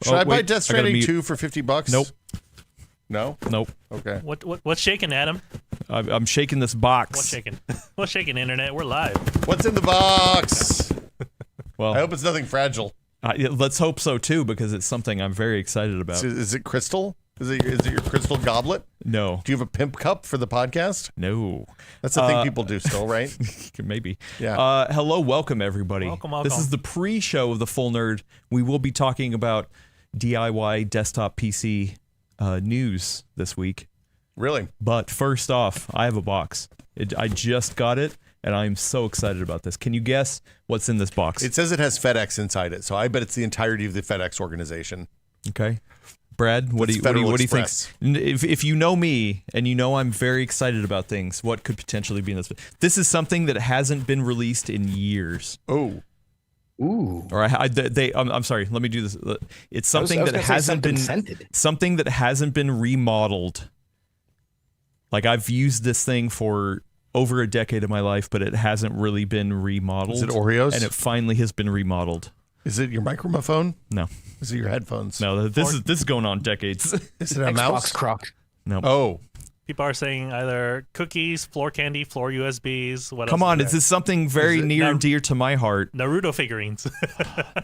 Should I buy Death Stranding 2 for $50? Nope. No? Nope. Okay. What's shaking, Adam? I'm shaking this box. What's shaking? What's shaking, Internet? We're live. What's in the box? Well, I hope it's nothing fragile. Let's hope so, too, because it's something I'm very excited about. Is it crystal? Is it your crystal goblet? No. Do you have a pimp cup for the podcast? No. That's the thing people do still, right? Maybe. Yeah. Hello, welcome, everybody. Welcome. This is the pre-show of The Full Nerd. We will be talking about DIY desktop PC news this week. Really? But first off, I have a box. I just got it, and I'm so excited about this. Can you guess what's in this box? It says it has FedEx inside it, so I bet it's the entirety of the FedEx organization. Okay. Brad, what do you think? If you know me and you know I'm very excited about things, what could potentially be in this? This is something that hasn't been released in years. Oh. Ooh. Or I'm sorry. Let me do this. It's something that hasn't been scented. Something that hasn't been remodeled. Like I've used this thing for over a decade of my life, but it hasn't really been remodeled. Is it Oreos? And it finally has been remodeled. Is it your microphone? No. Is it your headphones? No. This is going on decades. Is it a mouse? Croc. No. Oh. People are saying either cookies, floor candy, floor USBs. What Come else on, is is this something very near and dear to my heart? Naruto figurines.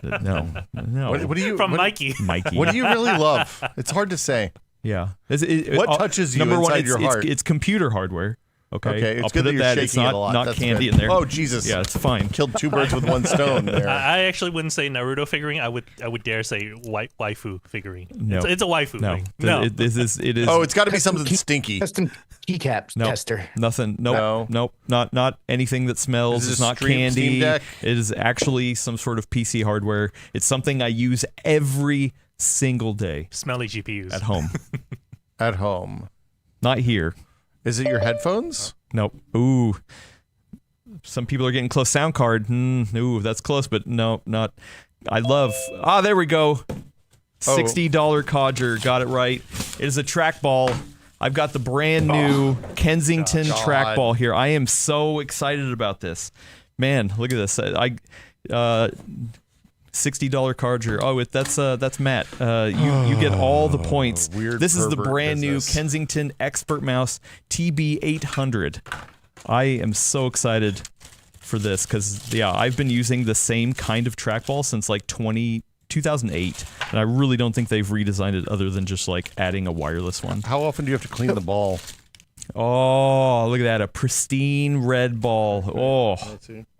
No. What do you from Mikey? Mikey. What do you really love? It's hard to say. Yeah. What touches you number inside one, your heart? It's computer hardware. Okay. It's I'll good put it that you're it's shaking not, it a lot. not That's candy good. in there. Oh Jesus! Yeah, it's fine. Killed two birds with one stone there. I actually wouldn't say Naruto figurine. I would dare say waifu figurine. No. It's a waifu No. thing. No. It is. Oh, it's got to be something stinky. Custom keycaps tester. Nothing. Nope. Not anything that smells. Is it It's not Steam candy. Deck? It is actually some sort of PC hardware. It's something I use every single day Smelly GPUs. at home. At home. Not here. Is it your headphones? Nope. Ooh. Some people are getting close. Sound card. Ooh, that's close, but no, not. I love. There we go. $60 Codger. Got it right. It is a trackball. I've got the brand new Kensington trackball here. I am so excited about this. Man, look at this. $60 Codger. Oh, that's Matt. You get all the points. This is the brand new Kensington Expert Mouse TB800. I am so excited for this because I've been using the same kind of trackball since like 2008, and I really don't think they've redesigned it other than just like adding a wireless one. How often do you have to clean the ball? Oh, look at that. A pristine red ball. Oh,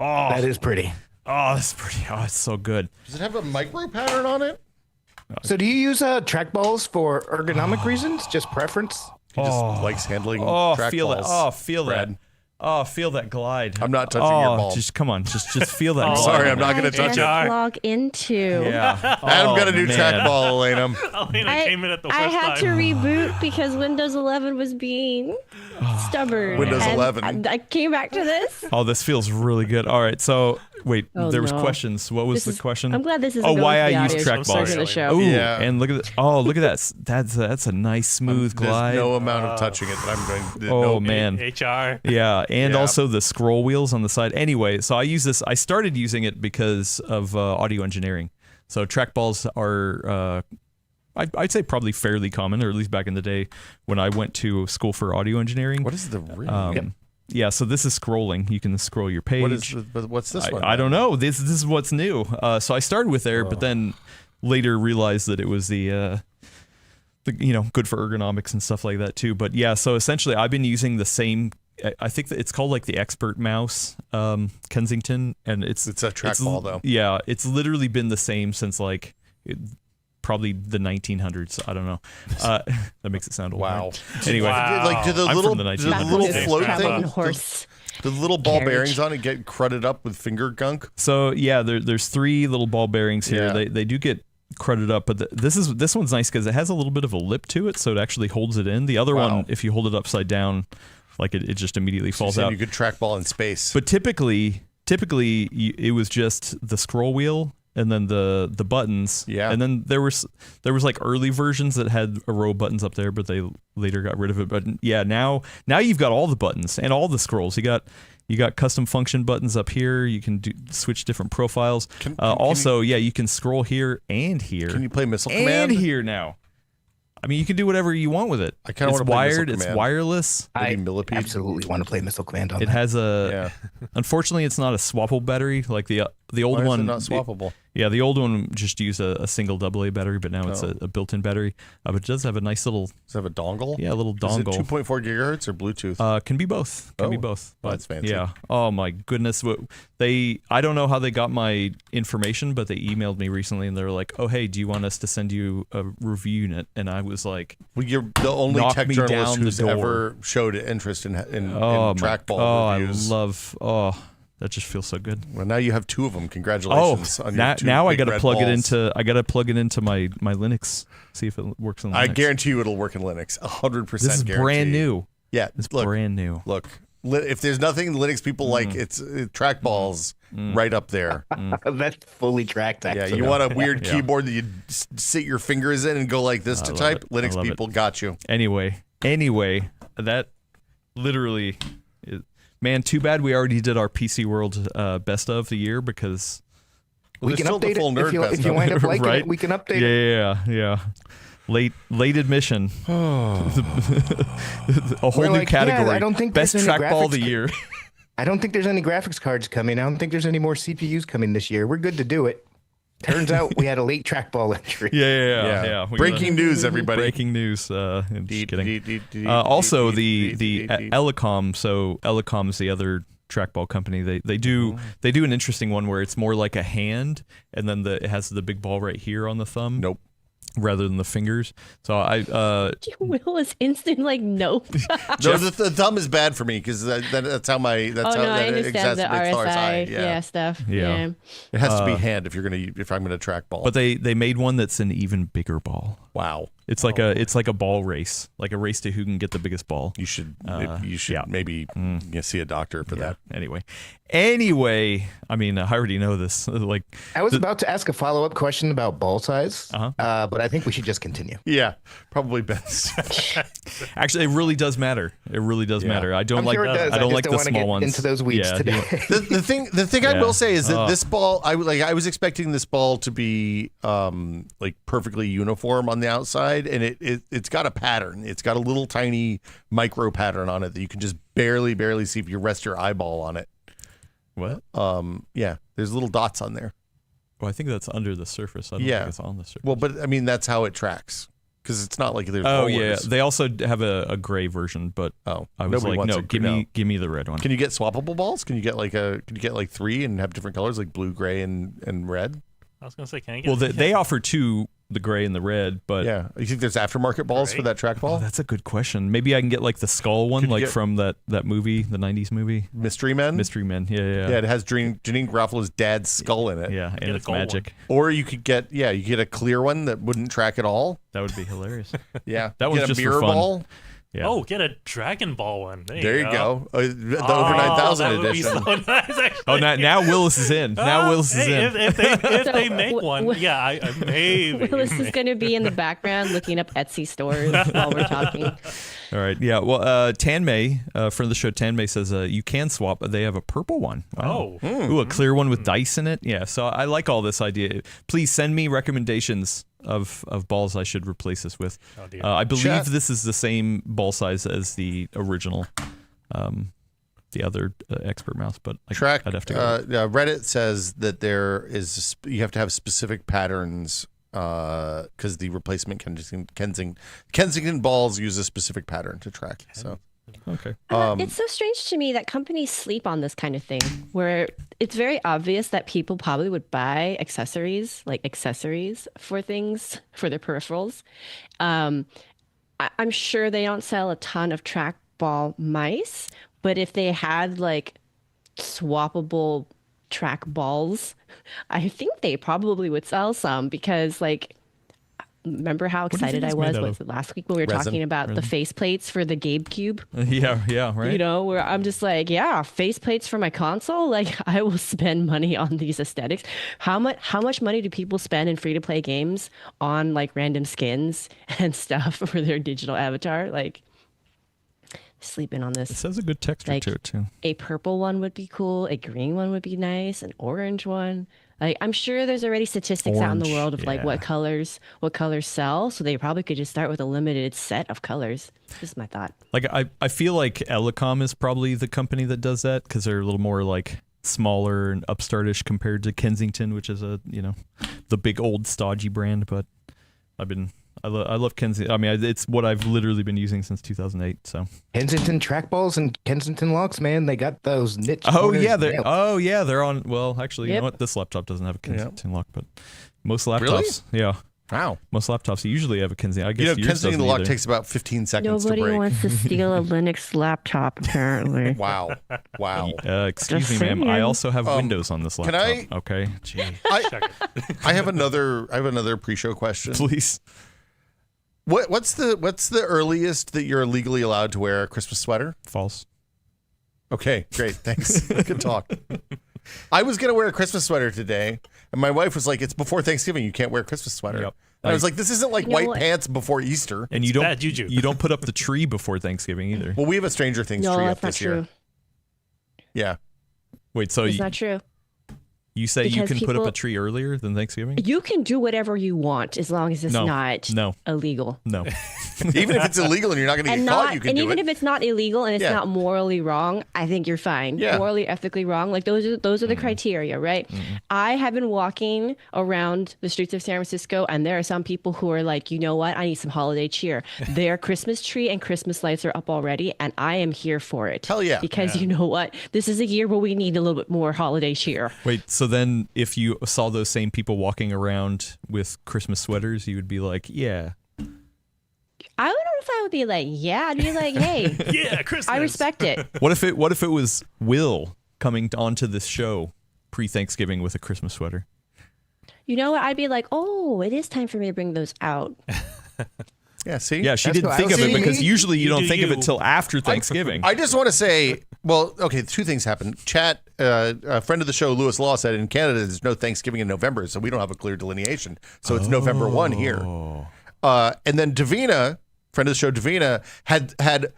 That is pretty. Oh, that's pretty. Oh, it's so good. Does it have a micro pattern on it? So do you use trackballs for ergonomic reasons? Just preference? He just likes handling trackballs. Feel that. Oh, feel Brad. that. Oh, feel that glide. I'm not touching your ball. Just come on. Just feel that. I'm glide. sorry, I'm not going to touch it. Log into. Yeah. Adam got a new trackball, Elena. Elena came in at the first I had to time. reboot because Windows 11 was being stubborn. Windows and 11. I came back to this. Oh, this feels really good. All right, so wait, there was no. questions. What was the question? I'm glad this is. why I use trackballs trackballs. for the show. Ooh, Yeah. and look at that. Oh, look at that. That's a nice smooth glide. There's no amount of touching it that I'm going to Oh man. HR. Yeah, and Yeah. also the scroll wheels on the side. Anyway, so I use this. I started using it because of audio engineering. So trackballs are, I'd say, probably fairly common, or at least back in the day when I went to school for audio engineering. What is the ring? Yeah, so this is scrolling. You can scroll your page. What's this one? I don't know. This is what's new. So I started with there, but then later realized that it was the good for ergonomics and stuff like that too. But yeah, so essentially I've been using the same. I think that it's called like the Expert Mouse Kensington, and it's a trackball though. Yeah, it's literally been the same since like probably the 1900s. I don't know. That makes it sound old. Wow. Right? Anyway, Like do the I'm little from the 1900s. little Back float traveling thing? horse. The little ball carriage. bearings on it get crudded up with finger gunk. So yeah, there's three little ball bearings here. Yeah. They do get crudded up, but this one's nice because it has a little bit of a lip to it, so it actually holds it in. The other one, if you hold it upside down, like it just immediately falls out. You could trackball in space. But typically it was just the scroll wheel and then the buttons. Yeah. And then there was like early versions that had a row of buttons up there, but they later got rid of it. But yeah, now you've got all the buttons and all the scrolls. You got custom function buttons up here. You can switch different profiles. You can scroll here and here. Can you play Missile and Command? Here now. I mean, you can do whatever you want with it. I kind of want to play Missile Command. It's wireless. I Millipede. absolutely want to play Missile Command on It that. has unfortunately, it's not a swappable battery like the old Why one. is it not swappable? Yeah, the old one just used a single AA battery, but now it's a built-in battery. But it does have a nice little. Does it have a dongle? Yeah, a little dongle. Is it 2.4 gigahertz or Bluetooth? Can be both. Can be both. Well, that's fancy. Yeah. Oh my goodness. I don't know how they got my information, but they emailed me recently and they're like, "Oh hey, do you want us to send you a review unit?" And I was like, well, you're the only knock tech me journalist down the who's door. ever showed interest in trackball reviews. I love. That just feels so good. Well, now you have two of them. Congratulations on your two now I big got to red plug it balls. into. I got to plug it into my Linux. See if it works in Linux. I guarantee you it'll work in Linux. 100%. This is guarantee. brand new. Yeah, It's brand new. Look, if there's nothing Linux people like, it's trackballs right up there. That's fully tracked. Yeah, Actually. you want a weird keyboard that you sit your fingers in and go like this to type? Linux people got you. Anyway, that literally, man, too bad we already did our PCWorld best of the year because we can still the update full it nerd if you best of. wind up liking Right? it. We can update it. Yeah. Late admission. A whole We're new like, category. I don't think best there's any trackball of the graphics year. I don't think there's any graphics cards coming. I don't think there's any more CPUs coming this year. We're good to do it. Turns out we had a late trackball entry. Yeah. Breaking news, everybody. Breaking news. Just kidding. Also, the Elecom. So Elecom is the other trackball company. They do an interesting one where it's more like a hand, and then it has the big ball right here on the thumb. Nope. Rather than the fingers. So Will is instant like nope. No, the thumb is bad for me because that's how I understand the RSI stuff. Yeah. It has to be hand if I'm gonna trackball. But they made one that's an even bigger ball. Wow. It's like a ball race, like a race to who can get the biggest ball. You should maybe see a doctor for that. Anyway, I mean, I already know this. Like, I was about to ask a follow-up question about ball size, but I think we should just continue. Yeah, probably best. Actually, it really does matter. It really does matter. I don't I'm like sure it does. I don't just like the wanna small get ones. into those weeds today. The thing I will say is that this ball, I was expecting this ball to be like perfectly uniform on the outside, and it's got a pattern. It's got a little tiny micro pattern on it that you can just barely see if you rest your eyeball on it. What? Yeah, there's little dots on there. Well, I think that's under the surface. I don't think it's on the surface. Well, but I mean that's how it tracks because it's not like there's. Oh yeah, they also have a gray version, but I was like, no, give me the red one. Can you get swappable balls? Can you get like 3 and have different colors like blue, gray, and red? I was gonna say, can I get? Well, they offer 2. The gray and the red, but yeah, you think there's aftermarket balls for that trackball? Oh, that's a good question. Maybe I can get like the skull one, like from that movie, the '90s movie, Mystery Men. Yeah. Yeah, it has Janine Garofalo's dad's skull in it. Yeah, and it's magic. Or you could get a clear one that wouldn't track at all. That would be hilarious. Yeah, that one's just mirror for fun. ball. Yeah. Oh, get a Dragon Ball one. There you go. The over 9,000 edition. So nice, oh, now Willis is in. Now Willis is in. If they make one, I maybe. Willis is going to be in the background looking up Etsy stores while we're talking. All right. Yeah. Well, Tanmay, friend of the show, Tanmay says you can swap. They have a purple one. Wow. Oh. Ooh, a clear one with dice in it. Yeah. So I like all this idea. Please send me recommendations of balls I should replace this with. Oh, dear. I believe this is the same ball size as the original, the other expert mouse, but I'd have to go. Reddit says that you have to have specific patterns because the replacement Kensington balls use a specific pattern to track. So. Okay. It's so strange to me that companies sleep on this kind of thing, where it's very obvious that people probably would buy accessories for things, for their peripherals. I'm sure they don't sell a ton of trackball mice, but if they had like swappable track balls, I think they probably would sell some because like remember how do you think excited I it's made was out with of? last week when we were Resin. talking about the face plates for the GameCube? Yeah, right. You know, where I'm just like, yeah, face plates for my console. Like, I will spend money on these aesthetics. How much money do people spend in free to play games on like random skins and stuff for their digital avatar? Like, sleeping on It this. has a good texture Like, to it too. a purple one would be cool. A green one would be nice. An orange one. Like, I'm sure there's already statistics out in the Orange, world of like yeah. what colors sell. So they probably could just start with a limited set of colors. Just my thought. Like I feel like Elecom is probably the company that does that because they're a little more like smaller and upstartish compared to Kensington, which is the big old stodgy brand. But I love Kensington. I mean, it's what I've literally been using since 2008. So Kensington trackballs and Kensington locks, man. They got those niche. oh corners yeah, nailed. they're on. Well, actually, you Yep. know what? This laptop doesn't have a Kensington lock, but most laptops, Really? yeah, Wow. most laptops usually have a Kensington. I guess You know, yours Kensington doesn't lock either. takes about 15 seconds Nobody to break. wants to steal a Linux laptop, apparently. Wow. Wow. Excuse Just me, ma'am. I saying. also have Windows on this can laptop. I- Okay, gee, I have another pre-show question. please. What's the earliest that you're legally allowed to wear a Christmas sweater? False. Okay, great. Thanks. Good talk. I was going to wear a Christmas sweater today, and my wife was like, it's before Thanksgiving. You can't wear a Christmas sweater. Yep. And I was like, this isn't like You know white what? pants before Easter. And It's bad juju. you don't put up the tree before Thanksgiving either. Well, we have a Stranger Things No, tree up that's not this year. true. Yeah. Wait, so It's not true. you say you because can put up people- a tree earlier than Thanksgiving? You can do whatever you want as long as it's No. not No. illegal. No. Even if it's illegal and you're not going to And get caught, not, you can and do even it. if it's not illegal and it's Yeah. not morally wrong, I think you're fine. Yeah. Morally, ethically wrong, like those are the criteria, right? I have been walking around the streets of San Francisco, and there are some people who are like, you know what? I need some holiday cheer. Their Christmas tree and Christmas lights are up already, and I am here for it. Hell yeah. Because you know what? This is a year where we need a little bit more holiday cheer. Wait, so then if you saw those same people walking around with Christmas sweaters, you would be like, yeah. I don't know if I would be like, yeah. I'd be like, hey, Yeah, Christmas. I respect it. What if it was Will coming onto this show pre-Thanksgiving with a Christmas sweater? You know what? I'd be like, oh, it is time for me to bring those out. Yeah, see? Yeah, she That's didn't what think I of was it because thinking. usually you You don't do think of you. it till after Thanksgiving. I just want to say, well, okay, two things happened. Chat, a friend of the show, Lewis Law, said in Canada there's no Thanksgiving in November, so we don't have a clear delineation. So it's November 1 here. And then Davina, friend of the show, Davina, had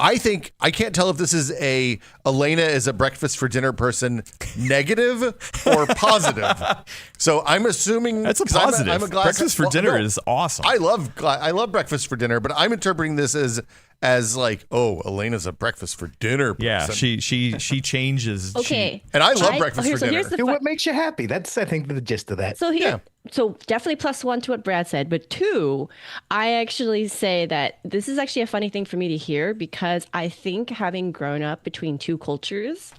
I think, I can't tell if this is Elena is a breakfast for dinner person negative or positive. So I'm assuming That's a 'cause I'm positive. I'm a glass Breakfast for well, dinner no, is awesome. I love breakfast for dinner, but I'm interpreting this as like, oh, Elena's a breakfast for dinner person. yeah, she changes. Okay. And I love breakfast for so dinner. Here's the Do fun- what makes you happy. That's, I think, the gist of that. So so definitely +1 to what Brad said, but 2, I actually say that this is actually a funny thing for me to hear because I think having grown up between two cultures,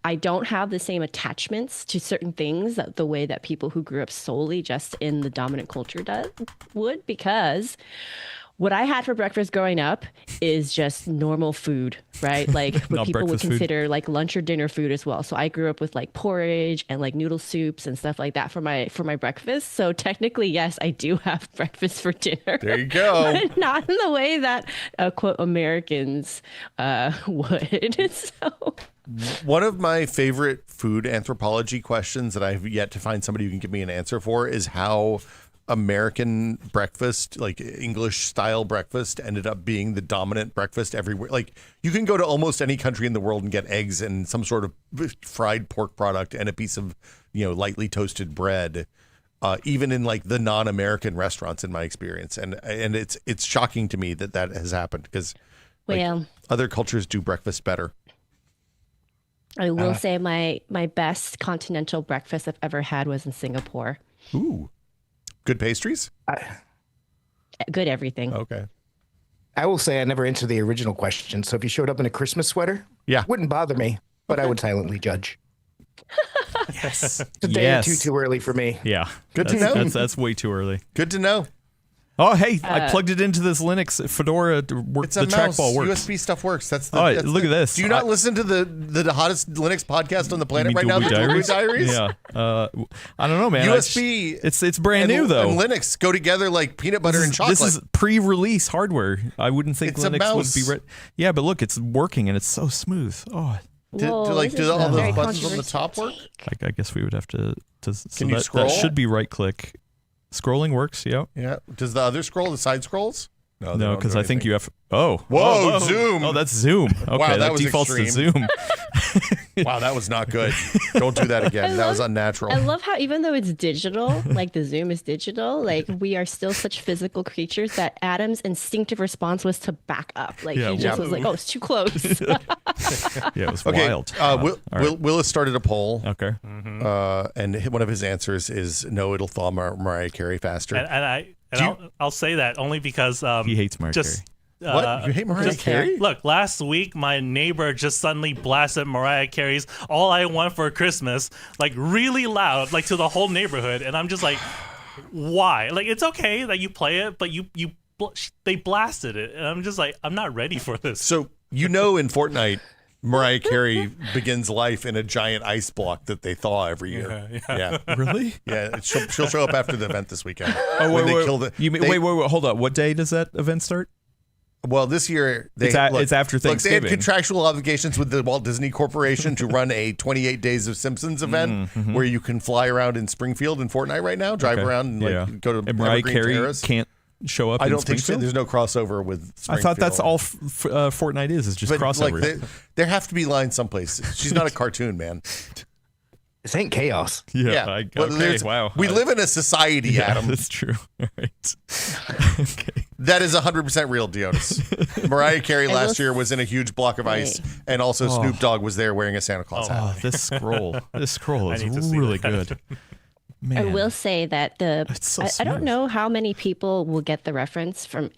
I don't have the same attachments to certain things that the way that people who grew up solely just in the dominant culture would, because what I had for breakfast growing up is just normal food, right? Like what Not people would breakfast food. consider like lunch or dinner food as well. So I grew up with like porridge and like noodle soups and stuff like that for my breakfast. So technically, yes, I do have breakfast for dinner. There you go. But not in the way that quote Americans would. So One of my favorite food anthropology questions that I've yet to find somebody who can give me an answer for is how American breakfast, like English style breakfast, ended up being the dominant breakfast everywhere. Like you can go to almost any country in the world and get eggs and some sort of fried pork product and a piece of, lightly toasted bread. Even in like the non-American restaurants, in my experience, and it's shocking to me that has happened because well, other cultures do breakfast better. I will say my best continental breakfast I've ever had was in Singapore. Ooh, good pastries. Good everything. Okay. I will say I never answered the original question. So if you showed up in a Christmas sweater, Yeah. wouldn't bother me, but I would silently judge. Yes. It's a day or two too early for me. Yeah, Good to That's- know. That's way too early. Good to know. Oh, hey, I plugged it into this Linux Fedora. The trackball works. USB stuff works. Look at this. Do you not listen to the hottest Linux podcast on the planet right now? The Diaries? Diaries? Yeah. I don't know, man. USB. It's brand new though. And Linux go together like peanut butter and chocolate. This is pre-release hardware. I wouldn't think It's Linux would be ready. Yeah, but look, it's working and it's so smooth. Oh. Do all those buttons on the top work? I guess we would have to Can you scroll? That should be right click. Scrolling works, yeah. Yeah. Does the other scroll, the side scrolls? No, because I think you have. Oh, whoa, zoom! Oh, that's zoom. Okay, wow, that was defaults extreme. to zoom. Wow, that was not good. Don't do that again. That was unnatural. I love how even though it's digital, like the zoom is digital, like we are still such physical creatures that Adam's instinctive response was to back up. Like he just was like, "Oh, it's too close." Yeah, it was wild. Willis started a poll. Okay. And one of his answers is no, it'll thaw Mariah Carey faster. I'll say that only because he hates Mariah Carey. What? You hate Mariah Carey? Look, last week my neighbor just suddenly blasted Mariah Carey's "All I Want for Christmas" like really loud, like to the whole neighborhood, and I'm just like, why? Like it's okay that you play it, but they blasted it, and I'm just like, I'm not ready for this. So in Fortnite, Mariah Carey begins life in a giant ice block that they thaw every year. Yeah. Really? Yeah. She'll show up after the event this weekend. Oh, wait, hold on. What day does that event start? Well, this year it's after Thanksgiving. They had contractual obligations with the Walt Disney Corporation to run a 28 Days of Simpsons event where you can fly around in Springfield in Fortnite right now, drive around and go to Mariah Evergreen Carey Terrace. Can't show up. I don't think so. There's no crossover with Springfield. I thought that's all Fortnite is just crossover. Like there have to be lines someplace. She's not a cartoon, man. This ain't chaos. Yeah. Wow. We live in a society, Adam. That's true. All right. Okay. That is 100% real, Dionis. Mariah Carey last year was in a huge block of ice, and also Snoop Dogg was there wearing a Santa Claus hat. This scroll is really good. Man. I will say that I don't know how many people will get the reference for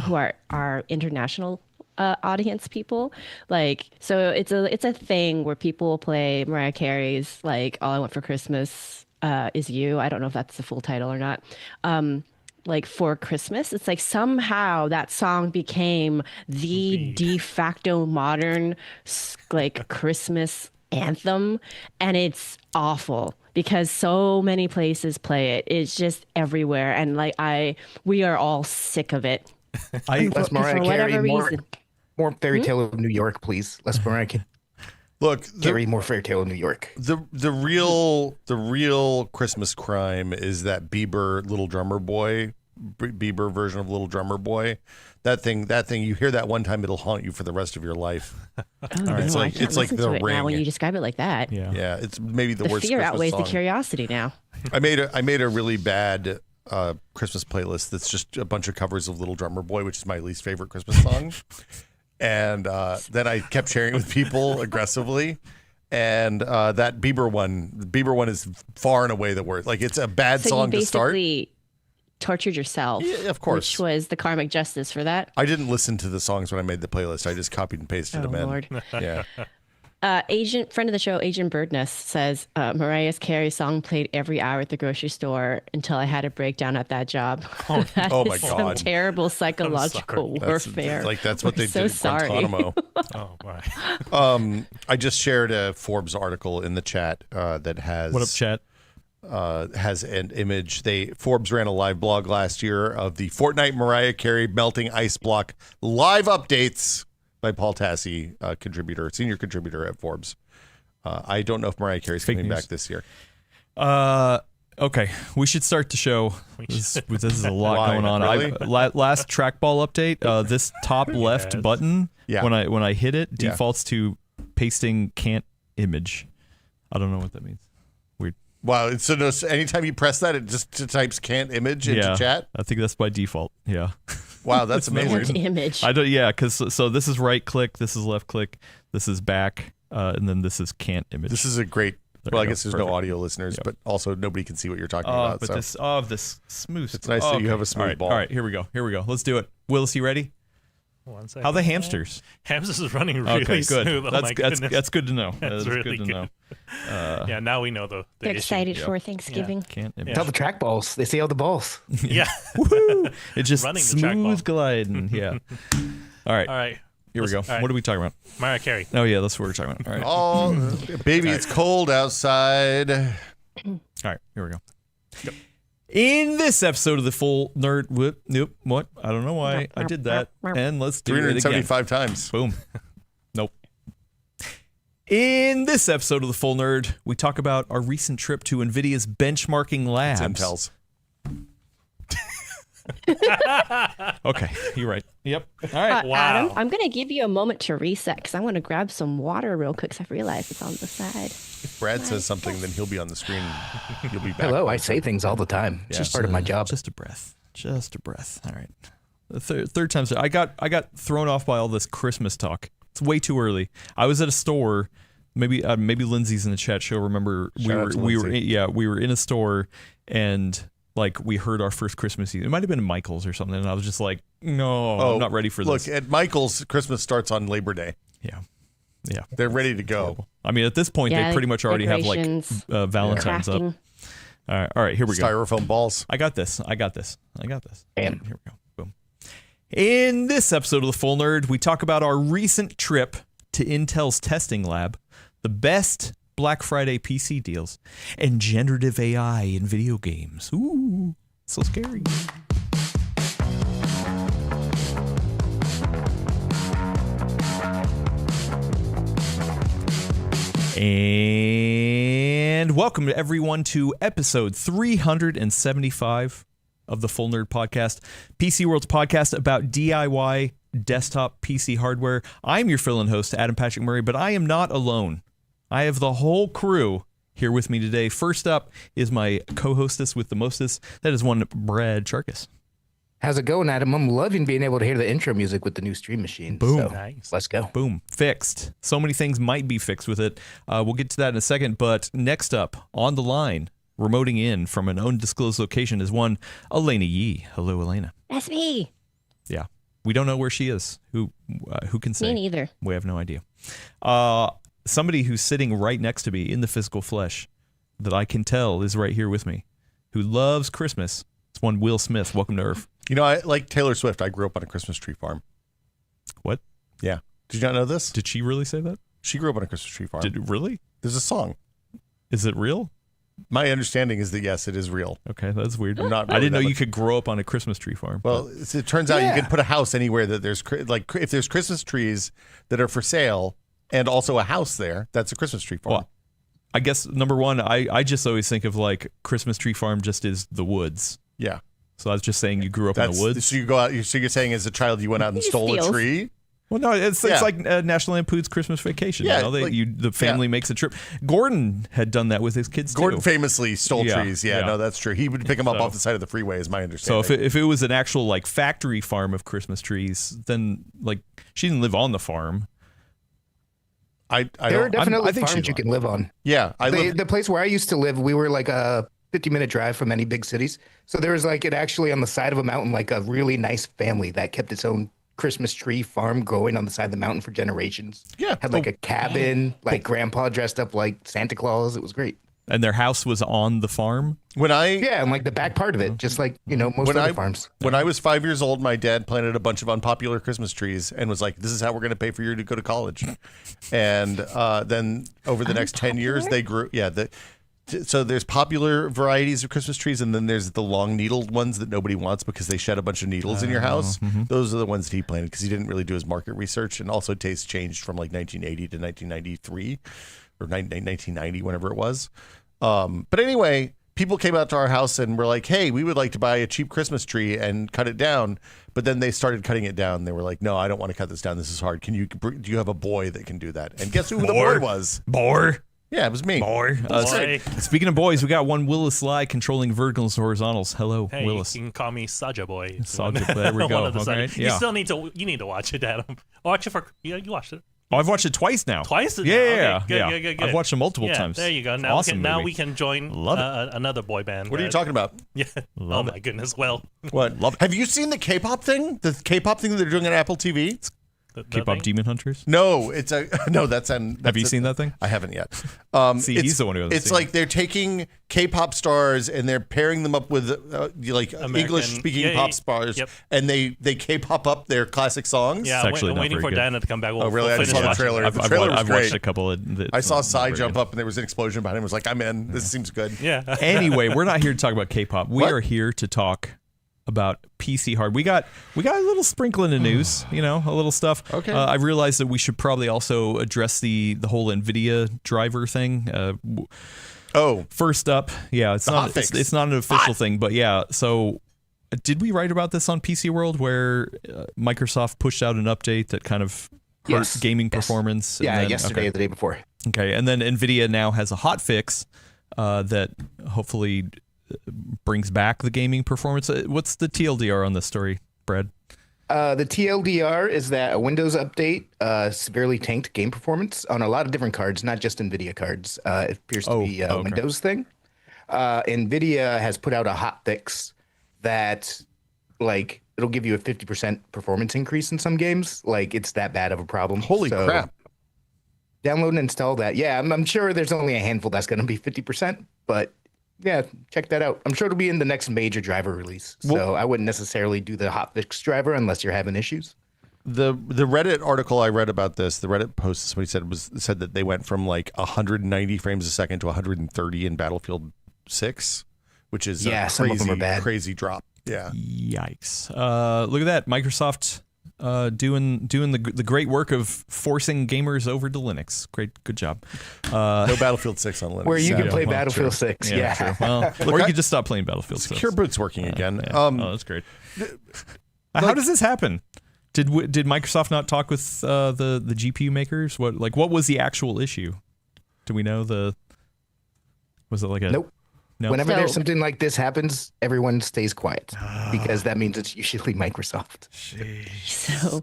who are our international audience people. Like, so it's a thing where people will play Mariah Carey's like "All I Want for Christmas Is You." I don't know if that's the full title or not. Like for Christmas, it's like somehow that song became the de facto modern like Christmas anthem, and it's awful because so many places play it. It's just everywhere, and like we are all sick of it. Less Mariah Carey, reason. more Fairy Tale of New York, please. Less Mariah Carey. Look, Carey, more Fairy Tale of New York. The real Christmas crime is that Bieber Little Drummer Boy, Bieber version of Little Drummer Boy. That thing. You hear that one time, it'll haunt you for the rest of your life. It's like the Ring. Now when you describe it like that. Yeah. It's maybe the worst. Fear Christmas outweighs song. the curiosity now. I made a really bad Christmas playlist that's just a bunch of covers of Little Drummer Boy, which is my least favorite Christmas song. And then I kept sharing it with people aggressively. And that Bieber one is far and away the worst. Like, it's a bad song to start. You tortured yourself. Yeah, of course. Which was the karmic justice for that. I didn't listen to the songs when I made the playlist. I just copied and pasted them in. Lord. Yeah. Friend of the show, Agent Birdness says Mariah Carey's song played every hour at the grocery store until I had a breakdown at that job. That oh my is God. Some terrible psychological warfare. That's what they did at Guantanamo. Oh my. I just shared a Forbes article in the chat that has What up, chat? Has an image. Forbes ran a live blog last year of the Fortnite Mariah Carey melting ice block live updates by Paul Tassi, senior contributor at Forbes. I don't know if Mariah Carey's coming back this year. Okay, we should start the show. This is a lot going on. Really? Last trackball update. This top left button, when I hit it, defaults to pasting can't image. I don't know what that means. Weird. Wow. So anytime you press that, it just types can't image into chat? I think that's by default. Yeah. Wow, that's amazing. Can't image. I don't. Yeah, because so this is right click, this is left click, this is back, and then this is can't image. This is a great. Well, I guess there's no audio listeners, but also nobody can see what you're talking about. But so. this smooth. It's nice that you have a smooth ball. All right, here we go. Let's do it. Willis, you ready? 1 second. How the hamsters? Hamsters is running really Okay, good. smooth. Oh my That's goodness. good to know. That's really good to know. Yeah, now we know the They're issue. excited for Thanksgiving. Can't Tell the trackballs. They see all the balls. Yeah. Woohoo! It's just Running the trackball. smooth gliding. Yeah. All right. All right. Here we go. All right. What are we talking about? Mariah Carey. Oh yeah, that's what we're talking about. All right. Oh, baby, it's cold outside. All right. Here we go. In this episode of the Full Nerd, what? I don't know why I did that. And let's do it again. 375 times. Boom. Nope. In this episode of the Full Nerd, we talk about our recent trip to NVIDIA's benchmarking labs. Intel's. Okay, you're right. Yep. All right. Wow. Adam, I'm going to give you a moment to reset because I want to grab some water real quick because I realized it's on the side. If Brad says something, then he'll be on the screen. You'll be back. Hello, I say things all the time. It's just part of my job. Just a breath. Just a breath. All right. The third time. I got thrown off by all this Christmas talk. It's way too early. I was at a store. Maybe Lindsay's in the chat. She'll remember we were in a store and like we heard our first Christmas season. It might have been Michael's or something, and I was just like, no, I'm not ready for this. Look, at Michael's, Christmas starts on Labor Day. Yeah. They're ready to go. I mean, at this point, they pretty much already have like Valentine's up. All right, here we go. Styrofoam balls. I got this. And Here we go. Boom. In this episode of The Full Nerd, we talk about our recent trip to Intel's testing lab, the best Black Friday PC deals, and generative AI in video games. Ooh, so scary. And welcome to everyone to episode 375 of the Full Nerd Podcast, PCWorld's podcast about DIY desktop PC hardware. I'm your fill-in host, Adam Patrick Murray, but I am not alone. I have the whole crew here with me today. First up is my co-hostess with the mostest. That is one Brad Charkis. How's it going, Adam? I'm loving being able to hear the intro music with the new stream machine. Boom. So, Nice. let's go. Boom. Fixed. So many things might be fixed with it. We'll get to that in a second. But next up on the line, remoting in from an undisclosed location, is one Elena Yee. Hello, Elena. That's me. Yeah. We don't know where she is. Who can say? Me neither. We have no idea. Somebody who's sitting right next to me in the physical flesh that I can tell is right here with me, who loves Christmas. It's one Will Smith. Welcome to Earth. You know, I like Taylor Swift. I grew up on a Christmas tree farm. What? Yeah. Did you not know this? Did she really say that? She grew up on a Christmas tree farm. Really? There's a song. Is it real? My understanding is that, yes, it is real. Okay, that's weird. I'm not I didn't know really that you could grow up on a Christmas tree farm. Well, it turns out you can put a house anywhere that there's, like, if there's Christmas trees that are for sale and also a house there, that's a Christmas tree farm. Well, I guess, number one, I just always think of, like, Christmas tree farm just is the woods. Yeah. So I was just saying you grew up in the woods. So you go out. So you're saying as a child you went out and stole a tree? Well, no, it's like National Lampoon's Christmas Vacation. Yeah, the family makes a trip. Gordon had done that with his kids Gordon too. famously stole trees. Yeah, yeah. no, that's true. He would pick them up off the side of the freeway, is my understanding. So if it was an actual like factory farm of Christmas trees, then like she didn't live on the farm. There are definitely I think farms you can live on. Yeah, The place where I used to live, we were like a 50-minute drive from any big cities. So there was like it actually on the side of a mountain, like a really nice family that kept its own Christmas tree farm going on the side of the mountain for generations. Yeah. Had like a cabin, like grandpa dressed up like Santa Claus. It was great. And their house was on the farm? Yeah, and like the back part of it, just like, most other farms. When I was 5 years old, my dad planted a bunch of unpopular Christmas trees and was like, this is how we're going to pay for you to go to college. And then over the next 10 years, they grew. Yeah. So there's popular varieties of Christmas trees, and then there's the long needled ones that nobody wants because they shed a bunch of needles in your house. Mm-hmm. Those are the ones that he planted because he didn't really do his market research, and also tastes changed from like 1980 to 1993 or 1990, whenever it was. But anyway, people came out to our house and were like, hey, we would like to buy a cheap Christmas tree and cut it down. But then they started cutting it down. They were like, no, I don't want to cut this down. This is hard. Do you have a boy that can do that? And guess who the boy was? Boy. Yeah, it was me. Boy. Speaking of boys, we got one Willis Lai controlling verticals and horizontals. Hello, hey, Willis. You can call me Saja Boy. Saja, there we go. One of the okay. You still need to watch it, Adam. Watch it for you watched it. Oh, I've watched it twice now. Twice? Yeah, Okay, good. I've watched it multiple Yeah, times. there you go. Now, Awesome now movie. we can join another boy band. What are you talking about? Yeah. Love my goodness. Well, What? Love it. Have you seen the K-pop thing? The K-pop thing that they're doing on Apple TV? K-pop Demon Hunters. No, it's a no. That's on. Have you seen that thing? I haven't yet. See, he's the one who hasn't It's seen like they're taking K-pop stars and they're pairing them up with like English-speaking pop stars, and they K-pop up their classic songs. Yeah, I'm waiting for Dana to come back. Oh, really? I just saw the trailer. The trailer was I've great. watched a couple of. I saw Psy jump up and there was an explosion behind him. I was like, I'm in. This seems good. Yeah. Anyway, we're not here to talk about K-pop. We are here to talk about PC hard. We got a little sprinkling of news, a little stuff. Okay. I realized that we should probably also address the whole NVIDIA driver thing. First up, it's not an official thing, but yeah. So, did we write about this on PCWorld where Microsoft pushed out an update that kind of hurt gaming performance? Yeah, yesterday or the day before. Okay, and then NVIDIA now has a hot fix that hopefully brings back the gaming performance. What's the TLDR on this story, Brad? The TLDR is that a Windows update severely tanked game performance on a lot of different cards, not just NVIDIA cards. It appears to be a Windows thing. NVIDIA has put out a hot fix that, it'll give you a 50% performance increase in some games. It's that bad of a problem. Holy crap. Download and install that. Yeah, I'm sure there's only a handful that's going to be 50%, but yeah, check that out. I'm sure it'll be in the next major driver release. So I wouldn't necessarily do the hotfix driver unless you're having issues. The Reddit article I read about this, the Reddit post, somebody said that they went from 190 frames a second to 130 in Battlefield 6, which is some of them are bad. Crazy drop. Yeah. Yikes! Look at that, Microsoft doing the great work of forcing gamers over to Linux. Good job. No Battlefield 6 on Linux. Where you can play Battlefield 6. Yeah. True. Well, or you could just stop playing Battlefield 6. Secure Boot's working again. That's great. How does this happen? Did Microsoft not talk with the GPU makers? What was the actual issue? Do we know was it like a Nope. No. Whenever there's something like this happens, everyone stays quiet because that means it's usually Microsoft. So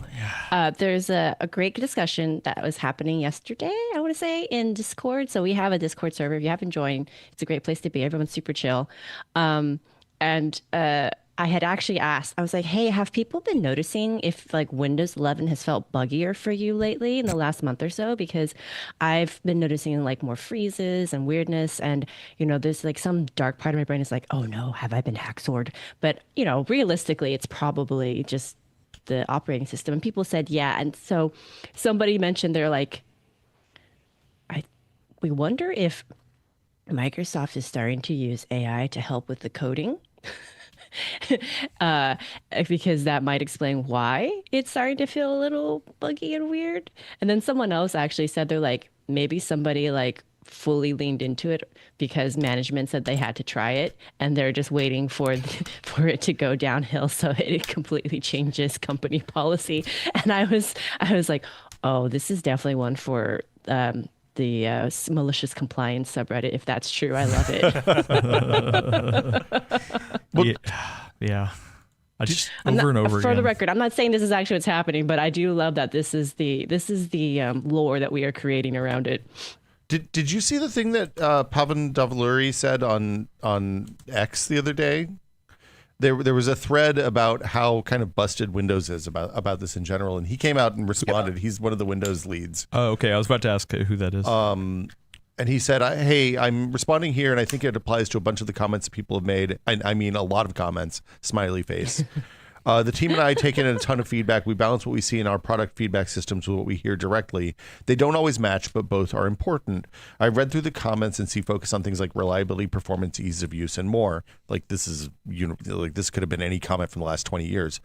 there's a great discussion that was happening yesterday, I want to say, in Discord. So we have a Discord server. If you haven't joined, it's a great place to be. Everyone's super chill. I had actually asked, I was like, hey, have people been noticing if Windows 11 has felt buggier for you lately in the last month or so? Because I've been noticing more freezes and weirdness. And, there's some dark part of my brain is like, oh no, have I been hacksorted? But, realistically, it's probably just the operating system. And people said, yeah. And so somebody mentioned they're like, we wonder if Microsoft is starting to use AI to help with the coding. Because that might explain why it's starting to feel a little buggy and weird. And then someone else actually said they're like, maybe somebody fully leaned into it because management said they had to try it and they're just waiting for it to go downhill so it completely changes company policy. And I was like, oh, this is definitely one for the malicious compliance subreddit. If that's true, I love it. Yeah. I just over and over again. For the record, I'm not saying this is actually what's happening, but I do love that this is the lore that we are creating around it. Did you see the thing that Pavan Davuluri said on X the other day? There was a thread about how kind of busted Windows is about this in general, and he came out and responded. He's one of the Windows leads. Oh, okay. I was about to ask who that is. And he said, hey, I'm responding here, and I think it applies to a bunch of the comments that people have made. I mean, a lot of comments, smiley face. The team and I take in a ton of feedback. We balance what we see in our product feedback systems with what we hear directly. They don't always match, but both are important. I read through the comments and see focus on things like reliability, performance, ease of use, and more. This could have been any comment from the last 20 years.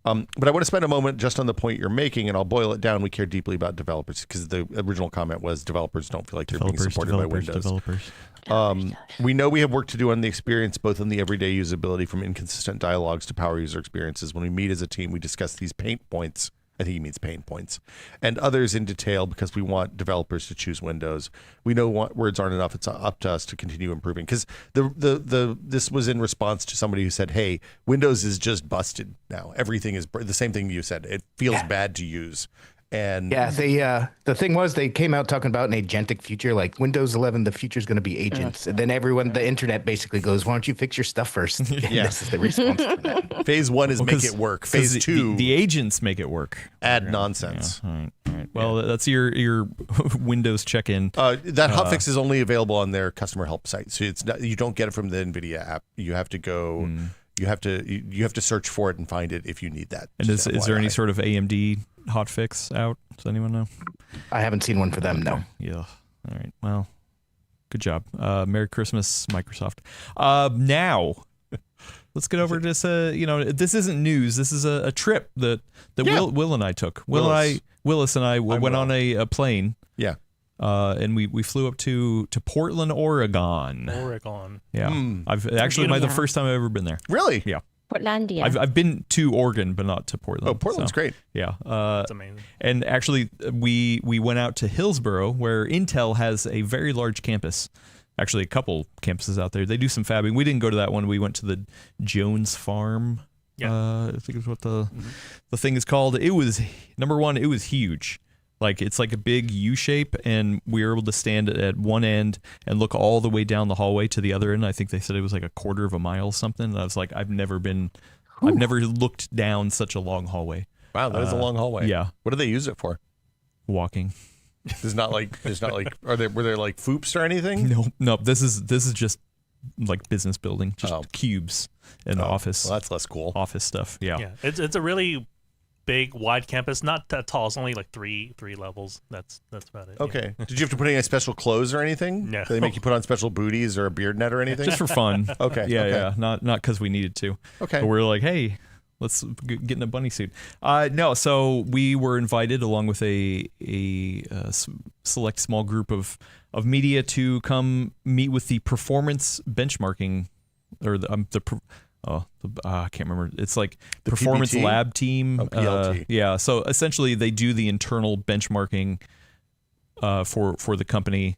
But I want to spend a moment just on the point you're making, and I'll boil it down. We care deeply about developers because the original comment was developers don't feel like they're being supported by Windows. We know we have work to do on the experience, both on the everyday usability from inconsistent dialogues to power user experiences. When we meet as a team, we discuss these pain points. I think he means pain points, and others in detail because we want developers to choose Windows. We know words aren't enough. It's up to us to continue improving because this was in response to somebody who said, hey, Windows is just busted now. Everything is the same thing you said. It feels bad to use. And yeah, the thing was they came out talking about an agentic future, like Windows 11, the future is going to be agents, and then the internet basically goes, "Why don't you fix your stuff first?" And this is the response to that. Phase 1 is make it work. Phase 2, the agents make it work. Add nonsense. Yeah. All right. Well, that's your Windows check-in. That hotfix is only available on their customer help site, so it's not, you don't get it from the NVIDIA app. You have to go. You have to search for it and find it if you need that. And is there any sort of AMD hotfix out? Does anyone know? I haven't seen one for them. No. Yeah. All right. Well, good job. Merry Christmas, Microsoft. Now, let's get over to this. This isn't news. This is a trip that Will and I took. Willis and I went on a plane. Yeah. And we flew up to Portland, Oregon. Yeah. I've actually the first time I've ever been there. Really? Yeah. Portlandia. I've been to Oregon, but not to Portland. Oh, Portland's great. Yeah. That's amazing. And actually, we went out to Hillsboro, where Intel has a very large campus. Actually, a couple campuses out there. They do some fabbing. We didn't go to that one. We went to the Jones Farm. Yeah. I think is what the thing is called. It was, number one, it was huge. Like, it's like a big U shape, and we were able to stand at one end and look all the way down the hallway to the other end. I think they said it was like a quarter of a mile or something. And I was like, I've never looked down such a long hallway. Wow, that is a long hallway. Yeah. What do they use it for? Walking. There's not like were there like foops or anything? No. This is just like business building, just cubes and office. Well, that's less cool. Office stuff. Yeah. Yeah. It's a really big, wide campus. Not that tall. It's only like three levels. That's about it. Okay. Yeah. Did you have to put any special clothes or anything? No. Did they make you put on special booties or a beard net or anything? Just for fun. Okay. Yeah. Not because we needed to. Okay. But we're like, hey, let's get in a bunny suit. No. So we were invited along with a select small group of media to come meet with the performance benchmarking, or I can't remember. It's like the Performance PBT? Lab team. PLT. Yeah. So essentially, they do the internal benchmarking for the company,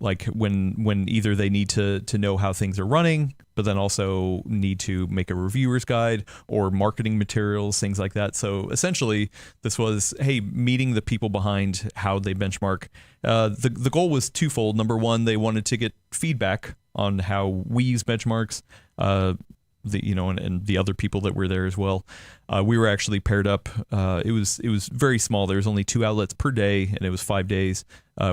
like when either they need to know how things are running, but then also need to make a reviewer's guide or marketing materials, things like that. So essentially, this was, hey, meeting the people behind how they benchmark. The goal was twofold. Number one, they wanted to get feedback on how we use benchmarks. And the other people that were there as well. We were actually paired up. It was very small. There was only 2 outlets per day, and it was 5 days.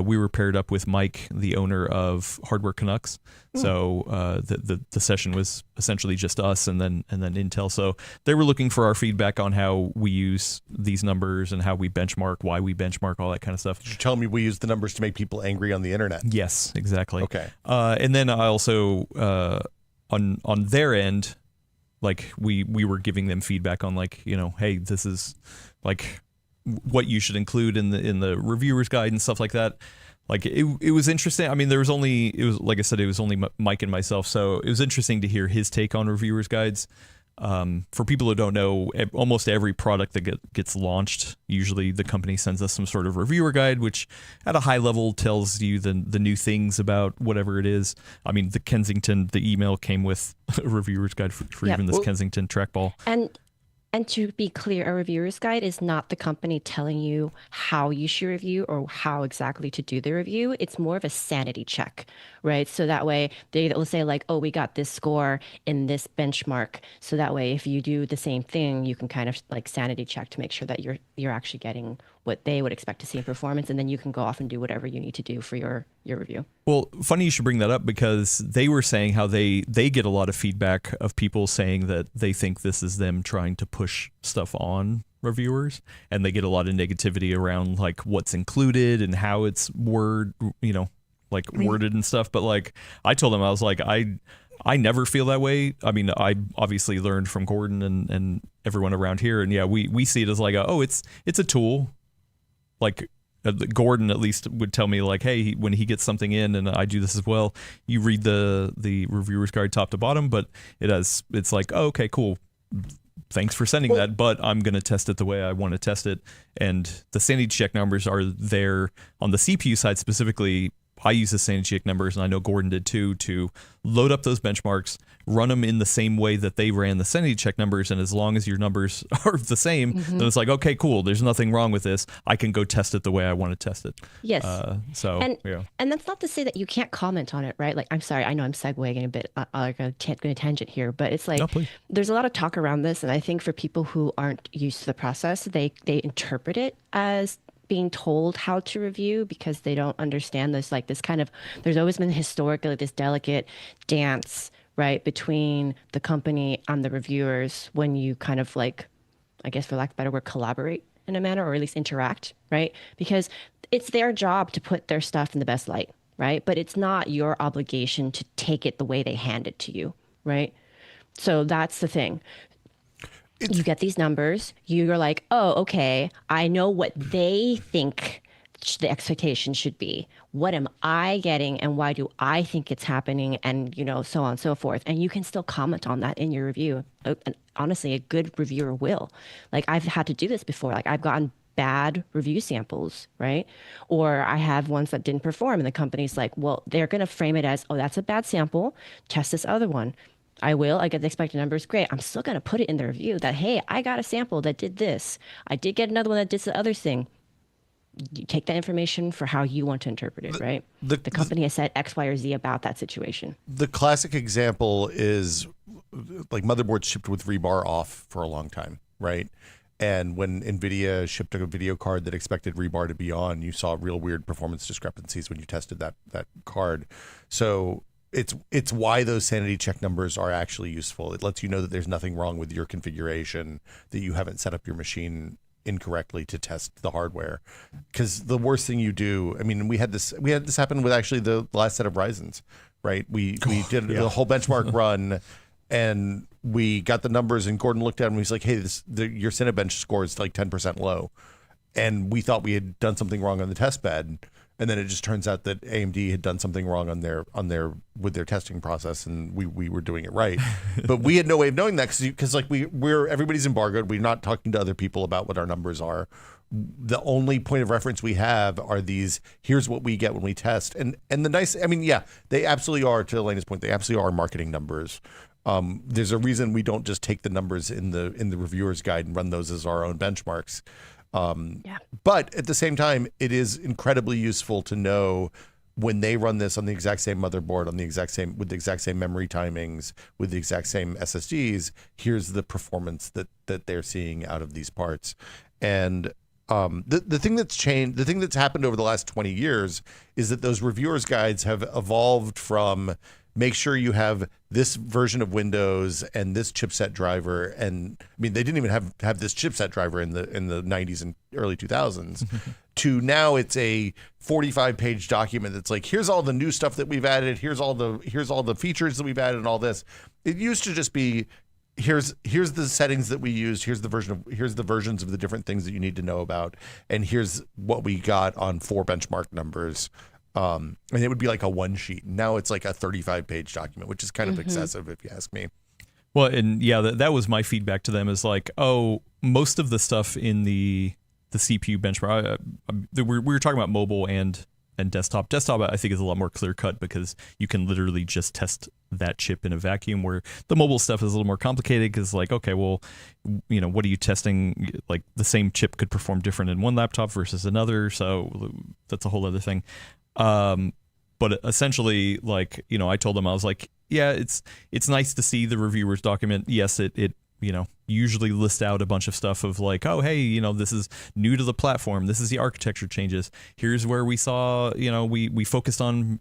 We were paired up with Mike, the owner of Hardware Canucks. So the session was essentially just us and then Intel. So they were looking for our feedback on how we use these numbers and how we benchmark, why we benchmark, all that kind of stuff. Did you tell me we use the numbers to make people angry on the internet? Yes, exactly. Okay. And then I also on their end, like we were giving them feedback on, like, hey, this is like what you should include in the reviewer's guide and stuff like that. Like it was interesting. I mean, like I said, it was only Mike and myself, so it was interesting to hear his take on reviewers' guides. For people who don't know, almost every product that gets launched, usually the company sends us some sort of reviewer guide, which at a high level tells you the new things about whatever it is. I mean, the email came with a reviewer's guide for even this Kensington trackball. And to be clear, a reviewer's guide is not the company telling you how you should review or how exactly to do the review. It's more of a sanity check, right? So that way they will say like, oh, we got this score in this benchmark. So that way, if you do the same thing, you can kind of like sanity check to make sure that you're actually getting what they would expect to see in performance. And then you can go off and do whatever you need to do for your review. Well, funny you should bring that up, because they were saying how they get a lot of feedback of people saying that they think this is them trying to push stuff on reviewers, and they get a lot of negativity around like what's included and how it's worded and stuff. But like I told them, I was like, I never feel that way. I mean, I obviously learned from Gordon and everyone around here, and yeah, we see it as like it's a tool. Like Gordon at least would tell me like, hey, when he gets something in, and I do this as well, you read the reviewer's guide top to bottom, but it's like, oh, okay, cool, thanks for sending that, but I'm going to test it the way I want to test it. And the sanity check numbers are there on the CPU side specifically. I use the sanity check numbers, and I know Gordon did too, to load up those benchmarks, run them in the same way that they ran the sanity check numbers, and as long as your numbers are the same, then it's like, okay, cool, there's nothing wrong with this. I can go test it the way I want to test it. Yes. And that's not to say that you can't comment on it, right? Like, I'm sorry, I know I'm segueing a bit, like a tangent here, but it's like, there's a lot of talk around this, and I think for people who aren't used to the process, they interpret it as being told how to review because they don't understand this, like this kind of, there's always been historically this delicate dance, right, between the company and the reviewers when you kind of like, I guess for lack of a better word, collaborate in a manner, or at least interact, right? Because it's their job to put their stuff in the best light, right? But it's not your obligation to take it the way they hand it to you, right? So that's the thing. You get these numbers, you're like, oh, okay, I know what they think the expectation should be. What am I getting and why do I think it's happening? And, so on and so forth. And you can still comment on that in your review. And honestly, a good reviewer will. Like, I've had to do this before. Like, I've gotten bad review samples, right? Or I have ones that didn't perform and the company's like, well, they're going to frame it as, oh, that's a bad sample. Test this other one. I get the expected numbers. Great. I'm still going to put it in the review that, hey, I got a sample that did this. I did get another one that did the other thing. You take that information for how you want to interpret it, right? The company has said X, Y, or Z about that situation. The classic example is like motherboards shipped with rebar off for a long time, right? And when NVIDIA shipped a video card that expected rebar to be on, you saw real weird performance discrepancies when you tested that card. So it's why those sanity check numbers are actually useful. It lets you know that there's nothing wrong with your configuration, that you haven't set up your machine incorrectly to test the hardware. Because the worst thing you do, I mean, we had this happen with actually the last set of Ryzens, right? We did the whole benchmark run, and we got the numbers, and Gordon looked at them and he's like, hey, your Cinebench score is like 10% low. And we thought we had done something wrong on the test bed. And then it just turns out that AMD had done something wrong with their testing process, and we were doing it right. But we had no way of knowing that because like everybody's embargoed. We're not talking to other people about what our numbers are. The only point of reference we have are these. Here's what we get when we test. And the nice, I mean, yeah, they absolutely are. To Elena's point, they absolutely are marketing numbers. There's a reason we don't just take the numbers in the reviewer's guide and run those as our own benchmarks. But at the same time, it is incredibly useful to know when they run this on the exact same motherboard, with the exact same memory timings, with the exact same SSDs, here's the performance that they're seeing out of these parts. And the thing that's changed, the thing that's happened over the last 20 years is that those reviewers' guides have evolved from make sure you have this version of Windows and this chipset driver. And I mean, they didn't even have this chipset driver in the 90s and early 2000s to now it's a 45-page document that's like, here's all the new stuff that we've added. Here's all the features that we've added and all this. It used to just be, here's the settings that we used. Here's the versions of the different things that you need to know about. And here's what we got on 4 benchmark numbers. And it would be like a one sheet. Now it's like a 35-page document, which is kind of excessive if you ask me. Well, and yeah, that was my feedback to them is like, oh, most of the stuff in the CPU benchmark, we were talking about mobile and desktop. Desktop, I think, is a lot more clear cut because you can literally just test that chip in a vacuum, where the mobile stuff is a little more complicated because like, okay, well, what are you testing? Like the same chip could perform different in one laptop versus another. So that's a whole other thing. But essentially, like, I told them, I was like, yeah, it's nice to see the reviewer's document. Yes, it usually lists out a bunch of stuff of like, oh, hey, this is new to the platform. This is the architecture changes. Here's where we saw, we focused on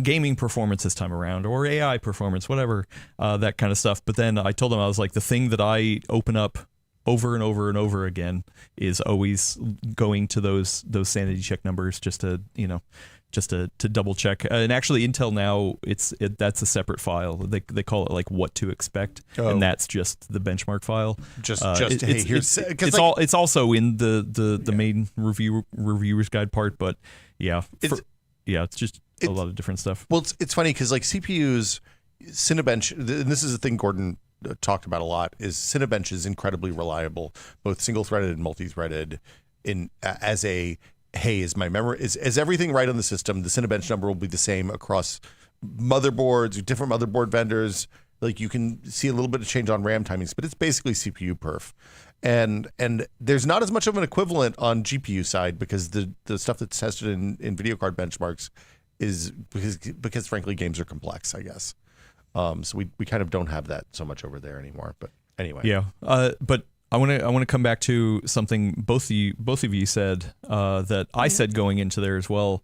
gaming performance this time around, or AI performance, whatever, that kind of stuff. But then I told them, I was like, the thing that I open up over and over and over again is always going to those sanity check numbers just to double check. And actually, Intel now that's a separate file. They call it like what to expect, and that's just the benchmark file. It's also in the main reviewers guide part, but it's just a lot of different stuff. Well, it's funny because like CPUs, Cinebench, and this is a thing Gordon talked about a lot, is Cinebench is incredibly reliable, both single-threaded and multi-threaded, as a hey, is my memory is everything right on the system? The Cinebench number will be the same across motherboards, different motherboard vendors. Like you can see a little bit of change on RAM timings, but it's basically CPU perf. And there's not as much of an equivalent on GPU side because the stuff that's tested in video card benchmarks is because frankly games are complex, I guess. So we kind of don't have that so much over there anymore. But anyway, yeah. But I want to come back to something both of you said that I said going into there as well.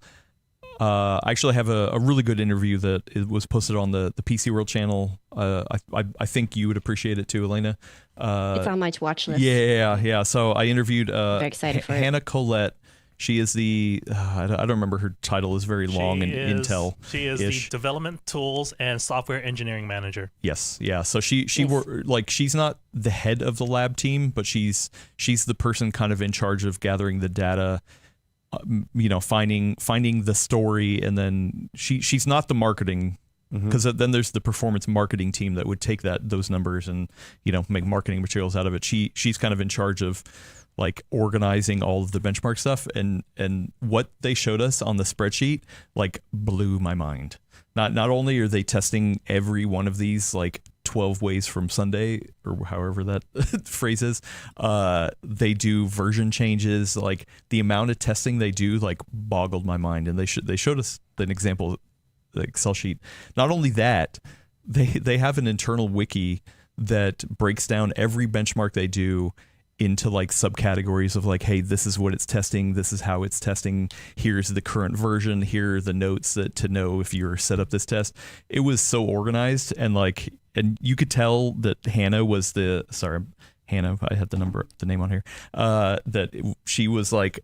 I actually have a really good interview that it was posted on the PCWorld channel. I think you would appreciate it too, Elena. It's on my watch list. Yeah. So I interviewed very excited for Hannah Colette. She is the I don't remember her title is very long in Intel. She is the development tools and software engineering manager. Yes, yeah. So she like she's not the head of the lab team, but she's the person kind of in charge of gathering the data. Finding the story, and then she's not the marketing, because then there's the performance marketing team that would take those numbers and make marketing materials out of it. She's kind of in charge of like organizing all of the benchmark stuff, and what they showed us on the spreadsheet like blew my mind. Not only are they testing every one of these like 12 ways from Sunday, or however that phrase is, they do version changes. Like the amount of testing they do like boggled my mind. And they showed us an example, the Excel sheet. Not only that, they have an internal wiki that breaks down every benchmark they do into like subcategories of like, hey, this is what it's testing, this is how it's testing, here's the current version, here are the notes to know if you're set up this test. It was so organized, and you could tell that Hannah, I had the name on here, that she was like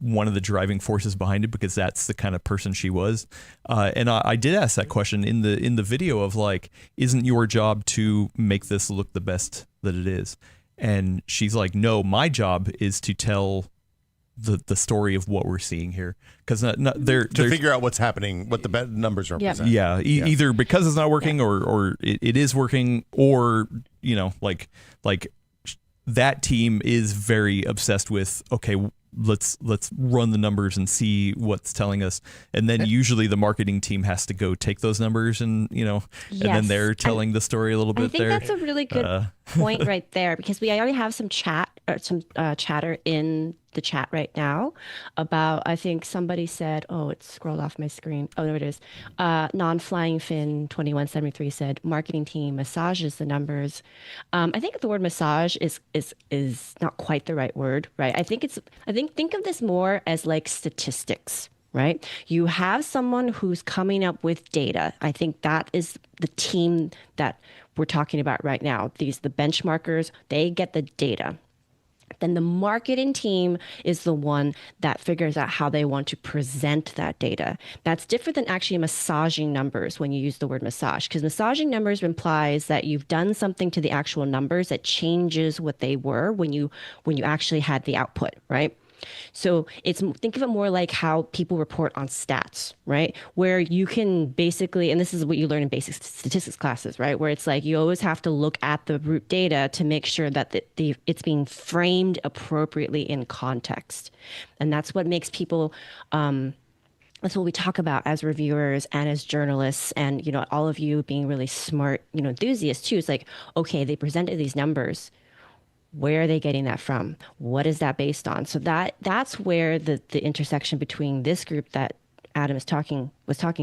one of the driving forces behind it, because that's the kind of person she was. And I did ask that question in the video of like, isn't your job to make this look the best that it is? And she's like, no, my job is to tell the story of what we're seeing here, because to figure out what's happening, what the numbers represent. Yeah, either because it's not working, or it is working, or like that team is very obsessed with, okay, let's run the numbers and see what's telling us, and then usually the marketing team has to go take those numbers and and then they're telling the story a little bit. I think that's a really good point right there, because we already have some chatter in the chat right now about, I think somebody said, it scrolled off my screen. Oh, there it is. Non-Flying Fin 2173 said marketing team massages the numbers. I think the word massage is not quite the right word, right? I think think of this more as like statistics, right? You have someone who's coming up with data. I think that is the team that we're talking about right now. The benchmarkers, they get the data. Then the marketing team is the one that figures out how they want to present that data. That's different than actually massaging numbers when you use the word massage, because massaging numbers implies that you've done something to the actual numbers that changes what they were when you actually had the output, right? So think of it more like how people report on stats, right? Where you can basically, and this is what you learn in basic statistics classes, right? Where it's like you always have to look at the root data to make sure that it's being framed appropriately in context. And that's what makes people, that's what we talk about as reviewers and as journalists, and all of you being really smart, enthusiasts too. It's like, okay, they presented these numbers. Where are they getting that from? What is that based on? So that's where the intersection between this group that Adam was talking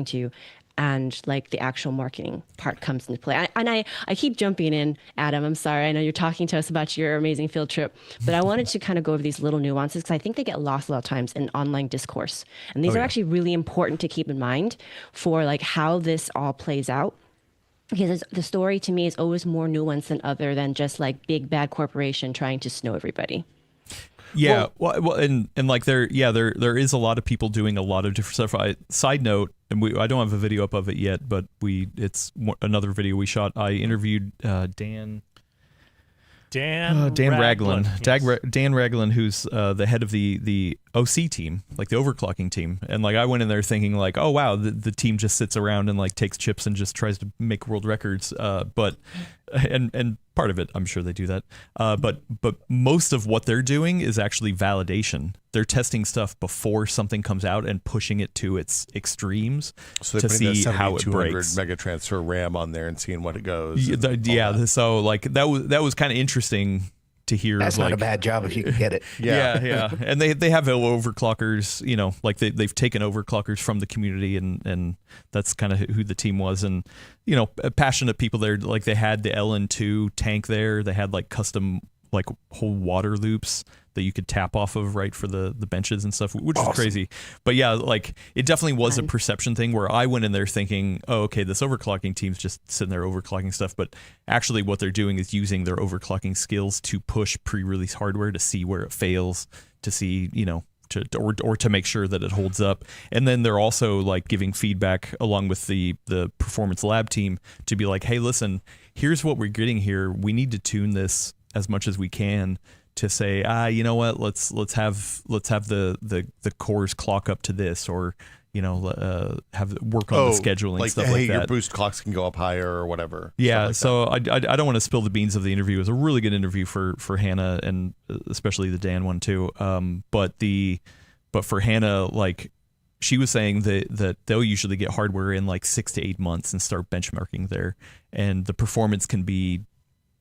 to and like the actual marketing part comes into play. I keep jumping in, Adam. I'm sorry. I know you're talking to us about your amazing field trip, but I wanted to kind of go over these little nuances because I think they get lost a lot of times in online discourse. And these are actually really important to keep in mind for like how this all plays out. Because the story to me is always more nuanced than just like big bad corporation trying to snow everybody. Yeah, well, and like there is a lot of people doing a lot of different stuff. Side note, and I don't have a video up of it yet, but it's another video we shot. I interviewed Dan Raglan. Yes. Dan Raglan, who's the head of the OC team, like the overclocking team. And like I went in there thinking like, oh wow, the team just sits around and like takes chips and just tries to make world records. But part of it, I'm sure they do that. But most of what they're doing is actually validation. They're testing stuff before something comes out and pushing it to its extremes to see how it breaks. Mega transfer RAM on there and seeing what it goes. Yeah. So like that was kind of interesting to hear. That's not a bad job if you can get it. Yeah. And they have overclockers, like they've taken overclockers from the community, and that's kind of who the team was. And passionate people there, like they had the LN2 tank there. They had like custom like whole water loops that you could tap off of, right, for the benches and stuff, which was crazy. But yeah, like it definitely was a perception thing where I went in there thinking, oh, okay, this overclocking team's just sitting there overclocking stuff. But actually what they're doing is using their overclocking skills to push pre-release hardware to see where it fails, to see, or to make sure that it holds up. And then they're also like giving feedback along with the performance lab team to be like, hey, listen, here's what we're getting here. We need to tune this as much as we can to say, you know what, let's have the cores clock up to this, or have work on the scheduling, like, stuff hey, like that. Your boost clocks can go up higher or whatever. Yeah, so I don't want to spill the beans of the interview. It was a really good interview for Hannah, and especially the Dan one too. But for Hannah, like she was saying that they'll usually get hardware in like 6 to 8 months and start benchmarking there, and the performance can be,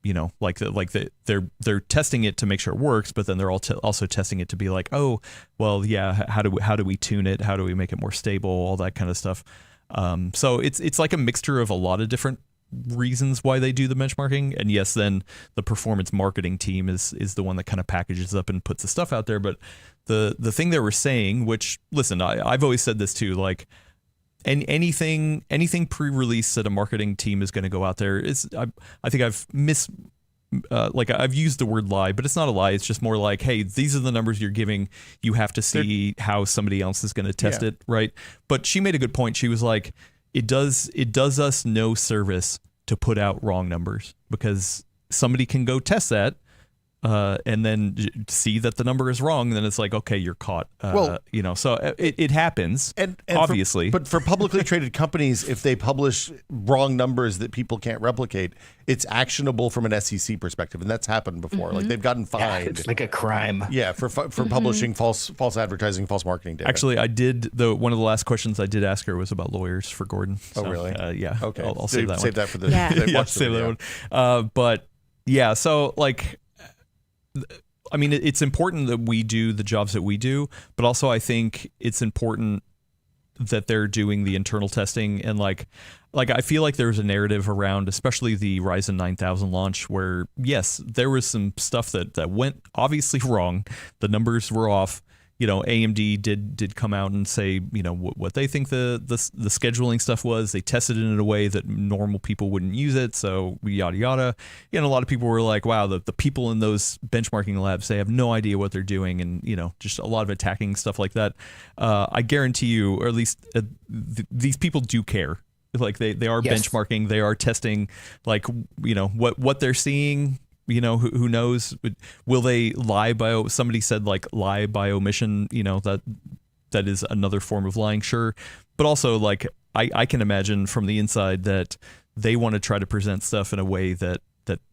they're testing it to make sure it works, but then they're also testing it to be like, oh, well, yeah, how do we tune it? How do we make it more stable? All that kind of stuff. So it's like a mixture of a lot of different reasons why they do the benchmarking. And yes, then the performance marketing team is the one that kind of packages up and puts the stuff out there. But the thing they were saying, which, listen, I've always said this too, like, and anything pre-release that a marketing team is going to go out there is, I think I've I've used the word lie, but it's not a lie. It's just more like, hey, these are the numbers you're giving. You have to see how somebody else is going to test it, right? But she made a good point. She was like, it does us no service to put out wrong numbers, because somebody can go test that and then see that the number is wrong, then it's like, okay, you're caught. So it happens, and obviously. But for publicly traded companies, if they publish wrong numbers that people can't replicate, it's actionable from an SEC perspective, and that's happened before. Like they've gotten fined. Yeah, it's like a crime. Yeah, for publishing false advertising, false marketing data. Actually, I did one of the last questions I did ask her was about lawyers for Gordon. Oh, really? Yeah. Okay. I'll save that one. Save that for the. Yeah, save that one. But yeah, so like, I mean, it's important that we do the jobs that we do, but also I think it's important that they're doing the internal testing. And like I feel like there's a narrative around, especially the Ryzen 9000 launch, where yes, there was some stuff that went obviously wrong. The numbers were off. AMD did come out and say, what they think the scheduling stuff was. They tested it in a way that normal people wouldn't use it. So yada yada. And a lot of people were like, wow, the people in those benchmarking labs, they have no idea what they're doing, and just a lot of attacking stuff like that. I guarantee you, or at least these people do care. Like they are benchmarking, they are testing, like what they're seeing. Who knows? Will they lie by? Somebody said like lie by omission. That is another form of lying, sure. But also, like I can imagine from the inside that they want to try to present stuff in a way that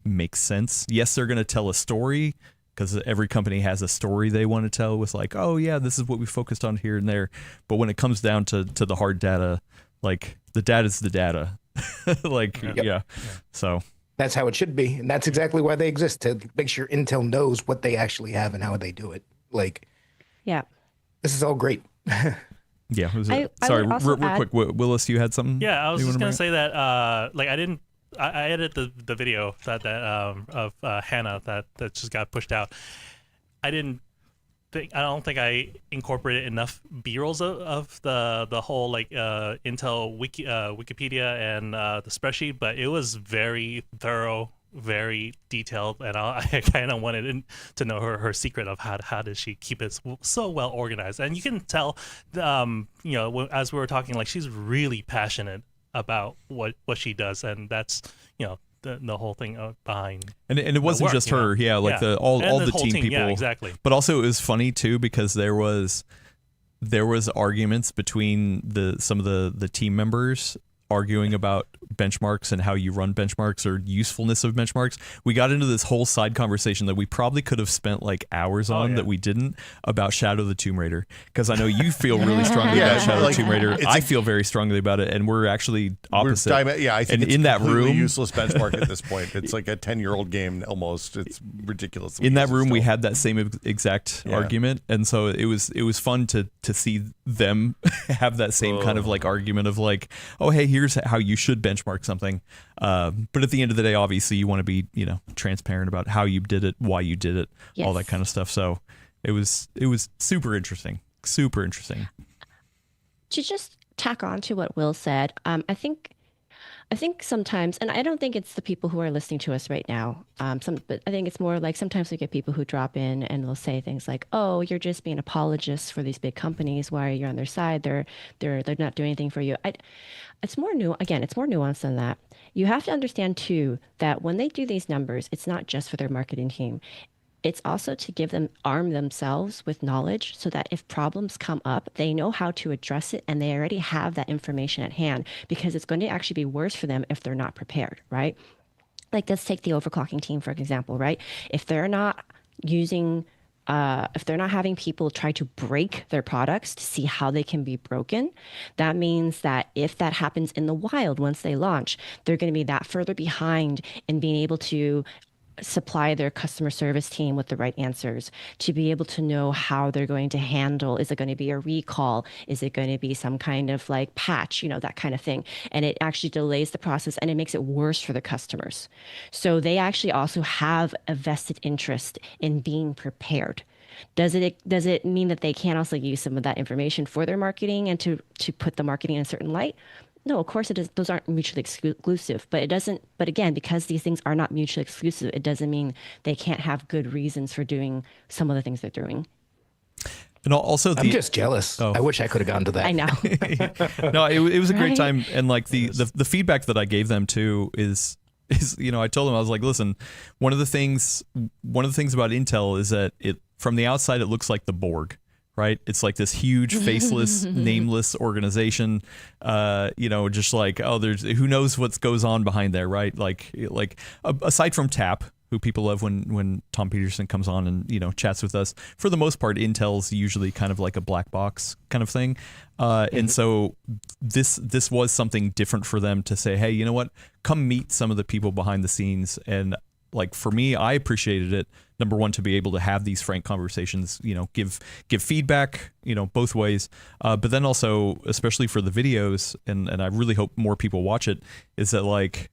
makes sense. Yes, they're going to tell a story, because every company has a story they want to tell with like, oh yeah, this is what we focused on here and there. But when it comes down to the hard data, like the data is the data. Yeah. So. That's how it should be. And that's exactly why they exist, to make sure Intel knows what they actually have and how they do it. Like, yeah, this is all great. Yeah. Sorry, real quick. Willis, you had something? Yeah, I was just going to say that, I edited the video of Hannah that just got pushed out. I don't think I incorporated enough B-rolls of the whole Intel Wikipedia and the spreadsheet, but it was very thorough, very detailed, and I kind of wanted to know her secret of how does she keep it so well organized. And you can tell, as we were talking, like she's really passionate about what she does, and that's the whole thing behind. And it wasn't just her, like all the team people. Yeah, exactly. But also it was funny too because there was arguments between some of the team members arguing about benchmarks and how you run benchmarks or usefulness of benchmarks. We got into this whole side conversation that we probably could have spent like hours on that we didn't, about Shadow of the Tomb Raider, because I know you feel really strongly about Shadow of the Tomb Raider. I feel very strongly about it, and we're actually opposite. I think it's in that room, useless benchmark at this point. It's like a 10-year-old game almost. It's ridiculous. In that room, we had that same exact argument, and so it was fun to see them have that same kind of like argument of like, oh hey, here's how you should benchmark something. But at the end of the day, obviously you want to be, transparent about how you did it, why you did it, all that kind of stuff. So it was super interesting. To just tack on to what Will said, I think sometimes, and I don't think it's the people who are listening to us right now, but I think it's more like sometimes we get people who drop in and they'll say things like, "Oh, you're just being apologists for these big companies. Why are you on their side? They're not doing anything for you." It's more nuanced than that. You have to understand too that when they do these numbers, it's not just for their marketing team. It's also to arm themselves with knowledge so that if problems come up, they know how to address it and they already have that information at hand, because it's going to actually be worse for them if they're not prepared, right? Like, let's take the overclocking team, for example, right? If they're not having people try to break their products to see how they can be broken, that means that if that happens in the wild once they launch, they're going to be that further behind in being able to supply their customer service team with the right answers, to be able to know how they're going to handle, is it going to be a recall? Is it going to be some kind of like patch, that kind of thing. And it actually delays the process and it makes it worse for the customers. So they actually also have a vested interest in being prepared. Does it mean that they can also use some of that information for their marketing and to put the marketing in a certain light? No, of course it is. Those aren't mutually exclusive, but it doesn't. But again, because these things are not mutually exclusive, it doesn't mean they can't have good reasons for doing some of the things they're doing. And also, I'm just jealous. I wish I could have gone to that. I know. No, it was a great time, and like the feedback that I gave them too is I told them, I was like, listen, one of the things about Intel is that from the outside it looks like the Borg. Right, it's like this huge, faceless, nameless organization. Just like, oh, there's who knows what goes on behind there, right? Like aside from Tap, who people love when Tom Peterson comes on and chats with us. For the most part, Intel's usually kind of like a black box kind of thing, and so this was something different for them to say, hey, you know what? Come meet some of the people behind the scenes. And like for me, I appreciated it. Number one, to be able to have these frank conversations, give feedback, both ways. But then also, especially for the videos, and I really hope more people watch it, is that like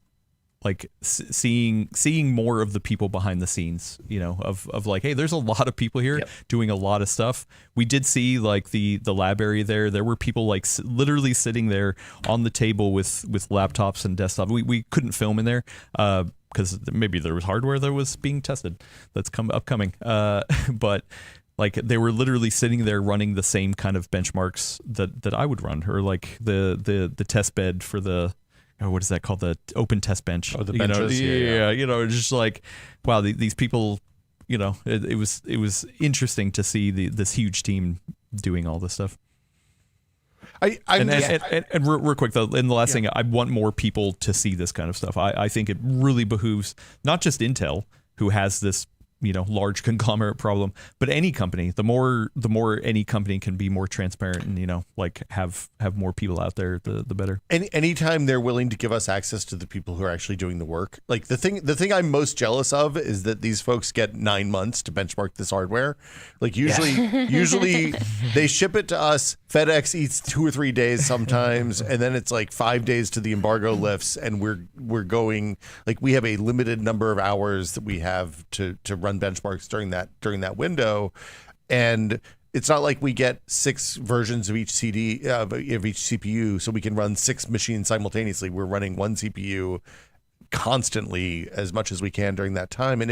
seeing more of the people behind the scenes, of like, hey, there's a lot of people here doing a lot of stuff. We did see like the lab area there. There were people like literally sitting there on the table with laptops and desktops. We couldn't film in there. Because maybe there was hardware that was being tested that's upcoming. But like they were literally sitting there running the same kind of benchmarks that I would run, or like the test bed for the, what is that called? The open test bench. Oh, the benches. Just like, wow, these people, it was interesting to see this huge team doing all this stuff. And real quick though, and the last thing, I want more people to see this kind of stuff. I think it really behooves not just Intel, who has this large conglomerate problem, but any company. The more any company can be more transparent and like have more people out there, the better. Anytime they're willing to give us access to the people who are actually doing the work. Like the thing I'm most jealous of is that these folks get 9 months to benchmark this hardware. Like usually they ship it to us. FedEx eats 2 or 3 days sometimes, and then it's like 5 days to the embargo lifts, and we're going, like, we have a limited number of hours that we have to run benchmarks during that window, and it's not like we get 6 versions of each CD of each CPU, so we can run 6 machines simultaneously. We're running 1 CPU constantly as much as we can during that time, and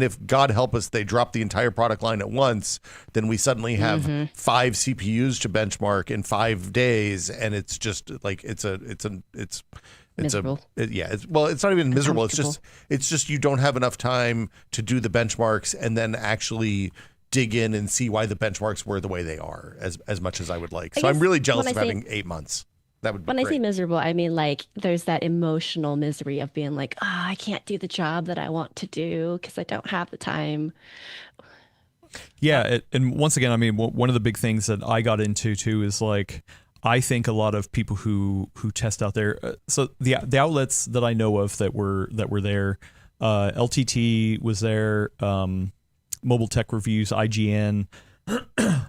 if God help us, they drop the entire product line at once, then we suddenly have 5 CPUs to benchmark in 5 days, and it's just like it's Miserable. It's not even miserable. It's just you don't have enough time to do the benchmarks and then actually dig in and see why the benchmarks were the way they are as much as I would like. So I'm really jealous of having 8 months. That would be when great. I say miserable, I mean like there's that emotional misery of being like, I can't do the job that I want to do because I don't have the time. Yeah, and once again, I mean, one of the big things that I got into too is like, I think a lot of people who test out there. So the outlets that I know of that were there, LTT was there, Mobile Tech Reviews, IGN,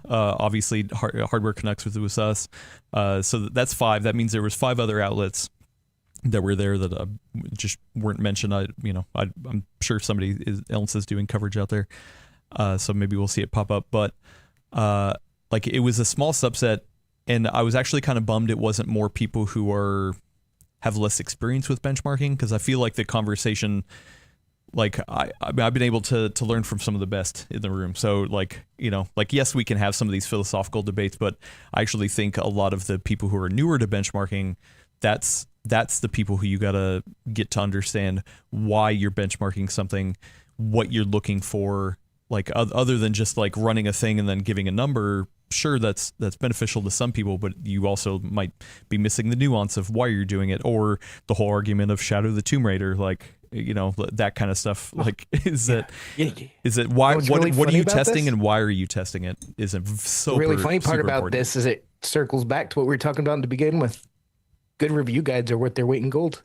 obviously Hardware Canucks was us. So that's 5. That means there was 5 other outlets that were there that just weren't mentioned. I'm sure somebody else is doing coverage out there. So maybe we'll see it pop up. But like it was a small subset, and I was actually kind of bummed it wasn't more people who have less experience with benchmarking, because I feel like the conversation, like I've been able to learn from some of the best in the room. So like, yes, we can have some of these philosophical debates, but I actually think a lot of the people who are newer to benchmarking, that's the people who you got to get to understand why you're benchmarking something, what you're looking for. Like other than just like running a thing and then giving a number, sure, that's beneficial to some people, but you also might be missing the nuance of why you're doing it, or the whole argument of Shadow the Tomb Raider, like that kind of stuff. Like is it why what are you testing and why are you testing it? Isn't so the really funny part about this is it circles back to what we were talking about to begin with. Good review guides are worth their weight in gold.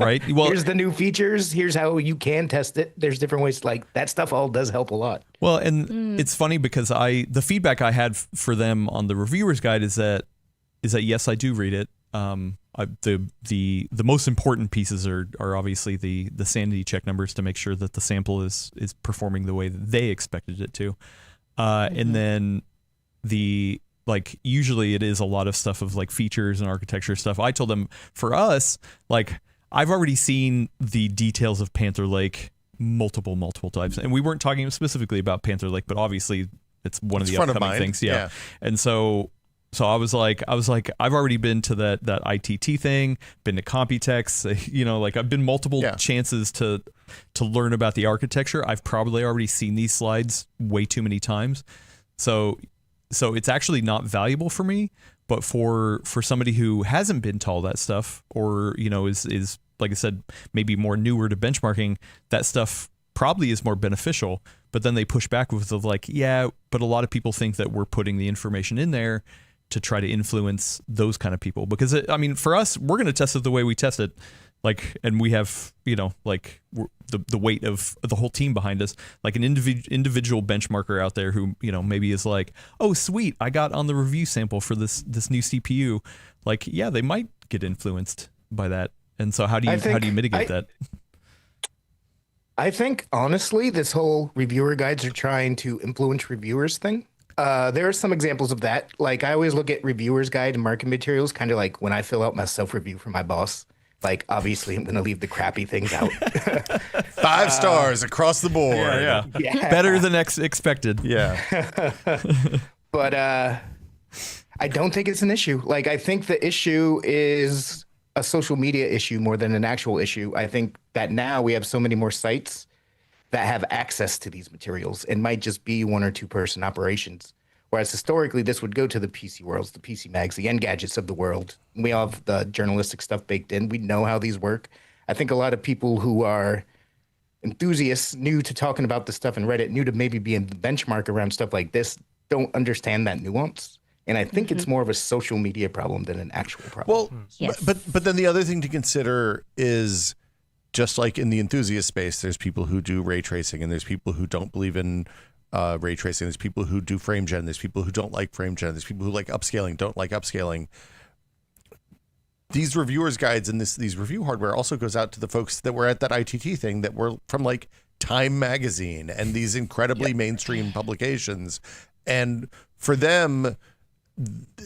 Right. Well, here's the new features. Here's how you can test it. There's different ways. Like that stuff all does help a lot. Well, and it's funny because the feedback I had for them on the reviewer's guide is that yes, I do read it. The most important pieces are obviously the sanity check numbers to make sure that the sample is performing the way that they expected it to, and then like usually it is a lot of stuff of like features and architecture stuff. I told them for us, like I've already seen the details of Panther Lake multiple times, and we weren't talking specifically about Panther Lake, but obviously it's one of the upcoming things. Yeah. And so I was like, I've already been to that ITT thing, been to Computex, like I've been multiple chances to learn about the architecture. I've probably already seen these slides way too many times. So it's actually not valuable for me, but for somebody who hasn't been to all that stuff, or is like I said, maybe more newer to benchmarking, that stuff probably is more beneficial. But then they push back with like, yeah, but a lot of people think that we're putting the information in there to try to influence those kind of people, because for us, we're going to test it the way we test it. Like, and we have, like the weight of the whole team behind us, like an individual benchmarker out there who, maybe is like, oh, sweet, I got on the review sample for this new CPU. Like, yeah, they might get influenced by that. And so how do you mitigate that? I think, honestly, this whole reviewer guides are trying to influence reviewers thing. There are some examples of that. Like, I always look at reviewers guide and marketing materials, kind of like when I fill out my self-review for my boss. Like, obviously, I'm going to leave the crappy things out. 5 stars across the board. Yeah. Better than expected. Yeah. But I don't think it's an issue. Like, I think the issue is a social media issue more than an actual issue. I think that now we have so many more sites that have access to these materials and might just be 1 or 2 person operations. Whereas historically, this would go to the PCWorlds, the PC Mags, the Engadgets of the world. We all have the journalistic stuff baked in. We know how these work. I think a lot of people who are enthusiasts, new to talking about this stuff in Reddit, new to maybe being the benchmark around stuff like this, don't understand that nuance. And I think it's more of a social media problem than an actual problem. Well, yes. but then the other thing to consider is, just like in the enthusiast space, there's people who do ray tracing, and there's people who don't believe in ray tracing. There's people who do frame gen. There's people who don't like frame gen. There's people who like upscaling, don't like upscaling. These reviewers guides and these review hardware also goes out to the folks that were at that ITT thing, that were from like Time Magazine and these incredibly mainstream publications. And for them,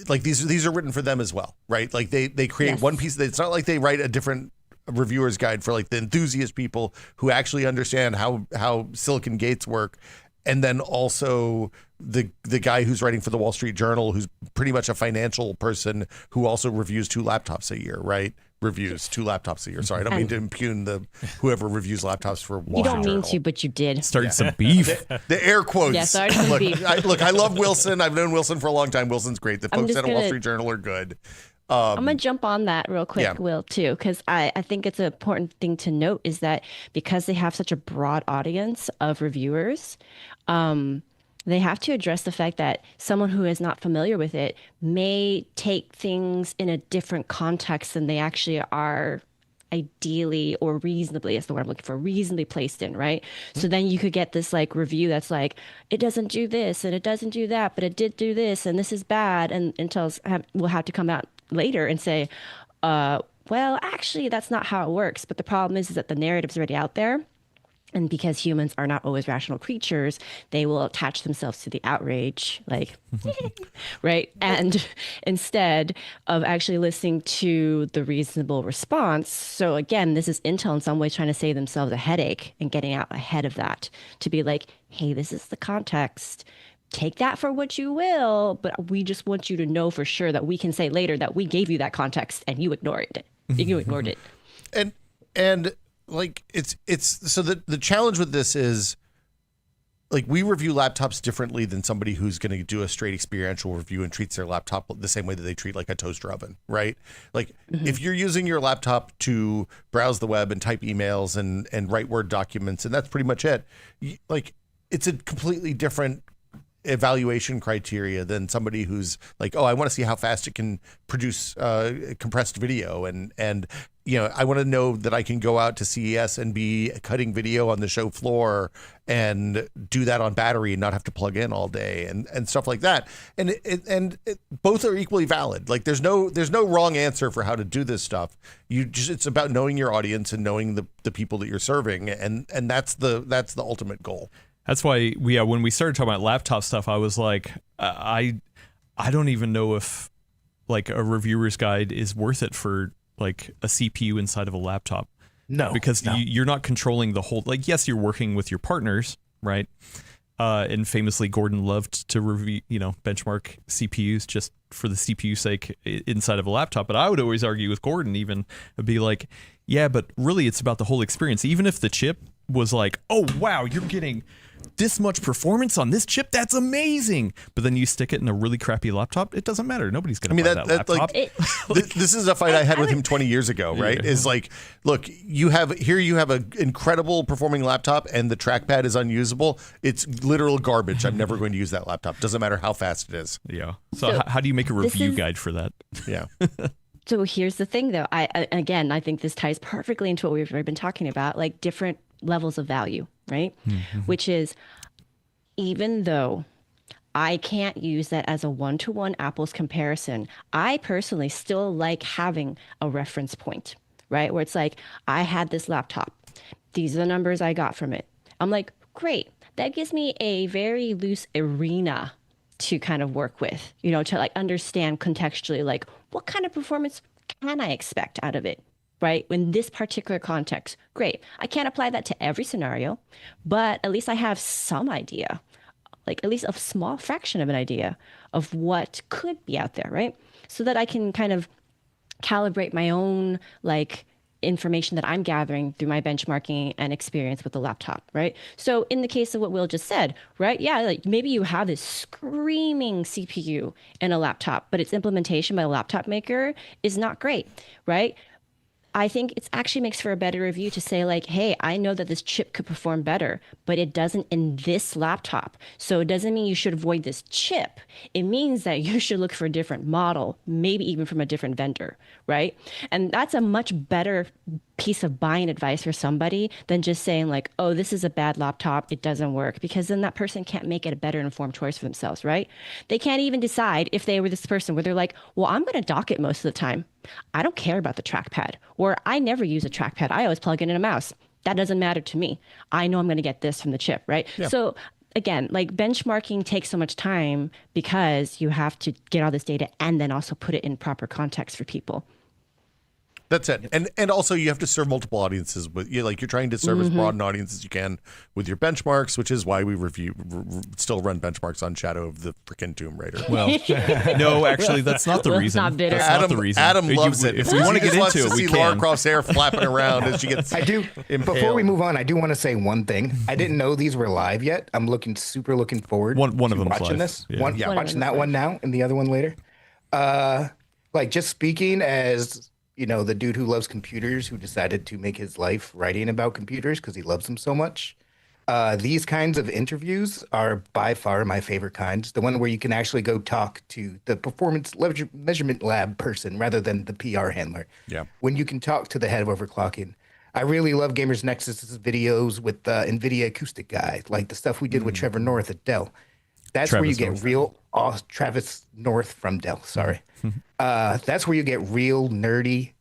like these are written for them as well, right? Like they create one piece. It's not like they write a different reviewer's guide for like the enthusiast people who actually understand how silicon gates work. and then also the guy who's writing for the Wall Street Journal, who's pretty much a financial person who also reviews 2 laptops a year, right? Reviews 2 laptops a year. Sorry, I don't mean to impugn whoever reviews laptops for Wall Street Journal. You don't mean to, but you did. Started some beef. The air quotes. Yeah, started some beef. I love Wilson. I've known Wilson for a long time. Wilson's great. The folks at Wall Street Journal are good. I'm going to jump on that real quick, Yeah. Will, too, because I think it's an important thing to note is that because they have such a broad audience of reviewers, they have to address the fact that someone who is not familiar with it may take things in a different context than they actually are ideally or reasonably, is the word I'm looking for, reasonably placed in, right? So then you could get this like review that's like, it doesn't do this and it doesn't do that, but it did do this and this is bad. And Intel's will have to come out later and say, well, actually, that's not how it works. But the problem is that the narrative's already out there. And because humans are not always rational creatures, they will attach themselves to the outrage, like, right? And instead of actually listening to the reasonable response. So again, this is Intel in some ways trying to save themselves a headache and getting out ahead of that to be like, hey, this is the context. Take that for what you will, but we just want you to know for sure that we can say later that we gave you that context and you ignored it. You ignored it. And like it's so the challenge with this is like we review laptops differently than somebody who's going to do a straight experiential review and treats their laptop the same way that they treat like a toaster oven, right? Like if you're using your laptop to browse the web and type emails and write Word documents and that's pretty much it, like it's a completely different evaluation criteria than somebody who's like, oh, I want to see how fast it can produce compressed video and you know, I want to know that I can go out to CES and be cutting video on the show floor and do that on battery and not have to plug in all day and stuff like that. And both are equally valid. Like there's no wrong answer for how to do this stuff. It's about knowing your audience and knowing the people that you're serving, and that's the ultimate goal. That's why when we started talking about laptop stuff, I was like, I don't even know if like a reviewer's guide is worth it for like a CPU inside of a laptop. No, because you're not controlling the whole, like, yes, you're working with your partners, right? And famously, Gordon loved to review, benchmark CPUs just for the CPU sake inside of a laptop. But I would always argue with Gordon, even be like, yeah, but really it's about the whole experience. Even if the chip was like, oh, wow, you're getting this much performance on this chip, that's amazing. But then you stick it in a really crappy laptop, it doesn't matter. Nobody's going to buy that laptop. This is a fight I had with him 20 years ago, right? Yeah. Is like, look, you have an incredible performing laptop and the trackpad is unusable. It's literal garbage. I'm never going to use that laptop. Doesn't matter how fast it is. Yeah. So how do you make a review guide for that? Yeah. So here's the thing, though. I think this ties perfectly into what we've already been talking about, like different levels of value, right? Mm-hmm. Which is, even though I can't use that as a one-to-one apples comparison, I personally still like having a reference point, right? Where it's like, I had this laptop. These are the numbers I got from it. I'm like, great. That gives me a very loose arena to kind of work with, to like understand contextually, like what kind of performance can I expect out of it, right? In this particular context, great. I can't apply that to every scenario, but at least I have some idea, like at least a small fraction of an idea of what could be out there, right? So that I can kind of calibrate my own like information that I'm gathering through my benchmarking and experience with the laptop, right? So in the case of what Will just said, right? Yeah, like maybe you have this screaming CPU in a laptop, but its implementation by a laptop maker is not great, right? I think it actually makes for a better review to say like, hey, I know that this chip could perform better, but it doesn't in this laptop. So it doesn't mean you should avoid this chip. It means that you should look for a different model, maybe even from a different vendor, right? And that's a much better piece of buying advice for somebody than just saying like, oh, this is a bad laptop, it doesn't work, because then that person can't make it a better informed choice for themselves, right? They can't even decide if they were this person where they're like, well, I'm going to dock it most of the time. I don't care about the trackpad, or I never use a trackpad. I always plug in a mouse. That doesn't matter to me. I know I'm going to get this from the chip, right? Yeah. So again, like benchmarking takes so much time because you have to get all this data and then also put it in proper context for people. That's it. And also you have to serve multiple audiences with you're trying to serve as broad an audience as you can with your benchmarks, which is why we still run benchmarks on Shadow of the freaking Tomb Raider. Well, no, actually that's not the reason. Not bitter. That's not the reason. Adam loves it. If we want to get into it, we see Lara can. Croft's hair flapping around as she gets I do. impaled. Before we move on, I do want to say one thing. I didn't know these were live yet. I'm looking forward One of to them's watching live. this. Yeah. Watching that one now and the other one later. Like just speaking as the dude who loves computers, who decided to make his life writing about computers because he loves them so much. These kinds of interviews are by far my favorite kinds. The one where you can actually go talk to the performance measurement lab person rather than the PR handler. Yeah. When you can talk to the head of overclocking. I really love Gamers Nexus's videos with the NVIDIA acoustic guy, like the stuff we did with Trevor North at Dell. That's where you get real Travis North from Dell. Sorry. That's where you get real nerdy,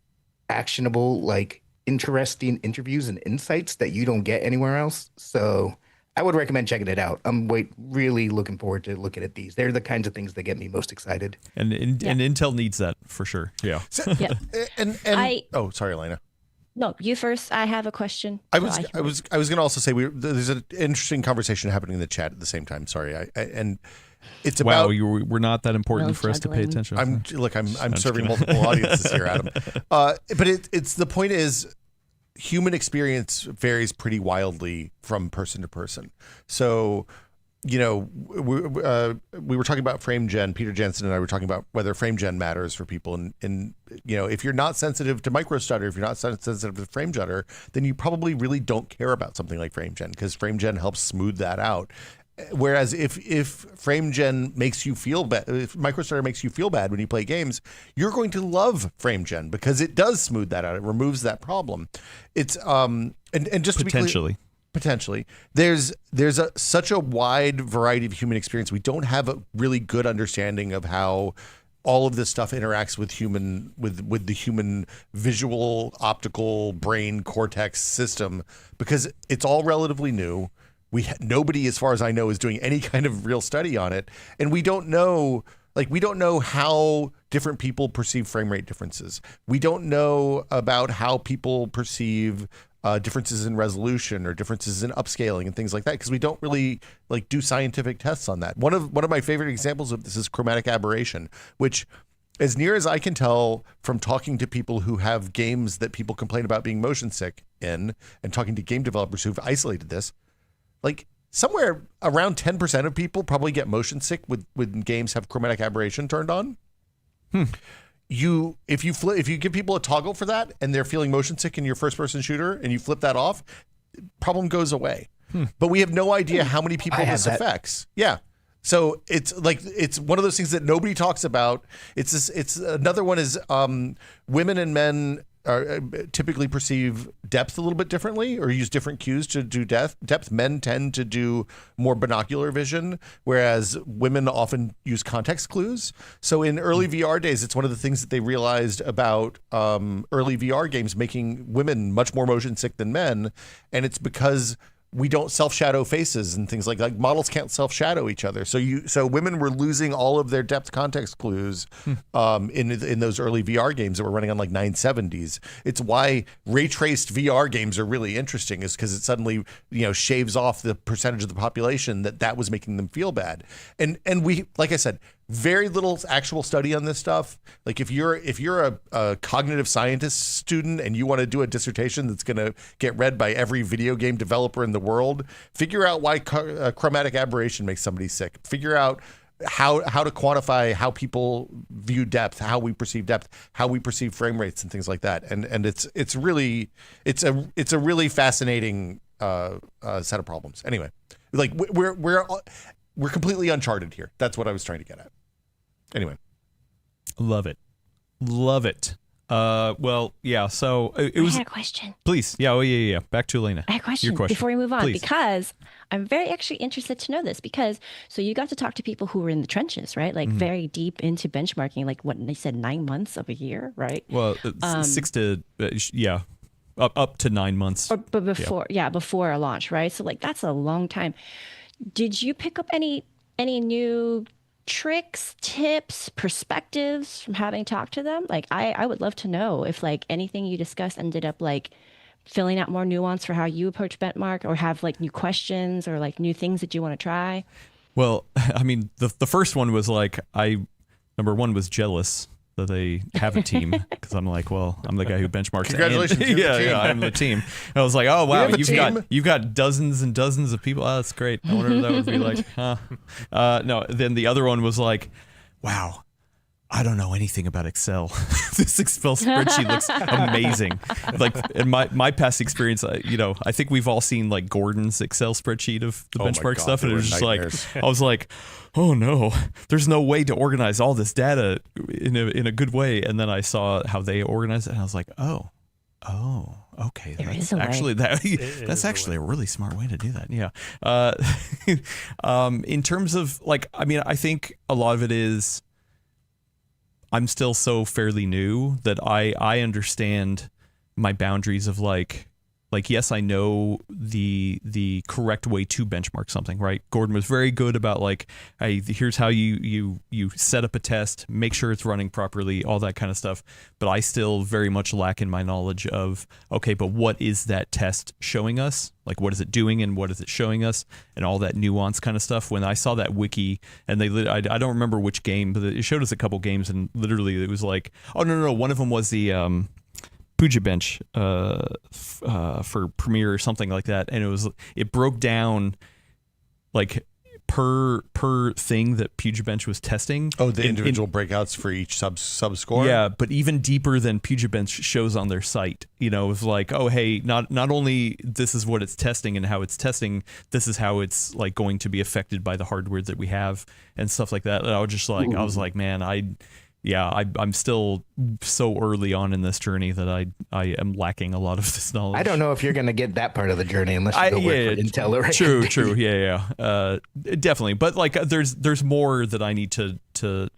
actionable, like interesting interviews and insights that you don't get anywhere else. So I would recommend checking it out. I'm really looking forward to looking at these. They're the kinds of things that get me most excited. And Intel needs that for sure. Yeah. Yeah. Oh, sorry, Elena. No, you first. I have a question. I was going to also say there's an interesting conversation happening in the chat at the same time. Sorry, and it's about we're not that important for us to pay attention. I'm serving multiple audiences here, Adam. But it's the point is human experience varies pretty wildly from person to person. So we were talking about frame gen. Peter Jensen and I were talking about whether frame gen matters for people. And if you're not sensitive to microstutter, if you're not sensitive to frame stutter, then you probably really don't care about something like frame gen because frame gen helps smooth that out. Whereas if frame gen makes you feel bad, if microstutter makes you feel bad when you play games, you're going to love frame gen because it does smooth that out. It removes that problem. It's and just potentially. Potentially, there's such a wide variety of human experience. We don't have a really good understanding of how all of this stuff interacts with the human visual, optical, brain cortex system because it's all relatively new. Nobody, as far as I know, is doing any kind of real study on it, and we don't know how different people perceive frame rate differences. We don't know about how people perceive differences in resolution or differences in upscaling and things like that because we don't really do scientific tests on that. One of my favorite examples of this is chromatic aberration, which, as near as I can tell from talking to people who have games that people complain about being motion sick in, and talking to game developers who've isolated this, somewhere around 10% of people probably get motion sick when games have chromatic aberration turned on. If you give people a toggle for that and they're feeling motion sick in your first person shooter and you flip that off, problem goes away. But we have no idea how many people this affects. Yeah. So it's one of those things that nobody talks about. It's another one is women and men typically perceive depth a little bit differently or use different cues to do depth. Men tend to do more binocular vision, whereas women often use context clues. So in early VR days, it's one of the things that they realized about early VR games making women much more motion sick than men. And it's because we don't self-shadow faces and things like models can't self-shadow each other. So women were losing all of their depth context clues in those early VR games that were running on 970s. It's why ray traced VR games are really interesting, is because it suddenly shaves off the percentage of the population that was making them feel bad. And we, like I said, very little actual study on this stuff. If you're a cognitive scientist student and you want to do a dissertation that's going to get read by every video game developer in the world, figure out why chromatic aberration makes somebody sick. Figure out how to quantify how people view depth, how we perceive depth, how we perceive frame rates and things like that. And it's a really fascinating set of problems. Anyway, we're completely uncharted here. That's what I was trying to get at. Anyway. Love it. Well, yeah, so it was... I had a question. Please. Yeah. Back to Elena. I had a question, Your question before we move on, Please. because I'm very actually interested to know this, because so you got to talk to people who were in the trenches, right? Very deep into benchmarking, what they said, 9 months of a year, right? Well, 6 to, up to 9 months. But before a launch, right? So that's a long time. Did you pick up any new tricks, tips, perspectives from having talked to them? Like, I would love to know if like anything you discussed ended up like filling out more nuance for how you approach benchmark, or have like new questions or like new things that you want to try. Well, I mean, the first one was like, number one was jealous that they have a team, because I'm like, well, I'm the guy who benchmarks. Congratulations, and, yeah, I'm the team. And I was like, oh wow, you've got dozens and dozens of people. Oh, that's great. I wonder what that would be like. No. Then the other one was like, wow, I don't know anything about Excel. This Excel spreadsheet looks amazing. Like in my past experience, I think we've all seen like Gordon's Excel spreadsheet of the benchmark stuff, and it was just like, I was like, oh no, there's no way to organize all this data in a good way. And then I saw how they organize it, and I was like, oh, okay, that's actually that's actually a really smart way to do that. Yeah. In terms of like, I mean, I think a lot of it is, I'm still so fairly new that I understand my boundaries of like yes, I know the correct way to benchmark something, right? Gordon was very good about like, hey, here's how you set up a test, make sure it's running properly, all that kind of stuff. But I still very much lack in my knowledge of, okay, but what is that test showing us? Like, what is it doing and what is it showing us, and all that nuance kind of stuff. When I saw that wiki, and I don't remember which game, but it showed us a couple games, and literally it was like, oh no, one of them was the Puja Bench for Premiere or something like that, and it broke down like per thing that Puja Bench was testing. Oh, the individual breakouts for each sub score. Yeah, but even deeper than Puja Bench shows on their site. It was like, oh hey, not only this is what it's testing and how it's testing, this is how it's like going to be affected by the hardware that we have and stuff like that. And I was just like, I was like, man, I'm still so early on in this journey that I am lacking a lot of this knowledge. I don't know if you're going to get that part of the journey unless you go work for Intel or True. Yeah. Definitely. But like, there's more that I need to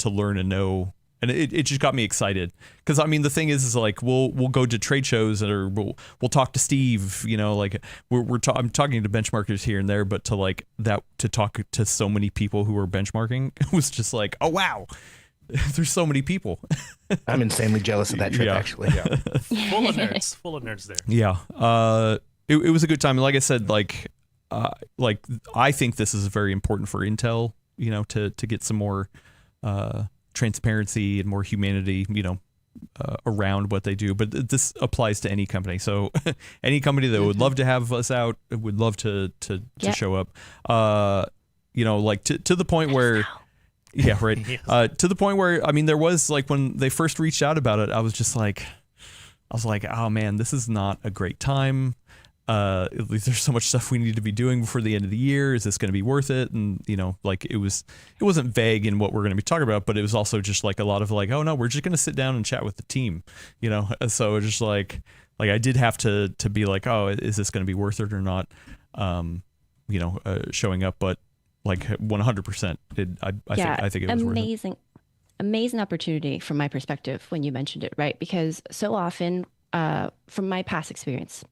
learn and know. And it just got me excited, because I mean the thing is like we'll go to trade shows, or we'll talk to Steve, like I'm talking to benchmarkers here and there, but to talk to so many people who are benchmarking, it was just like, oh wow, there's so many people. I'm insanely jealous of that trip, actually. Yeah. Full of nerds there. Yeah. It was a good time. Like I said, like I think this is very important for Intel, to get some more transparency and more humanity, around what they do. But this applies to any company. So any company that would love to have us out, would love to show up, like to the point where, yeah, right. Yes. To the point where, I mean, there was like, when they first reached out about it, I was like, oh man, this is not a great time. At least there's so much stuff we need to be doing before the end of the year. Is this going to be worth it? And like it wasn't vague in what we're going to be talking about, but it was also just like a lot of like, oh no, we're just going to sit down and chat with the team, So it just like I did have to be like, oh, is this going to be worth it or not? Showing up, but like 100%. I think it was amazing. Worth it. Amazing opportunity from my perspective when you mentioned it, right? Because so often, from my past experience,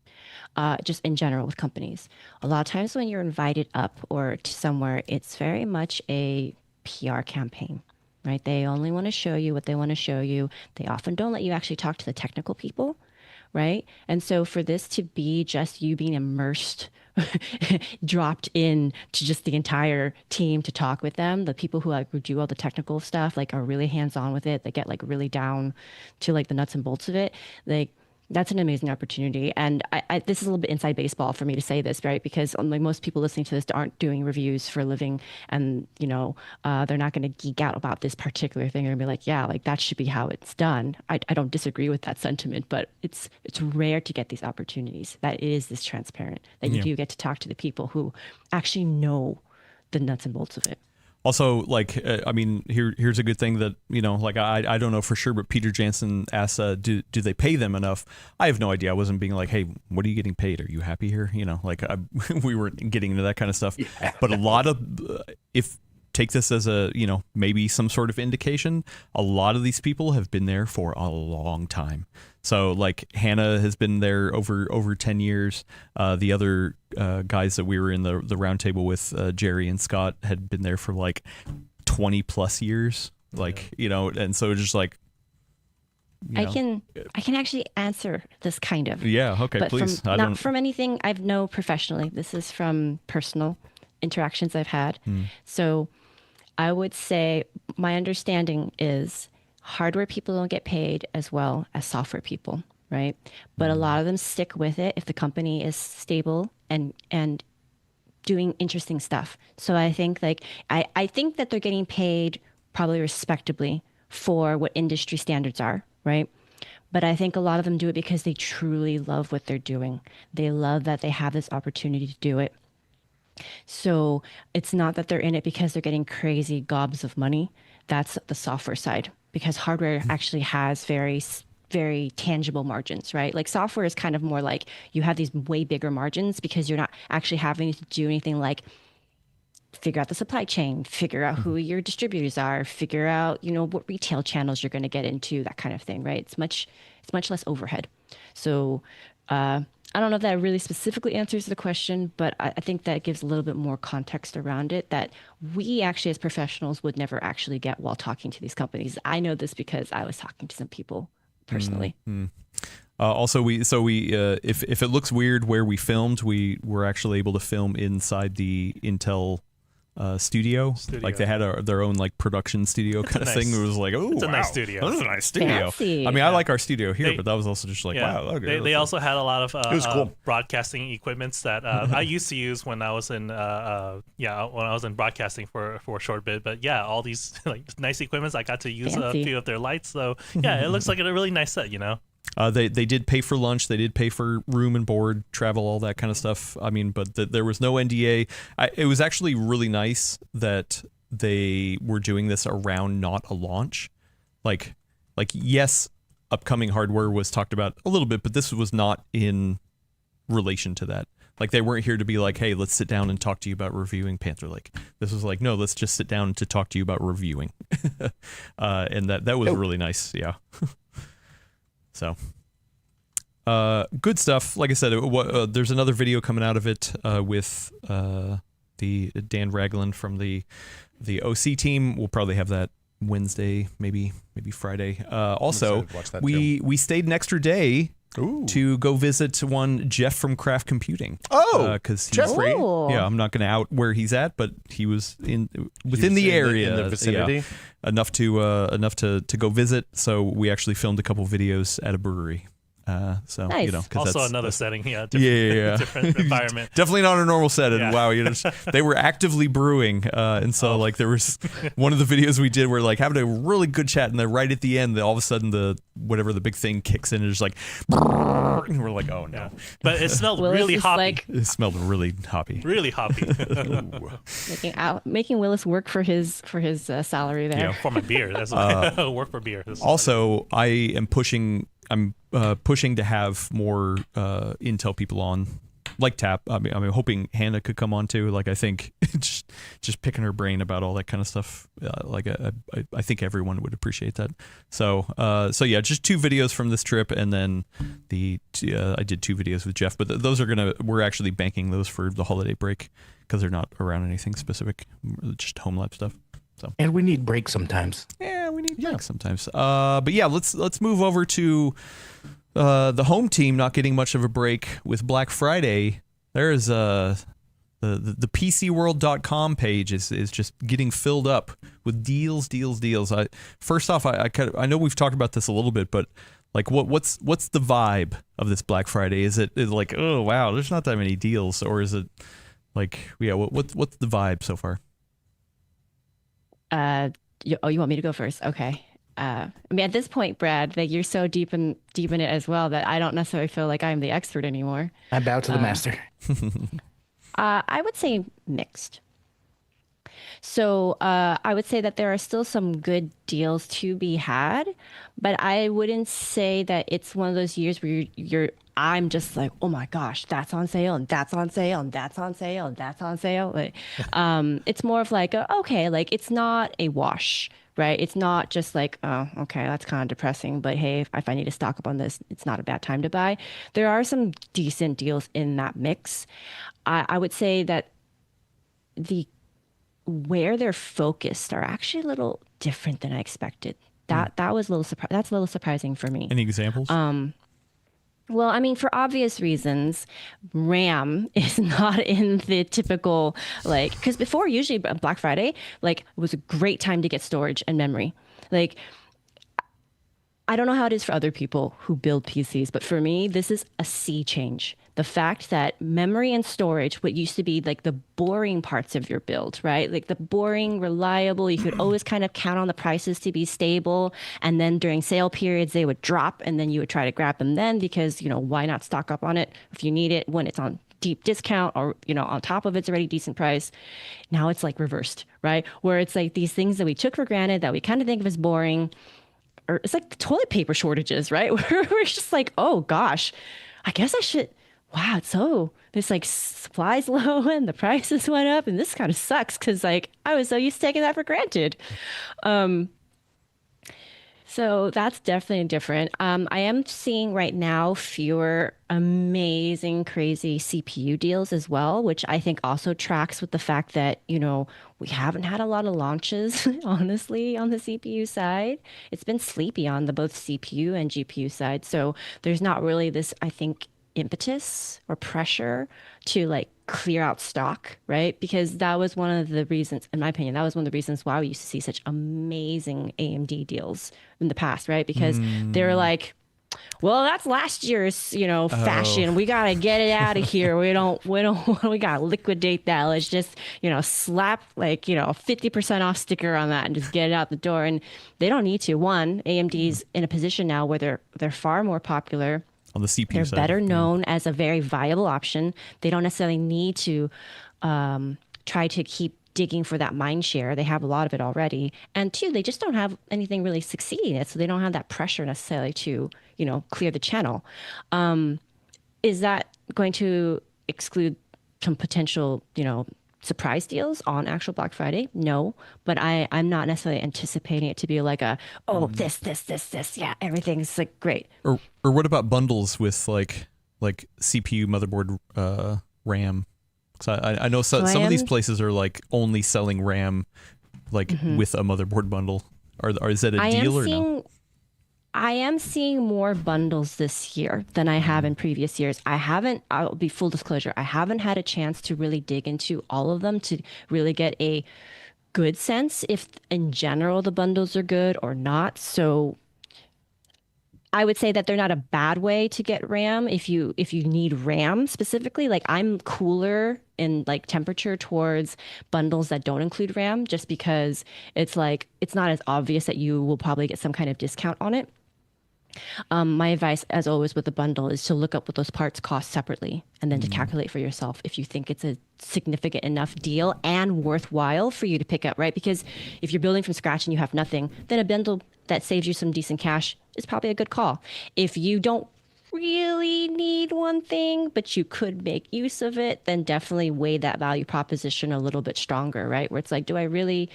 just in general with companies, a lot of times when you're invited up or to somewhere, it's very much a PR campaign, right? They only want to show you what they want to show you. They often don't let you actually talk to the technical people, right? And so for this to be just you being immersed, dropped in to just the entire team to talk with them, the people who like do all the technical stuff, like are really hands-on with it, they get like really down to like the nuts and bolts of it, like that's an amazing opportunity. And I this is a little bit inside baseball for me to say this, right? Because like most people listening to this aren't doing reviews for a living, and they're not going to geek out about this particular thing and be like, yeah, like that should be how it's done. I don't disagree with that sentiment, but it's rare to get these opportunities that is this transparent, that you do get to talk to the people who actually know the nuts and bolts of it. Also, like, I mean, here's a good thing that, like, I don't know for sure, but Peter Jansen asks, do they pay them enough? I have no idea. I wasn't being like, hey, what are you getting paid? Are you happy here? We weren't getting into that kind of stuff. Yeah. But a lot of, take this as a, maybe some sort of indication, a lot of these people have been there for a long time. So like Hannah has been there over 10 years. The other guys that we were in the round table with, Jerry and Scott, had been there for like 20 plus years. Like, and so just like, I can actually answer this kind of. Yeah. Okay. But Please. not from anything I've known professionally. This is from personal interactions I've had. So I would say my understanding is hardware people don't get paid as well as software people, right? But a lot of them stick with it if the company is stable and doing interesting stuff. So I think I think that they're getting paid probably respectably for what industry standards are, right? But I think a lot of them do it because they truly love what they're doing. They love that they have this opportunity to do it. So it's not that they're in it because they're getting crazy gobs of money. That's the software side, because hardware actually has very, very tangible margins, right? Like software is kind of more like you have these way bigger margins because you're not actually having to do anything like figure out the supply chain, figure out who your distributors are, figure out, what retail channels you're going to get into, that kind of thing, right? It's much less overhead. So I don't know if that really specifically answers the question, but I think that gives a little bit more context around it that we actually as professionals would never actually get while talking to these companies. I know this because I was talking to some people personally. Also, if it looks weird where we filmed, we were actually able to film inside the Intel studio. Like they had their own like production studio kind of thing. It was like, oh, it's a nice studio. This is a nice studio. Fancy. I mean, I like our studio here, but that was also just like, wow. Okay, they also had a lot of it was cool. broadcasting equipments that I used to use when I was in broadcasting for a short bit. But yeah, all these like nice equipments. I got to use Fancy. a few of their lights. So yeah, it looks like a really nice set. They did pay for lunch. They did pay for room and board, travel, all that kind of stuff. I mean, but there was no NDA. It was actually really nice that they were doing this around not a launch. Like yes, upcoming hardware was talked about a little bit, but this was not in relation to that. Like they weren't here to be like, hey, let's sit down and talk to you about reviewing Panther Lake. This was like, no, let's just sit down to talk to you about reviewing. And that was really nice. Yeah. So, good stuff. Like I said, there's another video coming out of it with the Dan Ragland from the OC team. We'll probably have that Wednesday, maybe Friday. Also, we stayed an extra day to go visit one Jeff from Craft Computing. Because Jeffrey. Yeah, I'm not going to out where he's at, but he was within the area, in the vicinity, enough to go visit. So we actually filmed a couple videos at a brewery. So nice. Also another setting, different environment. Definitely not a normal setting. Yeah. Wow, they were actively brewing, and so like there was one of the videos we did where like having a really good chat, and then right at the end, all of a sudden the big thing kicks in, and it's like, and we're like, oh no! Yeah. But it smelled really hoppy. It smelled really hoppy. Really hoppy. Making Willis work for his salary there. Yeah, for my beer. That's work for beer. Also, I'm pushing to have more Intel people on, like Tap. I mean, I'm hoping Hannah could come on too. Like, I think just picking her brain about all that kind of stuff. I think everyone would appreciate that. So yeah, just 2 videos from this trip, and then I did 2 videos with Jeff, but those we're actually banking those for the holiday break because they're not around anything specific, just home lab stuff. So. And we need breaks sometimes. Yeah, we need breaks sometimes. But yeah, let's move over to the home team not getting much of a break with Black Friday. There's the PCWorld.com page is just getting filled up with deals. First off, I know we've talked about this a little bit, but like what's the vibe of this Black Friday? Is it like, oh wow, there's not that many deals, or is it like, yeah, what's the vibe so far? You want me to go first? Okay. I mean, at this point, Brad, like you're so deep in it as well that I don't necessarily feel like I'm the expert anymore. I bow to the master. I would say mixed. So I would say that there are still some good deals to be had, but I wouldn't say that it's one of those years where I'm just like, oh my gosh, that's on sale and that's on sale and that's on sale and that's on sale. Like, it's more of like, okay, like it's not a wash, right? It's not just like, oh, okay, that's kind of depressing, but hey, if I need to stock up on this, it's not a bad time to buy. There are some decent deals in that mix. I would say that the where they're focused are actually a little different than I expected. That was a little that's a little surprising for me. Any examples? Well, I mean, for obvious reasons, RAM is not in the typical, like, because before, usually Black Friday, like, was a great time to get storage and memory. Like, I don't know how it is for other people who build PCs, but for me, this is a sea change. The fact that memory and storage, what used to be like the boring parts of your build, right? Like the boring, reliable, you could always kind of count on the prices to be stable. And then during sale periods, they would drop and then you would try to grab them then because, you know, why not stock up on it if you need it when it's on deep discount or, you know, on top of it's already decent price. Now it's like reversed, right? Where it's like these things that we took for granted that we kind of think of as boring, or it's like the toilet paper shortages, right? Where we're just like, oh gosh, I guess I should, wow, so this like supply's low and the prices went up and this kind of sucks because like I was so used to taking that for granted. So that's definitely different. I am seeing right now fewer amazing, crazy CPU deals as well, which I think also tracks with the fact that, you know, we haven't had a lot of launches, honestly, on the CPU side. It's been sleepy on the both CPU and GPU side. So there's not really this, I think, impetus or pressure to like clear out stock, right? Because that was one of the reasons, in my opinion, that was one of the reasons why we used to see such amazing AMD deals in the past, right? Because they're like, well, that's last year's, you know, fashion. We got to get it out of here. We got to liquidate that. Let's just, you know, slap like, you know, 50% off sticker on that and just get it out the door. And they don't need to. One, AMD's in a position now where they're far more popular. On the CPU They're side. better known as a very viable option. They don't necessarily need to try to keep digging for that mind share. They have a lot of it already. And two, they just don't have anything really succeeding it. So they don't have that pressure necessarily to, you know, clear the channel. Is that going to exclude some potential, you know, surprise deals on actual Black Friday? No, but I'm not necessarily anticipating it to be like a, this, yeah, everything's like great. Or what about bundles with like CPU, motherboard, RAM? Because I know some of these places are like only selling RAM, like with a motherboard bundle. Or is that a deal or no? I am seeing more bundles this year than I have in previous years. I'll be full disclosure, I haven't had a chance to really dig into all of them to really get a good sense if in general the bundles are good or not. So I would say that they're not a bad way to get RAM if you need RAM specifically. Like I'm cooler in like temperature towards bundles that don't include RAM just because it's like it's not as obvious that you will probably get some kind of discount on it. My advice, as always, with the bundle is to look up what those parts cost separately and then to calculate for yourself if you think it's a significant enough deal and worthwhile for you to pick up, right? Because if you're building from scratch and you have nothing, then a bundle that saves you some decent cash is probably a good call. If you don't really need one thing, but you could make use of it, then definitely weigh that value proposition a little bit stronger, right? Where it's like, am I really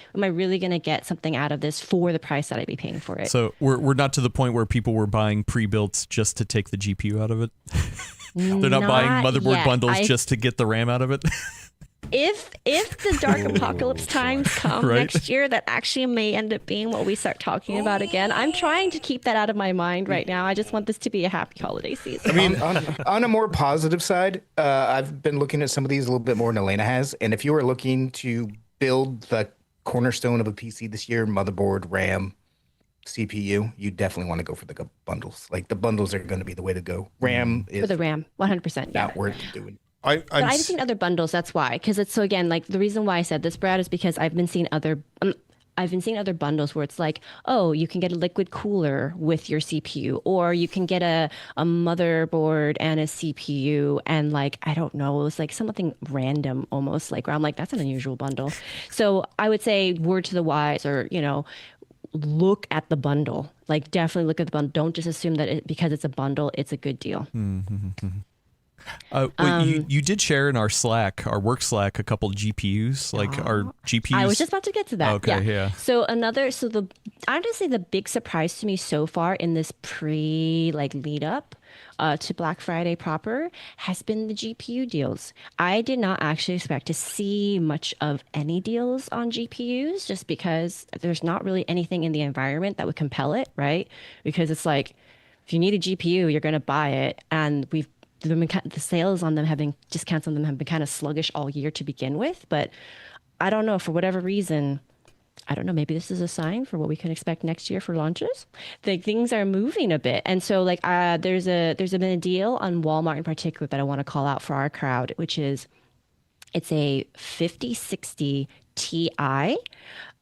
going to get something out of this for the price that I'd be paying for it? So we're not to the point where people were buying pre-built just to take the GPU out of it. They're not buying motherboard bundles just to get the RAM out of it. If the dark apocalypse times come next year, that actually may end up being what we start talking about again. I'm trying to keep that out of my mind right now. I just want this to be a happy holiday season. I mean, on a more positive side, I've been looking at some of these a little bit more than Elena has. And if you are looking to build the cornerstone of a PC this year, motherboard, RAM, CPU, you definitely want to go for the bundles. Like the bundles are going to be the way to go. RAM is for the RAM, 100%. not worth doing. I've seen other bundles. That's why, because it's so again, like the reason why I said this, Brad, is because I've been seeing other bundles where it's like, oh, you can get a liquid cooler with your CPU, or you can get a motherboard and a CPU, and like I don't know, it was like something random almost, like where I'm like, that's an unusual bundle. So I would say word to the wise, or you know, look at the bundle. Like definitely look at the bundle. Don't just assume that because it's a bundle, it's a good deal. You did share in our Slack, our work Slack, a couple GPUs, like our GPUs. I was just about to get to that. Okay, yeah. So honestly, the big surprise to me so far in this lead up to Black Friday proper has been the GPU deals. I did not actually expect to see much of any deals on GPUs just because there's not really anything in the environment that would compel it, right? Because it's like, if you need a GPU, you're going to buy it. And the sales on them discounts on them have been kind of sluggish all year to begin with. But I don't know, for whatever reason, I don't know, maybe this is a sign for what we can expect next year for launches. Things are moving a bit. And so there's been a deal on Walmart in particular that I want to call out for our crowd, which is it's a 5060 Ti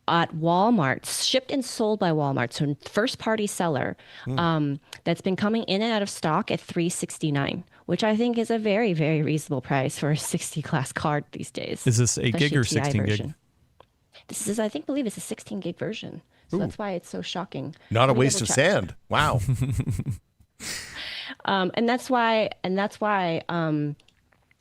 at Walmart, shipped and sold by Walmart, so first party seller, that's been coming in and out of stock at $369, which I think is a very, very reasonable price for a 60 class card these days. Is this 8 gig or 16 version. gig? This is, believe it's a 16 gig version. So that's why it's so shocking. Not a waste of sand. Wow. And that's why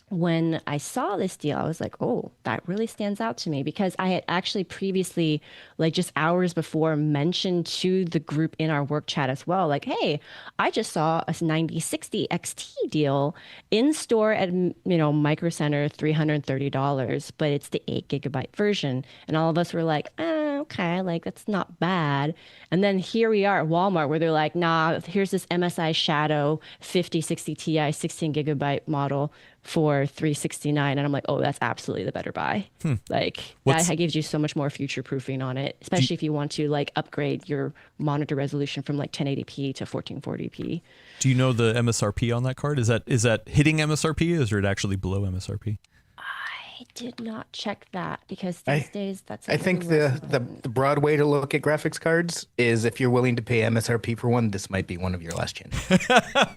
when I saw this deal, I was like, oh, that really stands out to me, because I had actually previously, like just hours before, mentioned to the group in our work chat as well, like, hey, I just saw a 9060 XT deal in store at, Micro Center, $330, but it's the 8 gigabyte version. And all of us were like, okay, like that's not bad. And then here we are at Walmart where they're like, nah, here's this MSI Shadow 5060 Ti 16 gigabyte model for $369, and I'm like, oh, that's absolutely the better buy. Like that gives you so much more future proofing on it, especially if you want to like upgrade your monitor resolution from like 1080p to 1440p. Do you know the MSRP on that card? Is that hitting MSRP, or is it actually below MSRP? I did not check that, because these days that's. I think the broad way to look at graphics cards is, if you're willing to pay MSRP for one, this might be one of your last chances.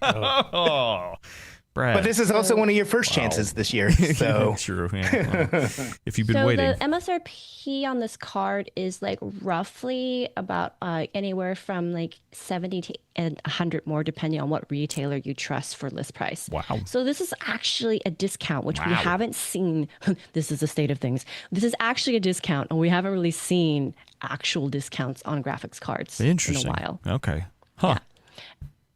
Oh. Brad. But this is also one of your first chances this year. So true. Yeah. Well, if you've been waiting. The MSRP on this card is like roughly about anywhere from like 70 to 100 more, depending on what retailer you trust for list price. Wow. So this is actually a discount, which we haven't seen. This is the state of things. This is actually a discount, and we haven't really seen actual discounts on graphics cards in a while. Okay. Huh. Yeah.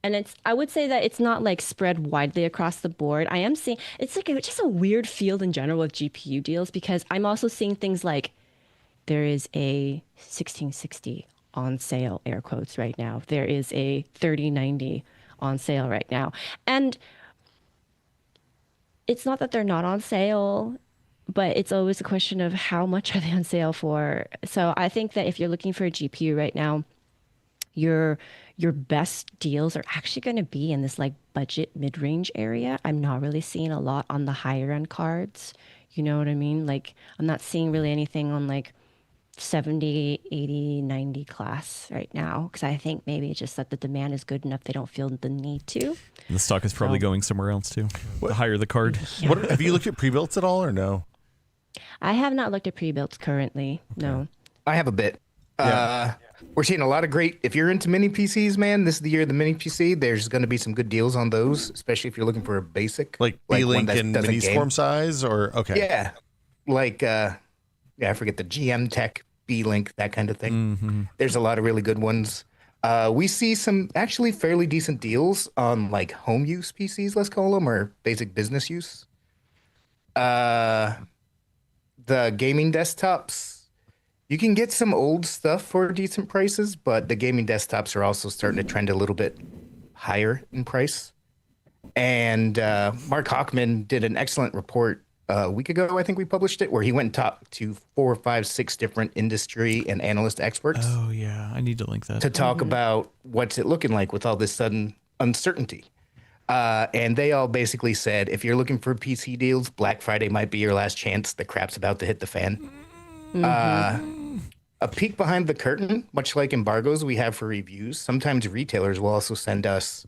And I would say that it's not like spread widely across the board. I am seeing, it's like just a weird field in general with GPU deals, because I'm also seeing things like there is a 1660 on sale, air quotes, right now. There is a 3090 on sale right now. And it's not that they're not on sale, but it's always a question of how much are they on sale for. So I think that if you're looking for a GPU right now, your best deals are actually going to be in this like budget mid-range area. I'm not really seeing a lot on the higher end cards. You know what I mean? Like I'm not seeing really anything on like 70, 80, 90 class right now, because I think maybe it's just that the demand is good enough they don't feel the need to. And the stock is probably going somewhere else too. The higher the card. Yeah. Have you looked at pre-builts at all, or no? I have not looked at pre-builts currently. Okay. No. I have a bit. We're seeing a lot of great, if you're into mini PCs, man, this is the year of the mini PC. There's going to be some good deals on those, especially if you're looking for a basic. Like B-Link and mini form size, or, okay. Yeah. Like, I forget the GM Tech, B-Link, that kind of thing. Mm-hmm. There's a lot of really good ones. We see some actually fairly decent deals on like home use PCs, let's call them, or basic business use. The gaming desktops. You can get some old stuff for decent prices, but the gaming desktops are also starting to trend a little bit higher in price. And Mark Hochman did an excellent report a week ago, I think we published it, where he went and talked to 4, 5, 6 different industry and analyst experts. Oh, yeah. I need to link that. To talk about what's it looking like with all this sudden uncertainty. And they all basically said, if you're looking for PC deals, Black Friday might be your last chance. The crap's about to hit the fan. A peek behind the curtain, much like embargoes we have for reviews, sometimes retailers will also send us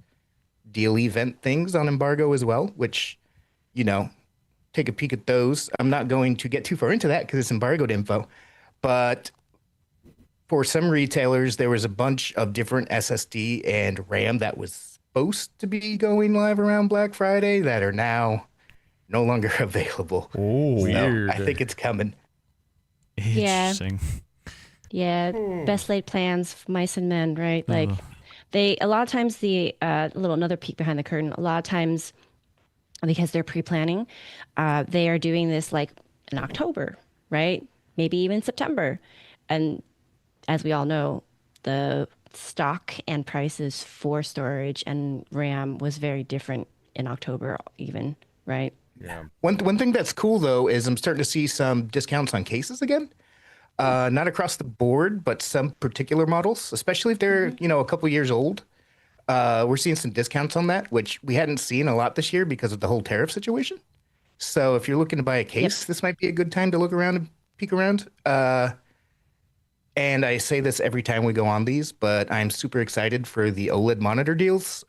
deal event things on embargo as well, which, take a peek at those. I'm not going to get too far into that because it's embargoed info, but for some retailers, there was a bunch of different SSD and RAM that was supposed to be going live around Black Friday that are now no longer available. Oh, weird. I think it's coming. Interesting. Yeah, best laid plans, mice and men, right? Like they a lot of times another peek behind the curtain. A lot of times because they're pre-planning, they are doing this like in October, right? Maybe even September. And as we all know, the stock and prices for storage and RAM was very different in October even, right? Yeah. One thing that's cool though is I'm starting to see some discounts on cases again. Not across the board, but some particular models, especially if they're, a couple years old. We're seeing some discounts on that, which we hadn't seen a lot this year because of the whole tariff situation. So if you're looking to buy a case, this might be a good time to look around and peek around. And I say this every time we go on these, but I'm super excited for the OLED monitor deals.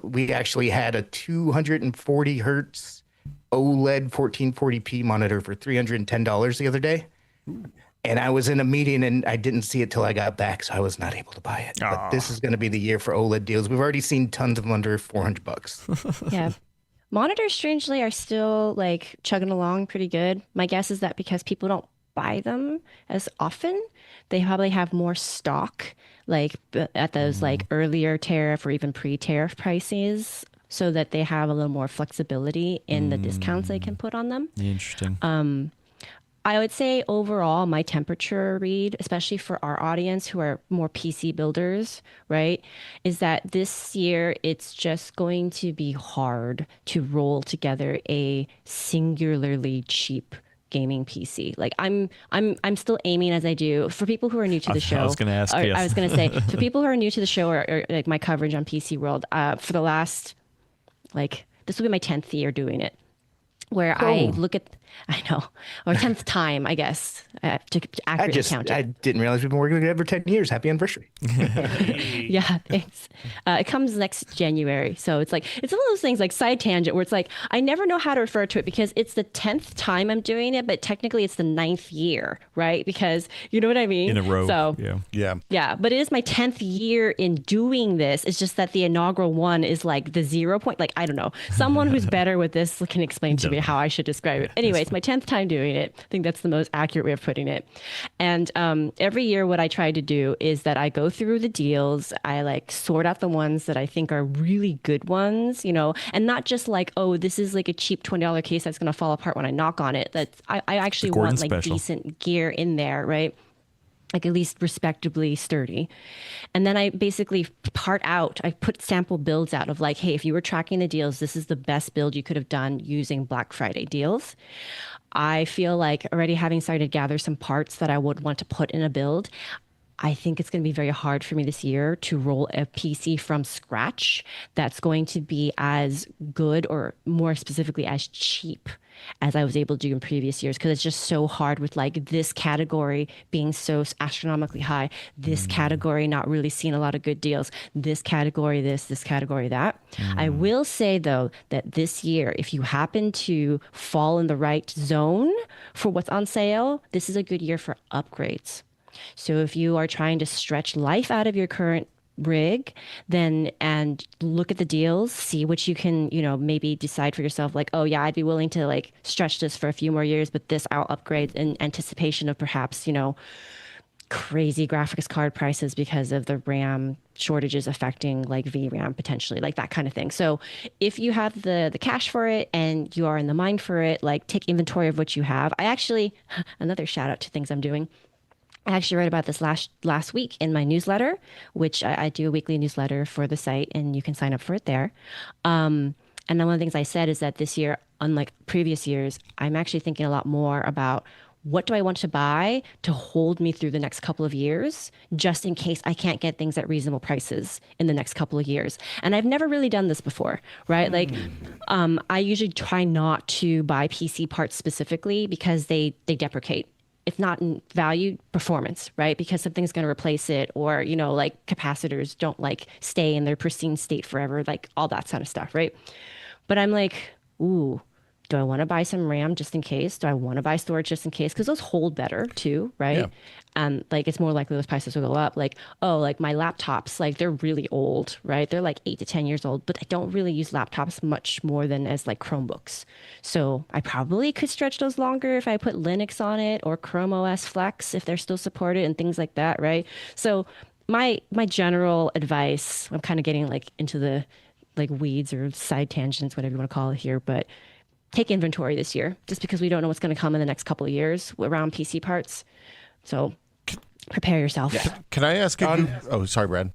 We actually had a 240 hertz OLED 1440p monitor for $310 the other day. And I was in a meeting and I didn't see it till I got back, so I was not able to buy it. But this is going to be the year for OLED deals. We've already seen tons of them under $400. Yeah. Monitors, strangely, are still like chugging along pretty good. My guess is that because people don't buy them as often, they probably have more stock, like at those like earlier tariff or even pre-tariff prices, so that they have a little more flexibility in the discounts they can put on them. Interesting. I would say overall, my temperature read, especially for our audience who are more PC builders, right, is that this year it's just going to be hard to roll together a singularly cheap gaming PC. Like I'm still aiming as I do for people who are new to the show. I was going to ask. Yes. I was going to say for people who are new to the show or like my coverage on PC World, for the last this will be my 10th year doing it, where I look at. I know. Or 10th time, I guess, to accurately count it. I didn't realize we've been working together for 10 years. Happy anniversary. Yeah, thanks. It comes next January. So it's one of those things like side tangent where it's like, I never know how to refer to it because it's the 10th time I'm doing it, but technically it's the 9th year, right? Because you know what I mean? In a row. So, Yeah. But it is my 10th year in doing this. It's just that the inaugural one is like the 0 point. Like, I don't know. Someone who's better with this can explain to me how I should describe it. Anyway, it's my 10th time doing it. I think that's the most accurate way of putting it. And every year what I try to do is that I go through the deals. I sort out the ones that I think are really good ones, and not just this is like a cheap $20 case that's going to fall apart when I knock on it. I actually want decent gear in there, right? Like at least respectably sturdy. And then I basically I put sample builds out of hey, if you were tracking the deals, this is the best build you could have done using Black Friday deals. I feel like already having started to gather some parts that I would want to put in a build, I think it's going to be very hard for me this year to roll a PC from scratch that's going to be as good or more specifically as cheap as I was able to do in previous years, because it's just so hard with this category being so astronomically high, this category not really seeing a lot of good deals, this category this category that. I will say though that this year, if you happen to fall in the right zone for what's on sale, this is a good year for upgrades. So if you are trying to stretch life out of your current rig, and look at the deals, see what you can, maybe decide for yourself, I'd be willing to stretch this for a few more years, but this I'll upgrade in anticipation of perhaps, crazy graphics card prices because of the RAM shortages affecting VRAM potentially, that kind of thing. So if you have the cash for it and you are in the mind for it, take inventory of what you have. I actually, another shout out to things I'm doing. I actually wrote about this last week in my newsletter, which I do a weekly newsletter for the site, and you can sign up for it there. And then one of the things I said is that this year, unlike previous years, I'm actually thinking a lot more about what do I want to buy to hold me through the next couple of years, just in case I can't get things at reasonable prices in the next couple of years. And I've never really done this before, right? I usually try not to buy PC parts specifically because they deprecate. If not in value, performance, right? Because something's going to replace it, or, capacitors don't stay in their pristine state forever, all that kind of stuff, right? But I'm ooh, Do I want to buy some RAM just in case? Do I want to buy storage just in case? Because those hold better too, right? Yeah. And like it's more likely those prices will go up. Like, oh, like my laptops, like they're really old, right? They're like 8 to 10 years old, but I don't really use laptops much more than as like Chromebooks. So I probably could stretch those longer if I put Linux on it or Chrome OS Flex if they're still supported and things like that, right? So my general advice, I'm kind of getting like into the like weeds or side tangents, whatever you want to call it here, but take inventory this year just because we don't know what's going to come in the next couple of years around PC parts. So prepare yourself. Yeah. Can I ask sorry, Brad.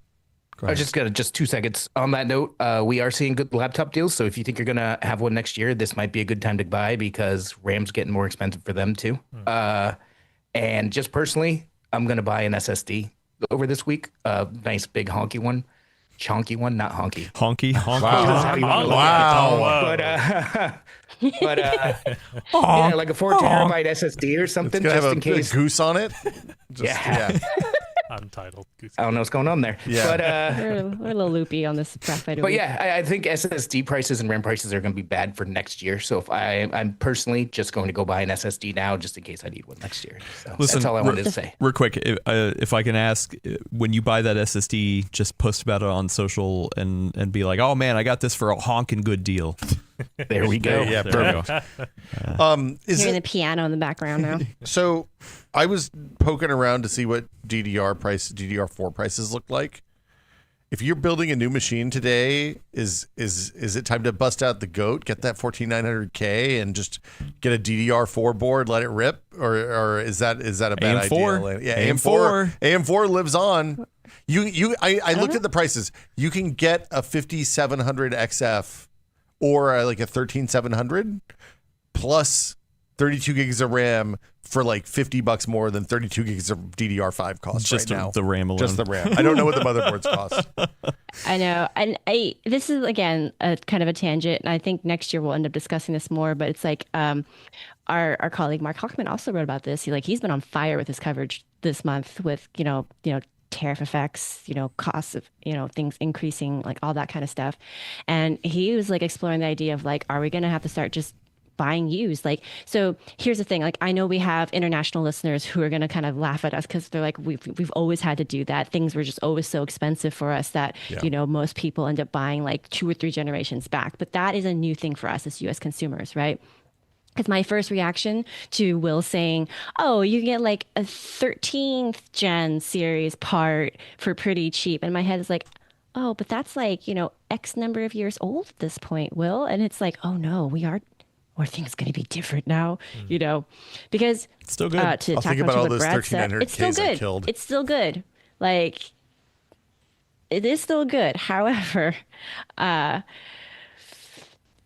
Go I ahead. just got just 2 seconds on that note. We are seeing good laptop deals. So if you think you're going to have one next year, this might be a good time to buy because RAM's getting more expensive for them too. And just personally, I'm going to buy an SSD over this week. Nice big honky one. Chonky one, not honky. Honky. Wow. But yeah, like a 4 terabyte SSD or something, It's gonna just have in a case. goose on it. Yeah. Untitled. I don't know what's going on there. Yeah. But We're a little loopy on this graphite. But yeah, I think SSD prices and RAM prices are going to be bad for next year. So if I'm personally just going to go buy an SSD now, just in case I need one next year. So that's all I wanted to say. Real quick, if I can ask, when you buy that SSD, just post about it on social and be like, oh man, I got this for a honking good deal. There we go. Yeah, There we perfect. go. Hearing the piano in the background now. So I was poking around to see what DDR4 prices look like. If you're building a new machine today, is it time to bust out the goat, get that 14900K and just get a DDR4 board, let it rip, or is that a bad AM4. idea? Yeah, AM4. AM4 lives on. I looked at the prices. You can get a 5700 XF or like a 13700 plus 32 gigs of RAM for like $50 more than 32 gigs of DDR5 costs Just right now. the RAM alone. Just the RAM. I don't know what the motherboards cost. I know. And this is, again, a kind of a tangent. And I think next year we'll end up discussing this more. But it's like our colleague Mark Hochman also wrote about this. He's been on fire with his coverage this month with, tariff effects, costs of, things increasing, like all that kind of stuff. And he was like exploring the idea of like, are we going to have to start just buying used? Like, so here's the thing. Like, I know we have international listeners who are going to kind of laugh at us because they're like, we've always had to do that. Things were just always so expensive for us that, most people end up buying like 2 or 3 generations back. But that is a new thing for us as U.S. consumers, right? Because my first reaction to Will saying, oh, you can get like a 13th gen series part for pretty cheap. And my head is like, oh, but that's like, X number of years old at this point, Will. And it's like, oh no, or things going to be different now, because It's still good. To I'll talk think about all what those Brad said, 1300Ks it's still I good. killed. It's still good. Like, it is still good. However,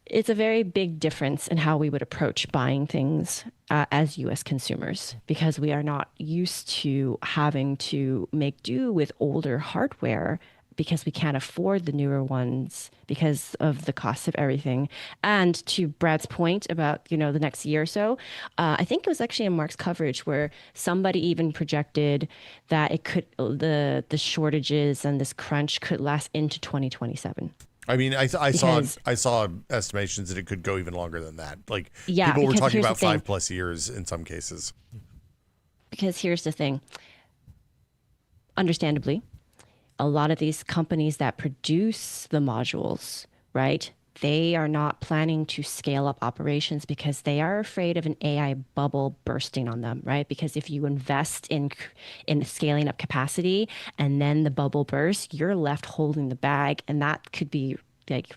it's a very big difference in how we would approach buying things as U.S. consumers, because we are not used to having to make do with older hardware because we can't afford the newer ones because of the cost of everything. And to Brad's point about, the next year or so, I think it was actually in Mark's coverage where somebody even projected that it could, the shortages and this crunch could last into 2027. I mean, I saw estimations that it could go even longer than that. Like, Yeah, people were because talking here's about the thing. 5+ years in some cases. Because here's the thing. Understandably, a lot of these companies that produce the modules, right? They are not planning to scale up operations because they are afraid of an AI bubble bursting on them, right? Because if you invest in scaling up capacity and then the bubble bursts, you're left holding the bag, and that could be like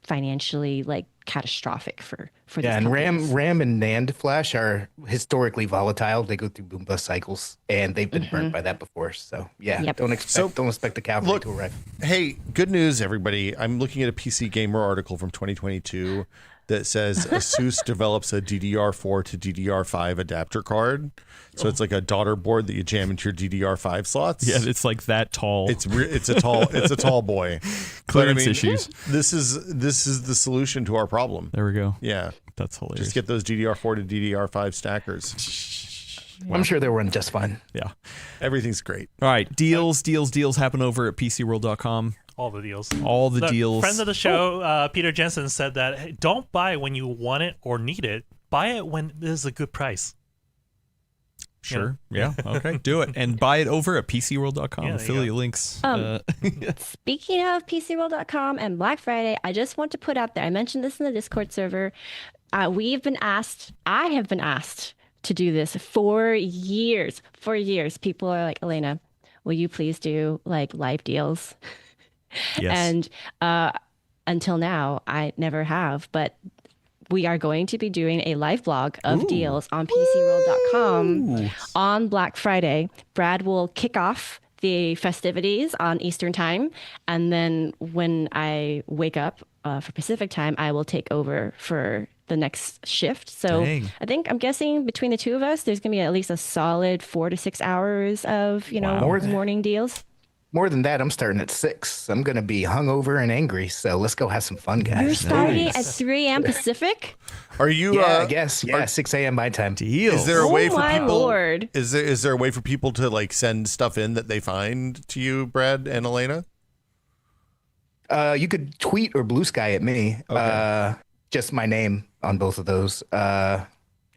financially like catastrophic for these Yeah, and companies. RAM and NAND flash are historically volatile. They go through boom bust cycles, and they've been burnt by that before. So yeah, Yep. don't expect the cavalry to arrive. Hey, good news, everybody. I'm looking at a PC Gamer article from 2022 that says ASUS develops a DDR4 to DDR5 adapter card. So it's like a daughter board that you jam into your DDR5 slots. Yeah, it's like that tall. It's a tall boy. Clearance issues. This is the solution to our problem. There we go. Yeah. That's hilarious. Just get those DDR4 to DDR5 stackers. I'm sure they'll run just fine. Yeah. Everything's great. All right. Deals happen over at PCWorld.com. All the deals. All the deals. Friend of the show, Peter Jensen, said that hey, don't buy when you want it or need it. Buy it when there's a good price. Sure. Yeah. Okay. Do it. And buy it over at PCWorld.com. Yeah, Affiliate links. Speaking of PCWorld.com and Black Friday, I just want to put out there, I mentioned this in the Discord server. I have been asked to do this for years. For years. People are like, Elena, will you please do like live deals? Yes. And until now, I never have. But we are going to be doing a live blog of deals on PCWorld.com on Black Friday. Brad will kick off the festivities on Eastern time. And then when I wake up for Pacific time, I will take over for the next shift. So Dang. I'm guessing between the two of us, there's going to be at least a solid 4 to 6 hours of, morning deals. More than that, I'm starting at 6. I'm going to be hungover and angry. So let's go have some fun, guys. You're starting at 3 a.m. Pacific? Are you? Yeah, I guess. Yeah, 6 a.m. my time. Deal. Is there a way for my people? Lord. Is there a way for people to like send stuff in that they find to you, Brad and Elena? You could tweet or blue sky at me. Okay. Just my name on both of those.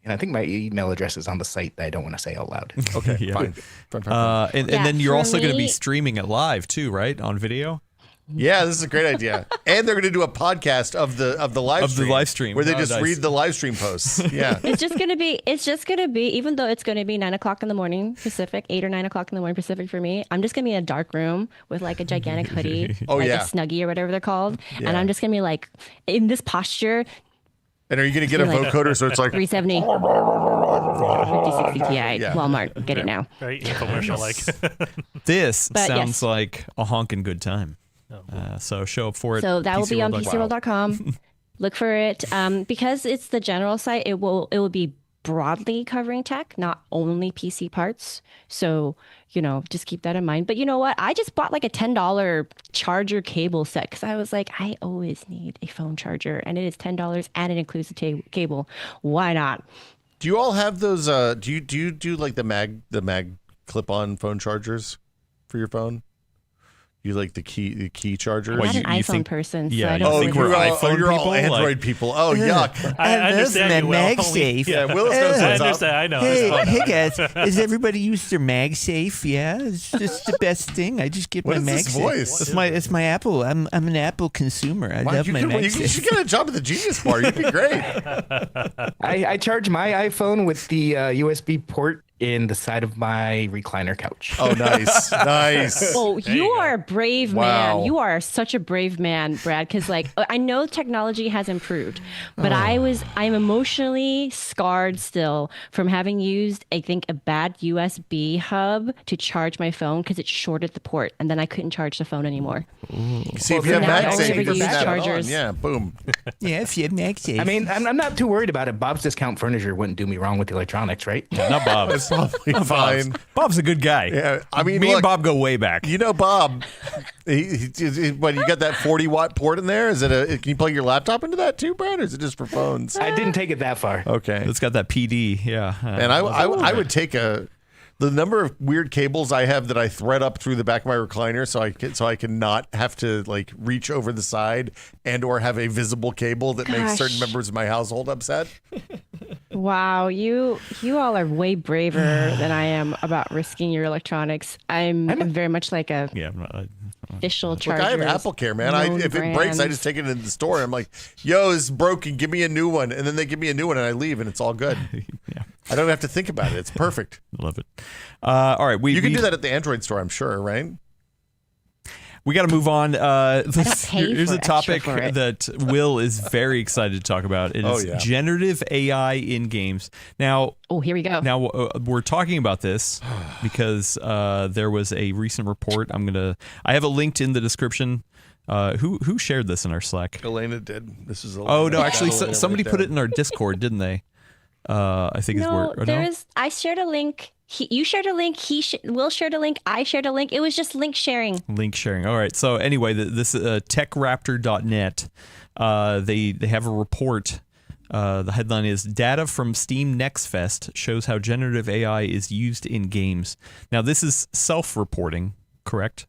And I think my email address is on the site that I don't want to say out loud. Okay, Yeah. fine. And then you're for also going to be me- streaming it live too, right? On video? Yeah, this is a great idea. And they're going to do a podcast of the live Of the stream. live stream. Where they Oh, just nice. read the live stream posts. Yeah. It's just gonna be, even though it's gonna be 9 o'clock in the morning Pacific, 8 or 9 o'clock in the morning Pacific for me. I'm just gonna be in a dark room with like a gigantic hoodie, Oh, like yeah. a Snuggie or whatever they're called, Yeah. and I'm just gonna be like in this posture, And are you going to get a Like- vocoder so it's like 370, 5060 Ti, Yeah. Walmart, get it now. Very infomercial like. This But sounds yes. like a honkin' good time. So show up for it. So that will be on PCWorld.com. PCWorld.com. Look for it because it's the general site. It will be broadly covering tech, not only PC parts. So just keep that in mind. But you know what? I just bought like a $10 charger cable set because I was like, I always need a phone charger, and it is $10 and it includes the cable. Why not? Do you all have those do you do like the mag clip-on phone chargers for your phone? You like the key chargers? I'm Well, not you an iPhone think- person, so yeah, I you don't think really we're know. iPhone you're all people? Android Like- people. Oh, yuck. I understand you, Will. Yeah, Willis knows I what's up. understand. I know. It's fun. Hey guys, does everybody use their MagSafe? Yeah, it's just the best thing. I just get What my is this MagSafe. voice? It's my Apple. I'm an Apple consumer. I Wow, love you my should MagSafe. get a job at the Genius Bar. You'd be great. I charge my iPhone with the USB port in the side of my recliner couch. Oh, nice. Nice. Oh, you are a brave Wow. man. You are such a brave man, Brad. Because I know technology has improved, but I'm emotionally scarred still from having used, I think, a bad USB hub to charge my phone because it shorted the port, and then I couldn't charge the phone anymore. See, if you have now I only MagSafe, ever you can use snap it on. chargers. Yeah, boom. Yeah, if you have MagSafe. I mean, I'm not too worried about it. Bob's Discount Furniture wouldn't do me wrong with the electronics, right? Not Bob. It's probably fine. Bob's a good guy. Yeah, I mean, me look, and Bob go way back. You know, Bob. What you got that 40-watt port in there? Is it can you plug your laptop into that too, Brad, or is it just for phones? I didn't take it that far. Okay. It's got that PD. Yeah. And I would take the number of weird cables I have that I thread up through the back of my recliner so I can not have to like reach over the side and or have a visible cable that makes certain Gosh. members of my household upset. Wow, you all are way braver than I am about risking your electronics. I'm very much like a Yeah. official Look, charger. I have Apple Care, man. If it breaks, I just take it into the store. I'm like, yo, this is broken. Give me a new one. And then they give me a new one and I leave and it's all good. Yeah. I don't have to think about it. It's perfect. Love it. All right. You can do that at the Android store, I'm sure, right? We got to move on. pay Here's for a extra topic for it. that Will is very excited to talk about. It is yeah. generative AI in games. Now, Oh, here we go. we're talking about this because there was a recent report. I have it linked in the description. Who shared this in our Slack? Elena did. This is Oh no, actually, somebody put it in our Discord, didn't they? I think is No, where. there is. I shared a link. You shared a link. Will shared a link. I shared a link. It was just link sharing. Link sharing. All right. So anyway, this techraptor.net, they have a report. The headline is Data from Steam Next Fest shows how generative AI is used in games. Now, this is self-reporting, correct?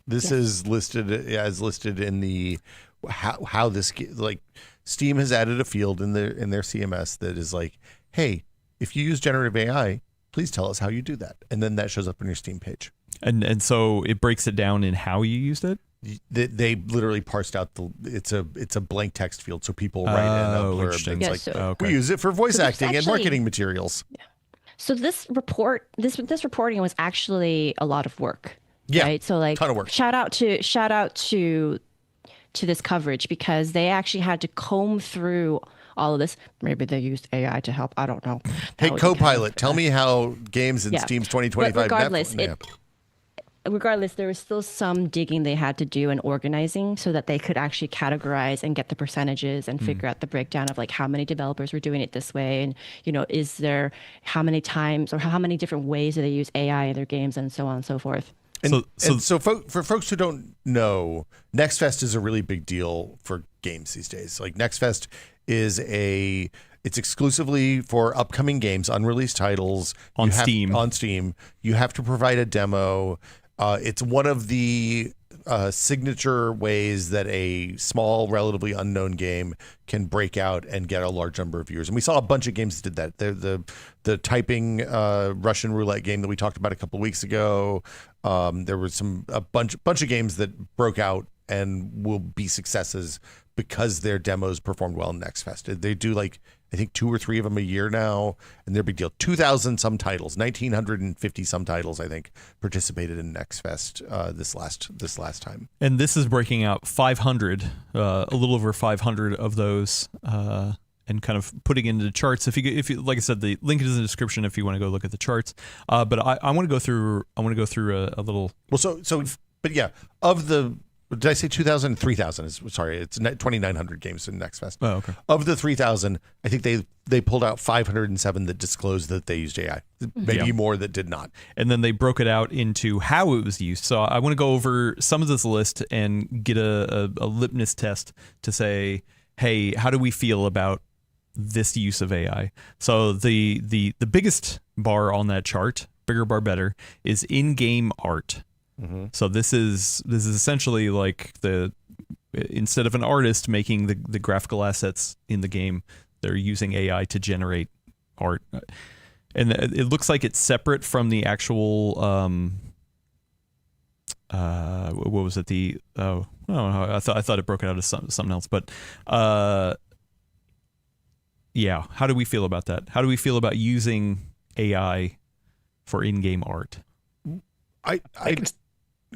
This is listed in the how this like Steam has added a field in their CMS that is like, hey, if you use generative AI, please tell us how you do that, and then that shows up on your Steam page. And so it breaks it down in how you used it. They literally parsed out it's a blank text field, so people write in a blurb. And it's like, we use it for voice acting and marketing materials. Yeah. So this reporting was actually a lot of work. Yeah, right? So like, ton of work. Shout out to this coverage, because they actually had to comb through all of this. Maybe they used AI to help. I don't know. Hey, Copilot, tell me how games in Steam's 2025. Regardless, there was still some digging they had to do and organizing so that they could actually categorize and get the percentages and figure out the breakdown of like how many developers were doing it this way, and is there how many times or how many different ways do they use AI in their games, and so on and so forth. So for folks who don't know, Next Fest is a really big deal for games these days. Like Next Fest is it's exclusively for upcoming games, unreleased titles on Steam. On Steam, you have to provide a demo. It's one of the signature ways that a small, relatively unknown game can break out and get a large number of viewers. And we saw a bunch of games that did that. The typing Russian roulette game that we talked about a couple of weeks ago. There was a bunch of games that broke out and will be successes because their demos performed well in Next Fest. They do like, I think 2 or 3 of them a year now, and they're a big deal. 2,000 some titles, 1,950 some titles, I think, participated in Next Fest this last time. And this is breaking out 500, a little over 500 of those, and kind of putting into the charts. If you, like I said, the link is in the description if you want to go look at the charts. But I want to go through. a little. Well, but yeah, of the. Did I say 2,000? 3,000 is, sorry, it's 2,900 games in Next Fest. Oh, okay. Of the 3,000, I think they pulled out 507 that disclosed that they used AI. Maybe more that did not. And then they broke it out into how it was used. So I want to go over some of this list and get a litmus test to say, hey, how do we feel about this use of AI? So the biggest bar on that chart, bigger bar better, is in-game art. Mm-hmm. So this is essentially like instead of an artist making the graphical assets in the game, they're using AI to generate art, and it looks like it's separate from the actual what was it, I thought it broke it out as something else, but yeah, how do we feel about that? How do we feel about using AI for in-game art?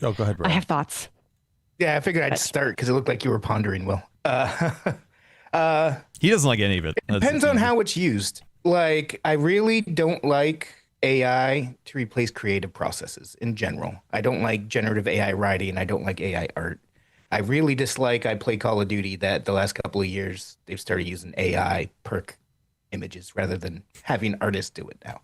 Oh, go ahead, Brian. I have thoughts. Yeah, I figured I'd start because it looked like you were pondering, Will. He doesn't like any of it. It depends on how it's used. Like, I really don't like AI to replace creative processes in general. I don't like generative AI writing. I don't like AI art. I really dislike, I play Call of Duty, that the last couple of years they've started using AI perk images rather than having artists do it now.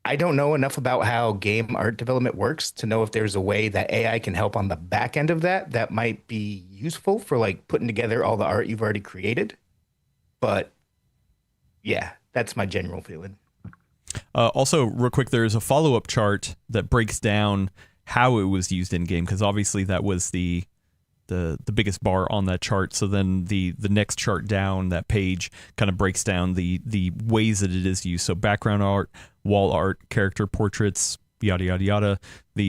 I don't know enough about how game art development works to know if there's a way that AI can help on the back end of that might be useful for like putting together all the art you've already created. But yeah, that's my general feeling. Also, real quick, there's a follow-up chart that breaks down how it was used in game, because obviously that was the biggest bar on that chart. So then the next chart down that page kind of breaks down the ways that it is used. So background art, wall art, character portraits, yada yada yada.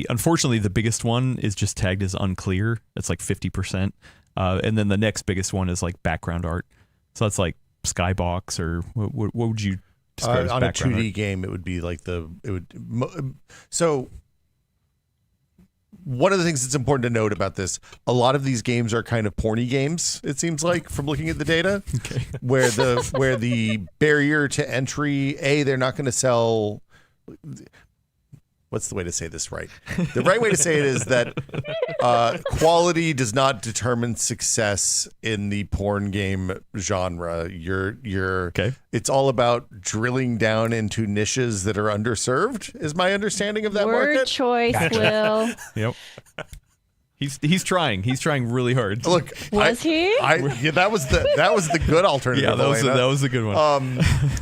Unfortunately the biggest one is just tagged as unclear. It's like 50%. And then the next biggest one is like background art. So that's like skybox, or what would you describe as on a background 2D art? game? It would be like so. One of the things that's important to note about this, a lot of these games are kind of porny games, it seems like, from looking at the data, Okay. where the barrier to entry, they're not going to sell. What's the way to say this right? The right way to say it is that quality does not determine success in the porn game genre. Okay. It's all about drilling down into niches that are underserved, is my understanding of that Word market. choice, Will. Yep. He's trying really hard. Look, He? that was the good alternative. Yeah, that was a good one.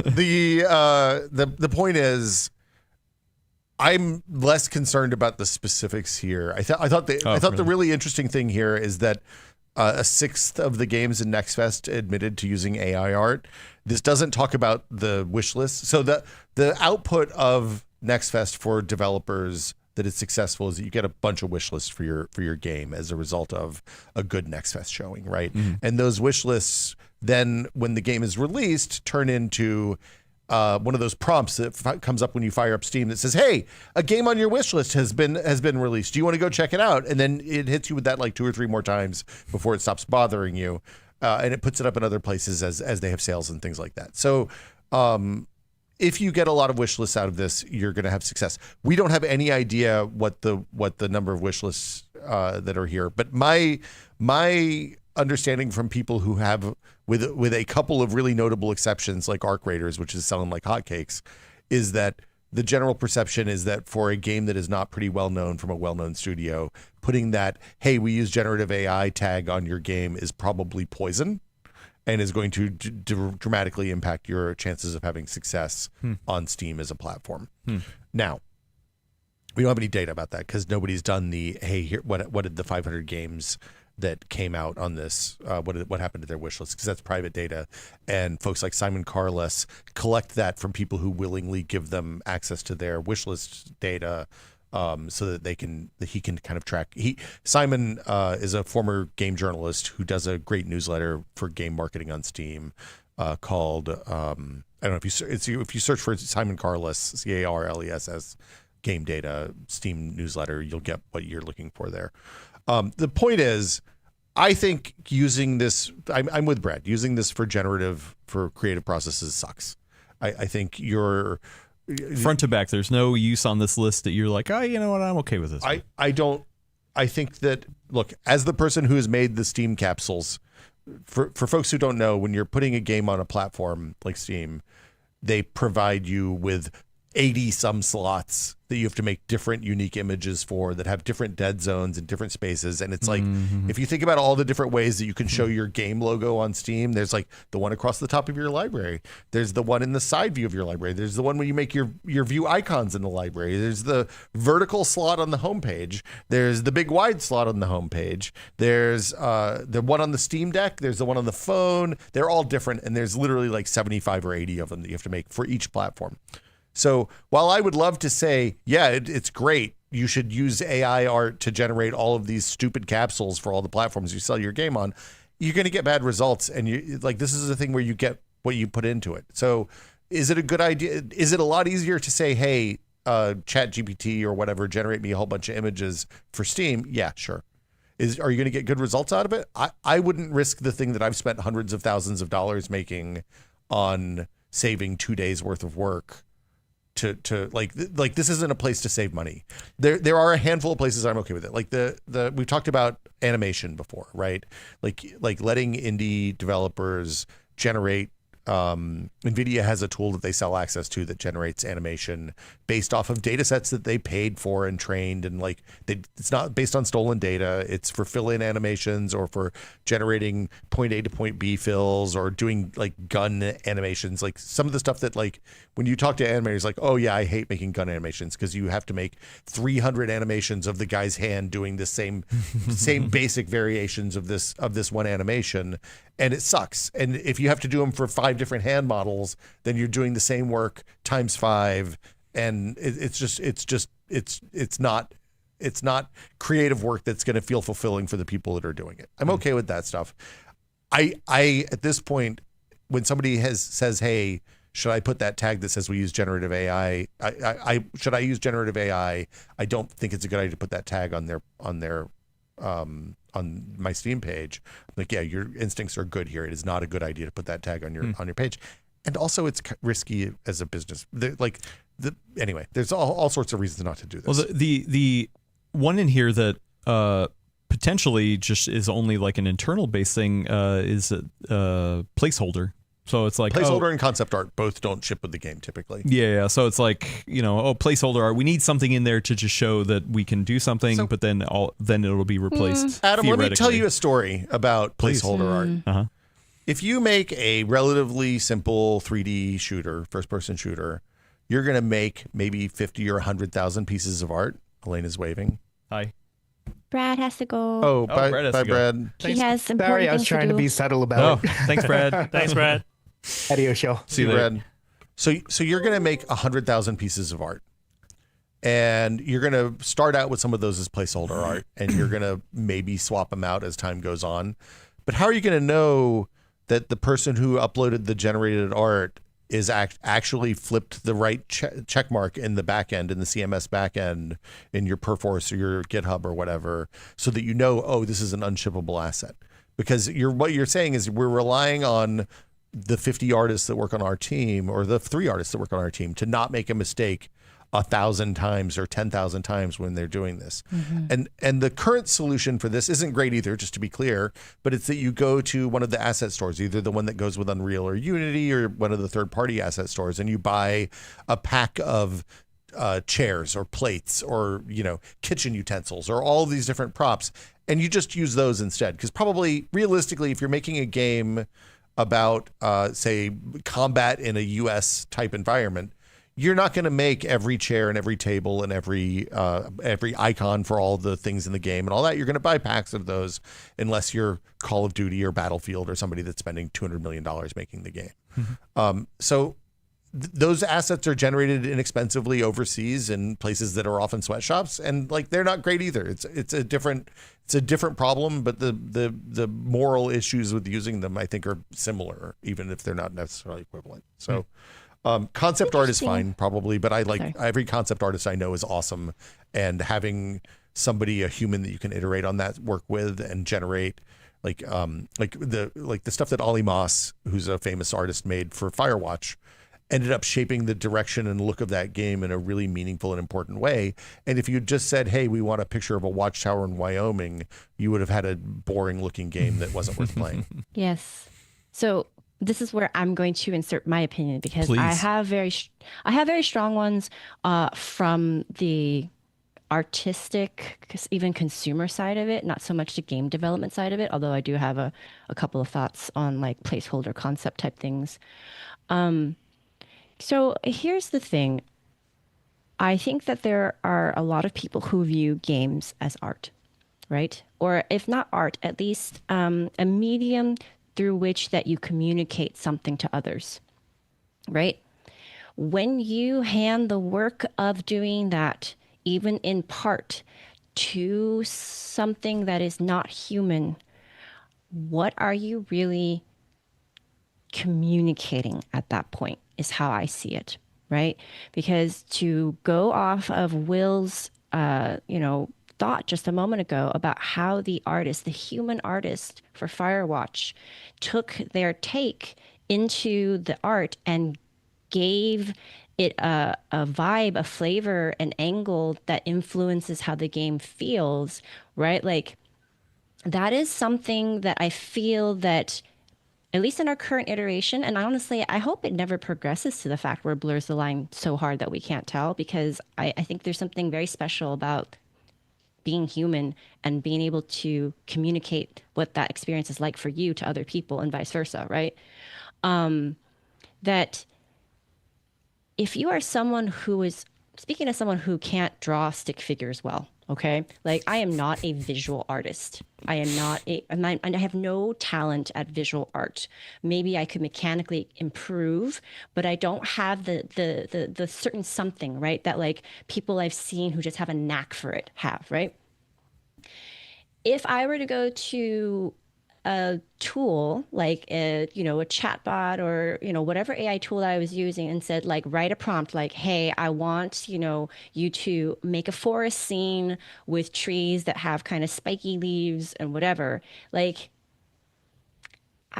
The point is, I'm less concerned about the specifics here. I thought the really interesting thing here is that a sixth of the games in NextFest admitted to using AI art. This doesn't talk about the wish list. So the output of NextFest for developers that is successful is that you get a bunch of wish lists for your game as a result of a good NextFest showing, right? Mm-hmm. And those wish lists then, when the game is released, turn into one of those prompts that comes up when you fire up Steam that says, "Hey, a game on your wish list has been released. Do you want to go check it out?" And then it hits you with that like 2 or 3 more times before it stops bothering you, and it puts it up in other places as they have sales and things like that. So, if you get a lot of wish lists out of this, you're going to have success. We don't have any idea what the number of wish lists that are here, but my understanding from people who have, with a couple of really notable exceptions like Arc Raiders, which is selling like hotcakes, is that the general perception is that for a game that is not pretty well known from a well-known studio, putting that, "Hey, we use generative AI" tag on your game is probably poison and is going to dramatically impact your chances of having success on Steam as a platform. Now, we don't have any data about that because nobody's done the, "Hey, here, what did the 500 games that came out on this, what happened to their wish list?" Because that's private data, and folks like Simon Carless collect that from people who willingly give them access to their wish list data, so that he can kind of track. Simon is a former game journalist who does a great newsletter for game marketing on Steam called I don't know if you search for Simon Carless, Carless, game data Steam newsletter, you'll get what you're looking for there. The point is, I think using this, I'm with Brad, using this for creative processes sucks. I think you're front to back. There's no use on this list that you're like, "Oh, you know what? I'm okay with this." I think that, look, as the person who has made the Steam capsules, for folks who don't know, when you're putting a game on a platform like Steam, they provide you with 80 some slots that you have to make different unique images for that have different dead zones and different spaces. And it's like, if you think about all the different ways that you can show your game logo on Steam, there's like the one across the top of your library. There's the one in the side view of your library. There's the one where you make your view icons in the library. There's the vertical slot on the homepage. There's the big wide slot on the homepage. There's the one on the Steam Deck. There's the one on the phone. They're all different. And there's literally like 75 or 80 of them that you have to make for each platform. So while I would love to say, yeah, it's great, you should use AI art to generate all of these stupid capsules for all the platforms you sell your game on, you're going to get bad results. And this is a thing where you get what you put into it. So is it a good idea? Is it a lot easier to say, "Hey, ChatGPT or whatever, generate me a whole bunch of images for Steam"? Yeah, sure. Are you going to get good results out of it? I wouldn't risk the thing that I've spent hundreds of thousands of dollars making on saving 2 days worth of work to like this isn't a place to save money. There are a handful of places I'm okay with it. Like we've talked about animation before, right? Like letting indie developers generate. NVIDIA has a tool that they sell access to that generates animation based off of data sets that they paid for and trained, and it's not based on stolen data. It's for fill-in animations or for generating point A to point B fills or doing like gun animations. Like some of the stuff that, like, when you talk to animators, like, "Oh yeah, I hate making gun animations because you have to make 300 animations of the guy's hand doing the same basic variations of this one animation, and it sucks. And if you have to do them for 5 different hand models, then you're doing the same work times 5, and it's not creative work that's going to feel fulfilling for the people that are doing it. I'm okay with that stuff. I at this point, when somebody says, "Hey, should I put that tag that says we use generative AI? Should I use generative AI?" I don't think it's a good idea to put that tag on my Steam page. Like, yeah, your instincts are good here. It is not a good idea to put that tag on your page, and also it's risky as a business. Anyway, there's all sorts of reasons not to do this. Well, the one in here that potentially just is only like an internal based thing is a placeholder. So it's like placeholder and concept art both don't ship with the game typically. Yeah. So it's like, placeholder art. We need something in there to just show that we can do something, but then it'll be replaced. Adam, let me tell you a story about placeholder art. Uh-huh. If you make a relatively simple 3D shooter, first-person shooter, you're going to make maybe 50 or 100,000 pieces of art. Elena's waving. Hi. Brad has to go. Oh, bye, Brad has bye to go. Brad. He has important Sorry, I was things trying to do. be subtle Oh, about it. thanks, Brad. Thanks, Brad. Adios, show. See you, Brad. So you're going to make 100,000 pieces of art. And you're going to start out with some of those as placeholder art, and you're going to maybe swap them out as time goes on. But how are you going to know that the person who uploaded the generated art is actually flipped the right check mark in the back end, in the CMS back end, in your Perforce or your GitHub or whatever, so that you know, oh, this is an unshippable asset? Because what you're saying is we're relying on the 50 artists that work on our team, or the 3 artists that work on our team, to not make a mistake 1,000 times or 10,000 times when they're doing this. And the current solution for this isn't great either, just to be clear, but it's that you go to one of the asset stores, either the one that goes with Unreal or Unity or one of the third-party asset stores, and you buy a pack of chairs or plates or, kitchen utensils or all these different props, and you just use those instead. Because probably, realistically, if you're making a game about, say, combat in a US type environment, you're not going to make every chair and every table and every icon for all the things in the game and all that. You're going to buy packs of those, unless you're Call of Duty or Battlefield or somebody that's spending $200 million making the game. So those assets are generated inexpensively overseas in places that are often sweatshops, and they're not great either. It's a different problem, but the moral issues with using them, I think, are similar, even if they're not necessarily equivalent. So. Concept art is fine, probably, but every concept artist I know is awesome, and having somebody, a human that you can iterate on that work with and generate, the stuff that Ollie Moss, who's a famous artist, made for Firewatch, ended up shaping the direction and look of that game in a really meaningful and important way. And if you just said, "Hey, we want a picture of a watchtower in Wyoming," you would have had a boring-looking game that wasn't worth playing. Yes. So this is where I'm going to insert my opinion, because Please. I have very strong ones from the artistic, even consumer side of it, not so much the game development side of it, although I do have a couple of thoughts on placeholder concept type things. So here's the thing. I think that there are a lot of people who view games as art, right? Or if not art, at least a medium through which that you communicate something to others, right? When you hand the work of doing that, even in part, to something that is not human, what are you really communicating at that point is how I see it, right? Because to go off of Will's, thought just a moment ago about how the artist, the human artist for Firewatch, took their take into the art and gave it a vibe, a flavor, an angle that influences how the game feels, right? That is something that I feel that, at least in our current iteration, and honestly, I hope it never progresses to the fact where it blurs the line so hard that we can't tell, because I think there's something very special about being human and being able to communicate what that experience is like for you to other people and vice versa, right? That if you are someone who is, speaking as someone who can't draw stick figures well, okay? I am not a visual artist. I have no talent at visual art. Maybe I could mechanically improve, but I don't have the certain something, right? That people I've seen who just have a knack for it have, right? If I were to go to a tool like a chatbot or whatever AI tool that I was using and said write a prompt hey, I want you to make a forest scene with trees that have kind of spiky leaves and whatever, I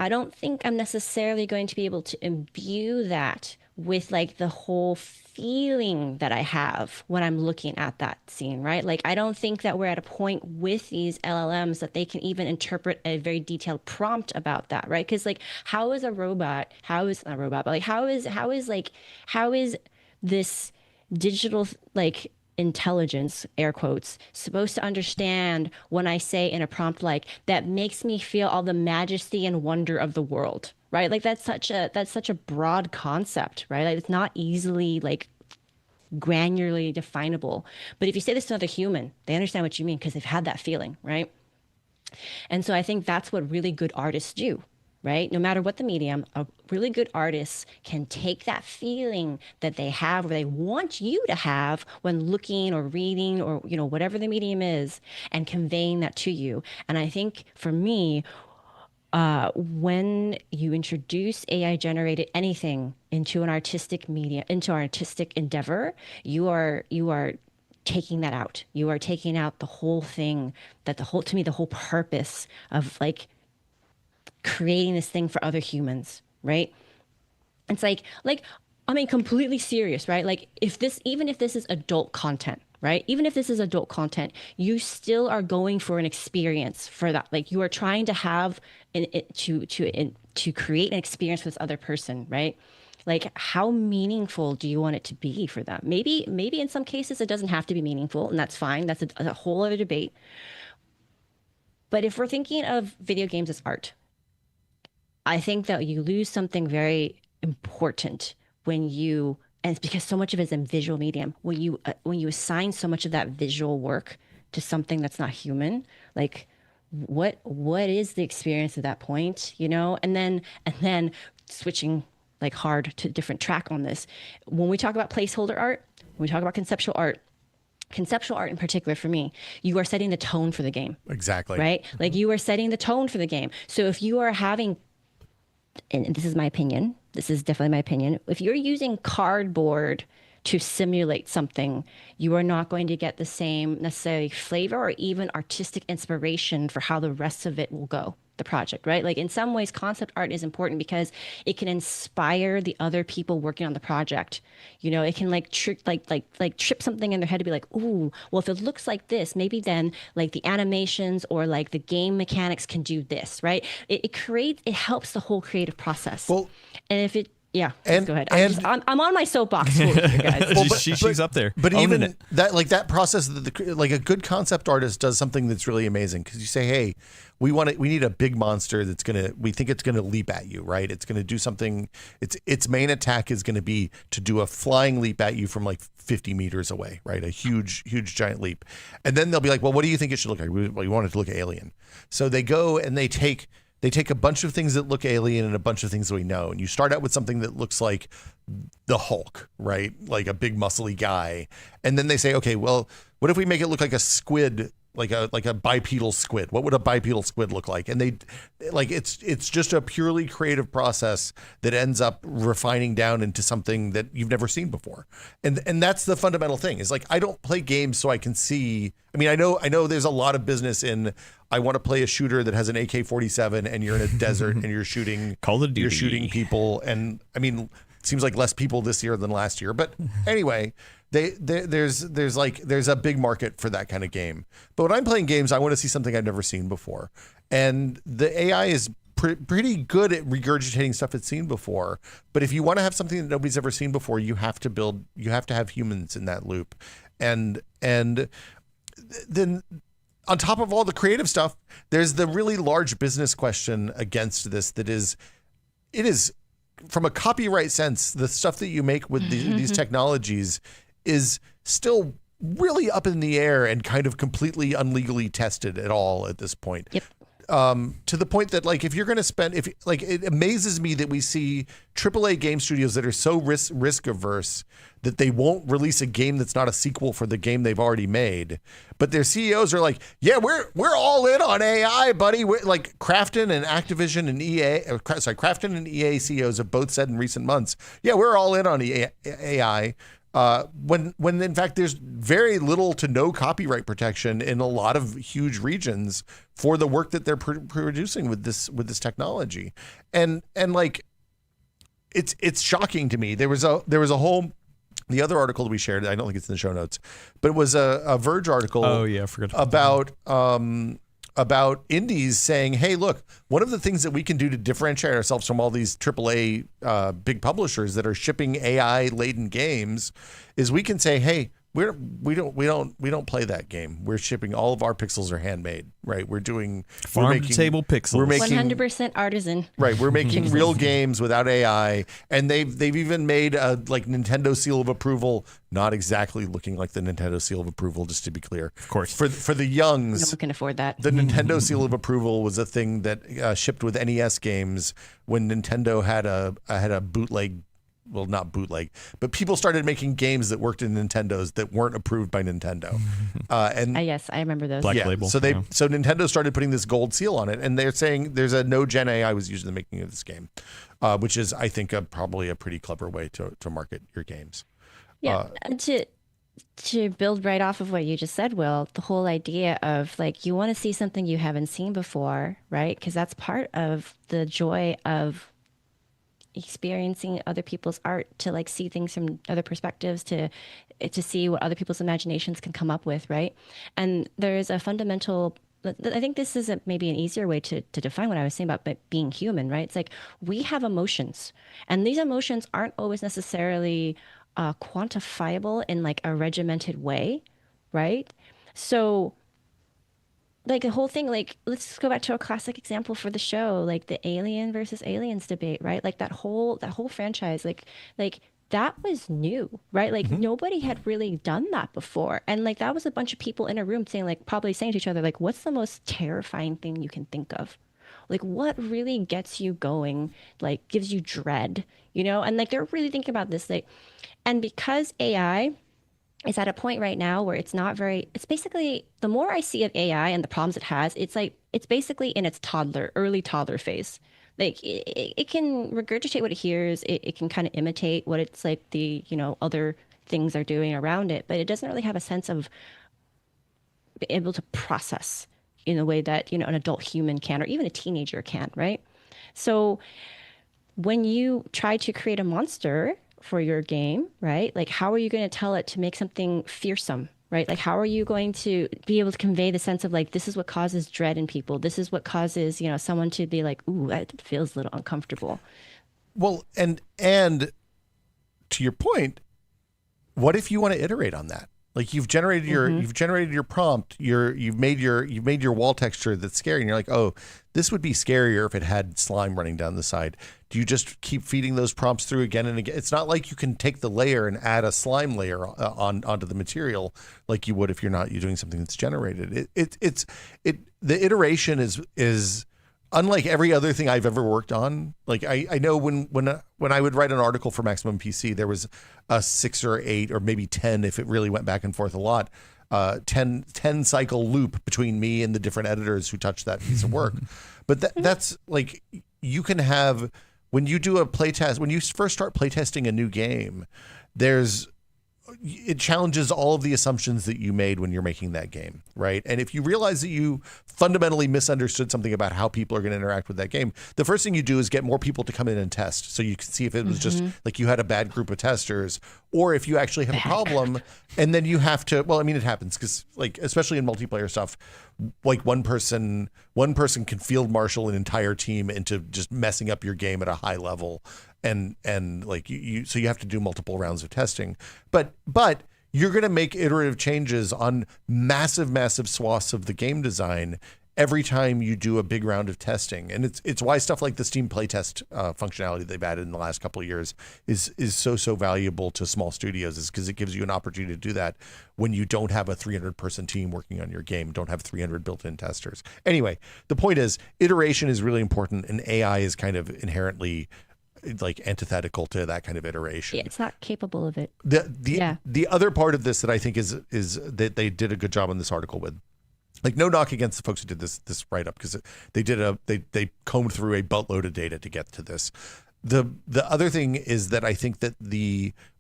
don't think I'm necessarily going to be able to imbue that with the whole feeling that I have when I'm looking at that scene, right? I don't think that we're at a point with these LLMs that they can even interpret a very detailed prompt about that, right? Because how is this digital intelligence, air quotes, supposed to understand when I say in a prompt that makes me feel all the majesty and wonder of the world, right? That's such a broad concept, right? It's not easily granularly definable. But if you say this to another human, they understand what you mean because they've had that feeling, right? And so I think that's what really good artists do, right? No matter what the medium, a really good artist can take that feeling that they have or they want you to have when looking or reading or, you know, whatever the medium is, and conveying that to you. And I think for me, when you introduce AI generated anything into an artistic media, into our artistic endeavor, you are taking that out. You are taking out the whole thing, to me, the whole purpose of like creating this thing for other humans, right? It's like, I mean, completely serious, right? Like even if this is adult content, right? Even if this is adult content, you still are going for an experience for that. Like you are trying to have to create an experience with this other person, right? Like how meaningful do you want it to be for them? Maybe in some cases it doesn't have to be meaningful, and that's fine. That's a whole other debate. But if we're thinking of video games as art, I think that you lose something very important when you, and it's because so much of it is in visual medium, when you assign so much of that visual work to something that's not human, like what is the experience at that point, you know? And then switching like hard to a different track on this. When we talk about placeholder art, when we talk about conceptual art in particular for me, you are setting the tone for the game. Exactly. Right? Like you are setting the tone for the game. So if you are having, and this is my opinion, this is definitely my opinion, if you're using cardboard to simulate something, you are not going to get the same necessarily flavor or even artistic inspiration for how the rest of it will go, the project, right? Like in some ways, concept art is important because it can inspire the other people working on the project. You know, it can like trip something in their head to be like, ooh, well, if it looks like this, maybe then like the animations or like the game mechanics can do this, right? It helps the whole creative process. Well, and if it, yeah, and go ahead. I'm on my soapbox for you guys. Well, she's up there. But even that process, like a good concept artist does something that's really amazing because you say, hey, we need a big monster we think it's gonna leap at you, right? It's gonna do something. Its main attack is gonna be to do a flying leap at you from like 50 meters away, right? A huge giant leap, and then they'll be like, well, what do you think it should look like? We want it to look alien, so they go and they take a bunch of things that look alien and a bunch of things that we know. And you start out with something that looks like the Hulk, right? Like a big muscly guy. And then they say, okay, well, what if we make it look like a squid, like a bipedal squid? What would a bipedal squid look like? And it's just a purely creative process that ends up refining down into something that you've never seen before. And that's the fundamental thing is like, I don't play games so I can see. I mean, I know there's a lot of business in, I want to play a shooter that has an AK-47 and you're in a desert and you're shooting Call of Duty. You're shooting people. And I mean, it seems like less people this year than last year. But anyway, there's a big market for that kind of game. But when I'm playing games, I want to see something I've never seen before. And the AI is pretty good at regurgitating stuff it's seen before. But if you want to have something that nobody's ever seen before, you have to have humans in that loop. And then on top of all the creative stuff, there's the really large business question against this it is from a copyright sense, the stuff that you make with these technologies is still really up in the air and kind of completely unlegally tested at all at this point. Yep. To the point that like if you're going to spend, it amazes me that we see AAA game studios that are so risk averse that they won't release a game that's not a sequel for the game they've already made. But their CEOs are like, yeah, we're all in on AI, buddy. We're like Krafton and Activision and Krafton and EA CEOs have both said in recent months, yeah, we're all in on AI. When in fact there's very little to no copyright protection in a lot of huge regions for the work that they're producing with this technology, and like it's shocking to me. There was a whole. The other article that we shared, I don't think it's in the show notes, but it was a Verge article. Oh yeah, I forgot about indies saying, hey, look, one of the things that we can do to differentiate ourselves from all these AAA big publishers that are shipping AI-laden games is we can say, hey, we don't play that game. We're shipping all of our pixels are handmade, right? We're doing farm to table pixels. We're making 100% artisan. Right, we're making real games without AI, and they've even made a like Nintendo seal of approval, not exactly looking like the Nintendo seal of approval, just to be clear. Of course, for the youngs, No one can afford that. the Nintendo seal of approval was a thing that shipped with NES games when Nintendo had a bootleg. Well, not bootleg, but people started making games that worked in Nintendos that weren't approved by Nintendo. Yes, I remember those. Black label. So so Nintendo started putting this gold seal on it, and they're saying there's a no gen AI was used in the making of this game, which is, I think, probably a pretty clever way to market your games. Yeah, and to build right off of what you just said, Will, the whole idea of like you want to see something you haven't seen before, right? Because that's part of the joy of experiencing other people's art, to like see things from other perspectives, to see what other people's imaginations can come up with, right? And there's a fundamental, I think this is maybe an easier way to define what I was saying about being human, right? It's like we have emotions, and these emotions aren't always necessarily quantifiable in like a regimented way, right? So like the whole thing, like let's go back to a classic example for the show, like the Alien versus Aliens debate, right? Like that whole franchise, like that was new, right? Like nobody had really done that before. And like that was a bunch of people in a room saying, like, probably saying to each other, like, what's the most terrifying thing you can think of? Like what really gets you going, like gives you dread, you know? And like they're really thinking about this, like, and because AI is at a point right now where it's basically, the more I see of AI and the problems it has, it's like, it's basically in its early toddler phase. Like it can regurgitate what it hears. It can kind of imitate what it's like the, other things are doing around it, but it doesn't really have a sense of being able to process in a way that, an adult human can, or even a teenager can, right? So when you try to create a monster for your game, right? Like, how are you going to tell it to make something fearsome, right? Like, how are you going to be able to convey the sense of like, this is what causes dread in people. This is what causes, someone to be like, ooh, that feels a little uncomfortable. Well, and to your point, what if you want to iterate on that? Like you've generated your prompt, you've made your wall texture that's scary, and you're like, oh, this would be scarier if it had slime running down the side. Do you just keep feeding those prompts through again and again? It's not like you can take the layer and add a slime layer onto the material like you would if you're doing something that's generated. The iteration is unlike every other thing I've ever worked on. Like I know when I would write an article for Maximum PC, there was a 6 or 8 or maybe 10 if it really went back and forth a lot. 10 cycle loop between me and the different editors who touched that piece of work. But that's like, you can have, when you do a playtest, when you first start playtesting a new game, it challenges all of the assumptions that you made when you're making that game, right? And if you realize that you fundamentally misunderstood something about how people are going to interact with that game, the first thing you do is get more people to come in and test, so you can see if it was just like you had a bad group of testers, or if you actually have a problem, and then you have to. Well, I mean, it happens because, like, especially in multiplayer stuff, like one person can field marshal an entire team into just messing up your game at a high level. And like so you have to do multiple rounds of testing, but you're going to make iterative changes on massive swaths of the game design every time you do a big round of testing. And it's why stuff like the Steam playtest functionality they've added in the last couple of years is so valuable to small studios, is because it gives you an opportunity to do that when you don't have a 300-person team working on your game, don't have 300 built-in testers. Anyway, the point is iteration is really important, and AI is kind of inherently like antithetical to that kind of iteration. Yeah, it's not capable of it. The other part of this that I think is that they did a good job on this article with, like, no knock against the folks who did this write-up, because they combed through a boatload of data to get to this. The other thing is that I think that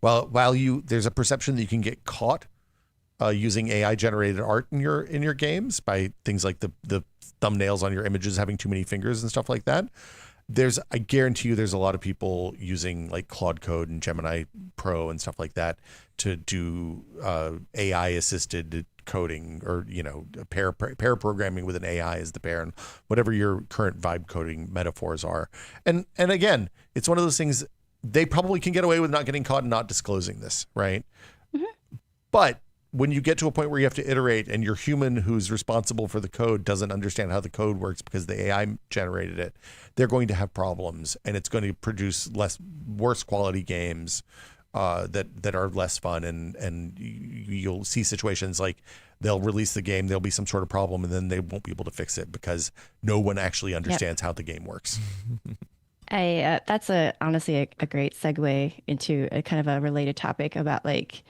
while there's a perception that you can get caught using AI generated art in your games by things like the thumbnails on your images having too many fingers and stuff like that. I guarantee you there's a lot of people using like Claude Code and Gemini Pro and stuff like that to do AI assisted coding, or pair programming with an AI as the pair, and whatever your current vibe coding metaphors are. And again, it's one of those things, they probably can get away with not getting caught and not disclosing this, right? But when you get to a point where you have to iterate and your human who's responsible for the code doesn't understand how the code works because the AI generated it, they're going to have problems, and it's going to produce worse quality games that are less fun, and you'll see situations like they'll release the game, there'll be some sort of problem, and then they won't be able to fix it because no one actually understands how the game works. That's honestly a great segue into a kind of a related topic about like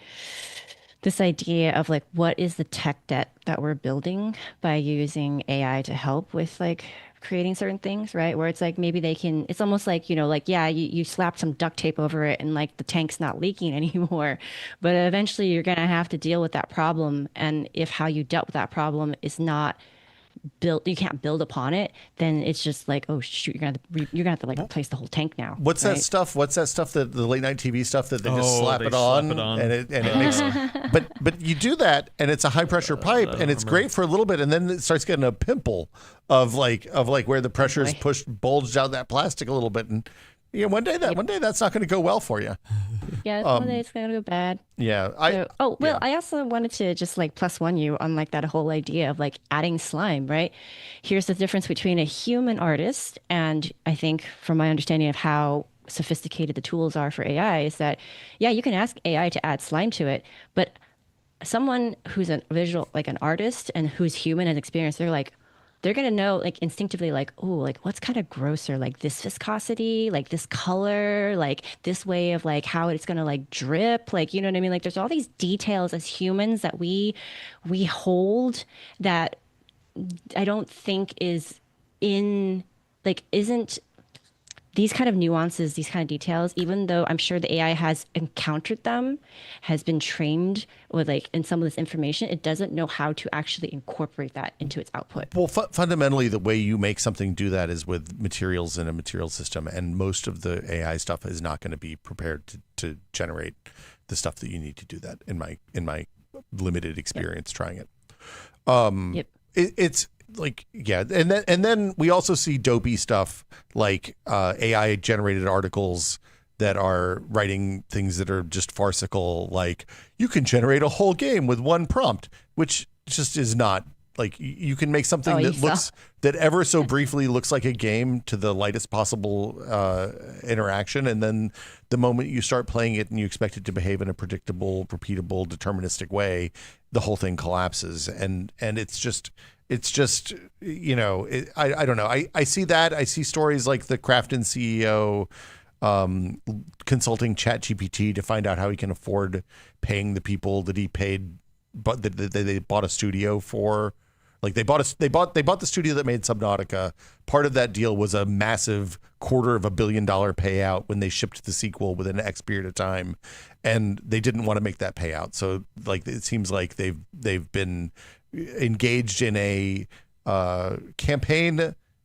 this idea of like what is the tech debt that we're building by using AI to help with like creating certain things, right? Where it's like maybe it's almost like, like, yeah, you slap some duct tape over it and like the tank's not leaking anymore. But eventually you're going to have to deal with that problem. And if how you dealt with that problem is not built, you can't build upon it, then it's just like, oh shoot, you're gonna have to like replace the whole tank now. What's that stuff that the late night TV stuff that they just slap it on and it makes but you do that and it's a high pressure pipe and it's great for a little bit, and then it starts getting a pimple of where the pressure is bulged out that plastic a little bit, and one day that's not going to go well for you. Yeah, one day it's going to go bad. Yeah. I also wanted to just like +1 you on like that whole idea of like adding slime, right? Here's the difference between a human artist and, I think from my understanding of how sophisticated the tools are for AI, is that, yeah, you can ask AI to add slime to it, but someone who's a visual, like an artist and who's human and experienced, they're going to know like instinctively, like, oh, like what's kind of grosser, like this viscosity, like this color, like this way of like how it's going to like drip. Like, you know what I mean? Like there's all these details as humans that we hold that I don't think isn't these kind of nuances, these kind of details, even though I'm sure the AI has encountered them, has been trained with like in some of this information, it doesn't know how to actually incorporate that into its output. Well, fundamentally, the way you make something do that is with materials in a material system, and most of the AI stuff is not going to be prepared to generate the stuff that you need to do that. In my limited experience trying it, it's like, yeah, and then we also see dopey stuff like AI generated articles that are writing things that are just farcical, like you can generate a whole game with one prompt, which just is not like, you can make something that ever so briefly looks like a game to the lightest possible interaction, and then the moment you start playing it and you expect it to behave in a predictable, repeatable, deterministic way, the whole thing collapses, and it's just I don't know. I see that. I see stories like the Krafton CEO consulting ChatGPT to find out how he can afford paying the people that he paid, but that they bought a studio for. Like they bought the studio that made Subnautica. Part of that deal was a massive $250 million payout when they shipped the sequel within an X period of time, and they didn't want to make that payout. So like it seems like they've been engaged in a campaign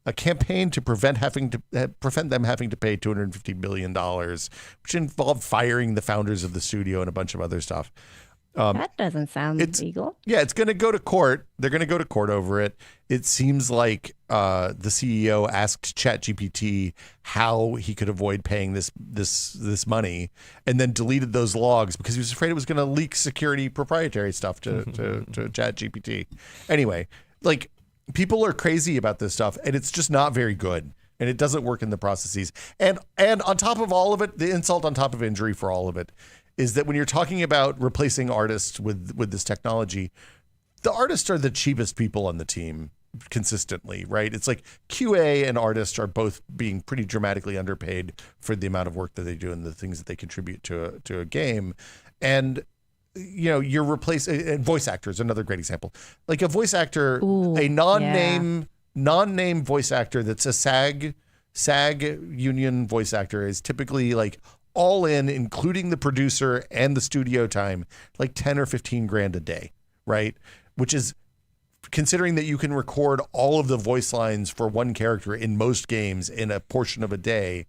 to prevent them having to pay $250 million, which involved firing the founders of the studio and a bunch of other stuff. That doesn't sound legal. Yeah, it's going to go to court. They're going to go to court over it. It seems like the CEO asked ChatGPT how he could avoid paying this money, and then deleted those logs because he was afraid it was going to leak security proprietary stuff to ChatGPT. Anyway, like, people are crazy about this stuff, and it's just not very good, and it doesn't work in the processes. And on top of all of it, the insult on top of injury for all of it is that when you're talking about replacing artists with this technology, the artists are the cheapest people on the team consistently, right? It's like QA and artists are both being pretty dramatically underpaid for the amount of work that they do and the things that they contribute to a game. And you're replacing, and voice actors, another great example. Like a voice actor, a non-name voice actor that's a SAG union voice actor is typically like all in, including the producer and the studio time, like 10 or 15 grand a day, right? Which is, considering that you can record all of the voice lines for one character in most games in a portion of a day,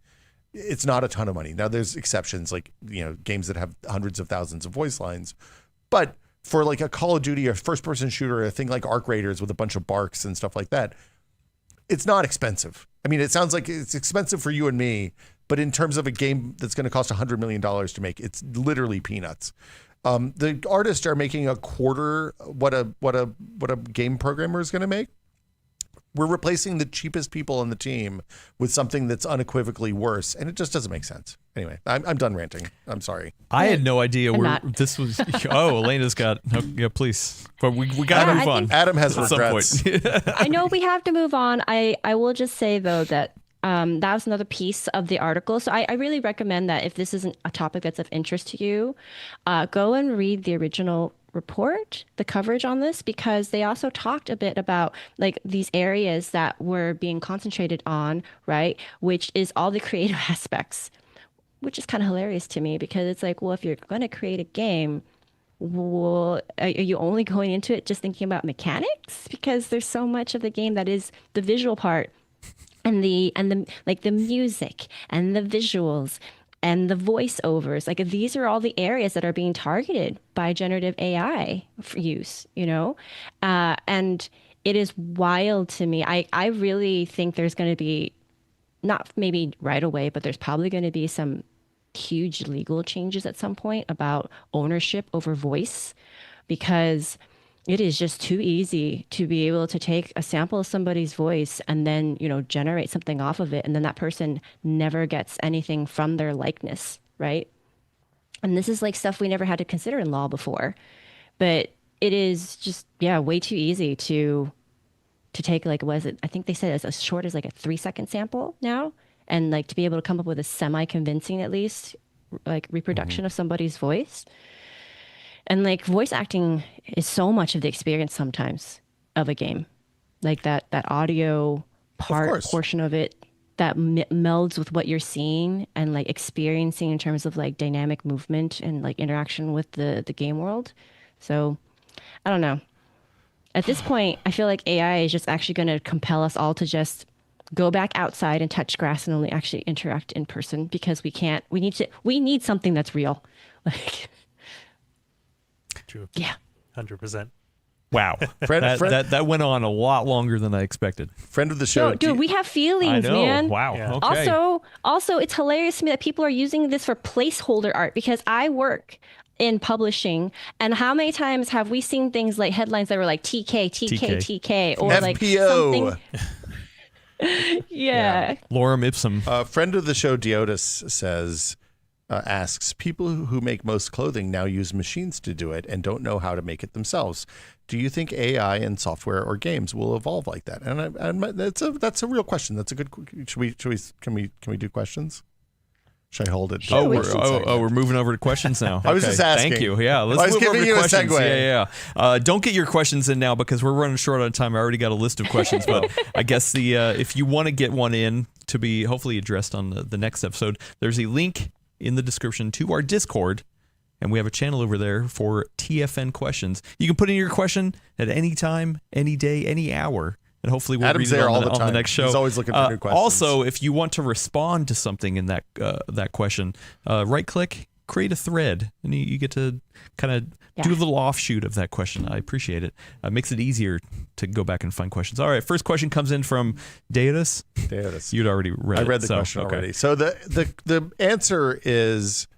it's not a ton of money. Now there's exceptions, like, games that have hundreds of thousands of voice lines, but for like a Call of Duty or first person shooter, a thing like Arc Raiders with a bunch of barks and stuff like that, it's not expensive. I mean, it sounds like it's expensive for you and me, but in terms of a game that's going to cost $100 million to make, it's literally peanuts. The artists are making a quarter what a game programmer is going to make. We're replacing the cheapest people on the team with something that's unequivocally worse, and it just doesn't make sense. Anyway, I'm done ranting. I'm sorry. I had no idea where this was. Oh, Elena's got. Oh, yeah, please. But we got to move on. Adam has at regrets. Some point. I know we have to move on. I will just say though that that was another piece of the article. So I really recommend that if this isn't a topic that's of interest to you, go and read the original report, the coverage on this, because they also talked a bit about like these areas that were being concentrated on, right? Which is all the creative aspects, which is kind of hilarious to me because it's like, well, if you're going to create a game, well, are you only going into it just thinking about mechanics? Because there's so much of the game that is the visual part and the like the music and the visuals and the voiceovers. Like these are all the areas that are being targeted by generative AI for use, you know? And it is wild to me. I really think there's going to be, not maybe right away, but there's probably going to be some huge legal changes at some point about ownership over voice, because it is just too easy to be able to take a sample of somebody's voice and then, you know, generate something off of it. And then that person never gets anything from their likeness, right? And this is like stuff we never had to consider in law before. But it is just, yeah, way too easy to take, like, was it, I think they said as short as like a 3-second sample now. And like to be able to come up with a semi-convincing, at least, like reproduction of somebody's voice. And like voice acting is so much of the experience sometimes of a game, like that audio portion of it that melds with what you're seeing and like experiencing in terms of like dynamic movement and like interaction with the game world. So I don't know. At this point, I feel like AI is just actually going to compel us all to just go back outside and touch grass and only actually interact in person, because we need something that's real. Like. True. Yeah. 100%. Wow. That went on a lot longer than I expected. Friend of the show. Dude, we have feelings, I know. man. Wow. Yeah. Okay. Also, it's hilarious to me that people are using this for placeholder art, because I work in publishing, and how many times have we seen things like headlines that were like TK, or FPO. like something. Yeah. Lorem ipsum. Friend of the show, Diotis, says, asks, people who make most clothing now use machines to do it and don't know how to make it themselves. Do you think AI in software or games will evolve like that? And that's a real question. That's a good. Can we do questions? Should I hold it? Sure, we're moving over to questions now. I was just asking. Thank you. Yeah, let's move over to questions. Yeah. Don't get your questions in now because we're running short on time. I already got a list of questions, but I guess if you want to get one in to be hopefully addressed on the next episode, there's a link in the description to our Discord, and we have a channel over there for TFN questions. You can put in your question at any time, any day, any hour, and hopefully we'll read it on the next show. He's always looking for new questions. Also, if you want to respond to something in that question, right-click, create a thread, and you get to kind of do a little offshoot of that question. I appreciate it. It makes it easier to go back and find questions. All right, first question comes in from Deidas. You'd already read it. I read the question already. So the answer is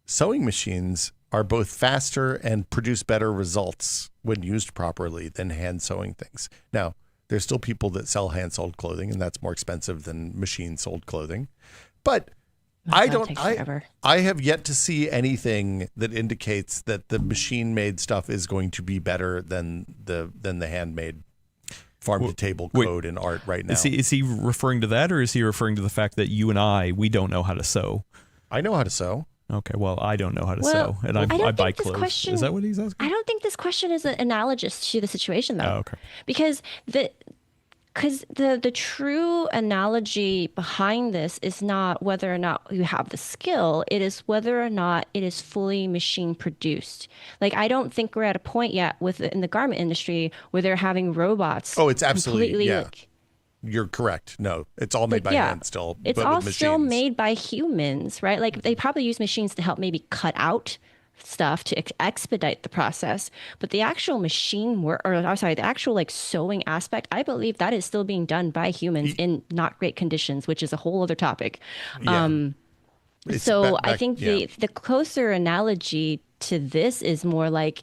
sewing machines are both faster and produce better results when used properly than hand sewing things. Now, there's still people that sell hand-sold clothing, and that's more expensive than machine-sold clothing. But I have yet to see anything that indicates that the machine-made stuff is going to be better than the handmade farm-to-table code and art right now. Is he referring to that, or is he referring to the fact that you and we don't know how to sew? I know how to sew. Okay, well, I don't know how to sew, and I buy clothes. Is that what he's asking? I don't think this question is analogous to the situation, though. Oh, okay. Because the true analogy behind this is not whether or not you have the skill, it is whether or not it is fully machine produced. Like, I don't think we're at a point yet in the garment industry where they're having robots. Oh, it's absolutely, yeah. You're correct. No, it's all made by hand still. It's all still made by humans, right? Like, they probably use machines to help maybe cut out stuff to expedite the process, but the actual machine work, the actual like sewing aspect, I believe that is still being done by humans in not great conditions, which is a whole other topic. Yeah. I think the closer analogy to this is more like,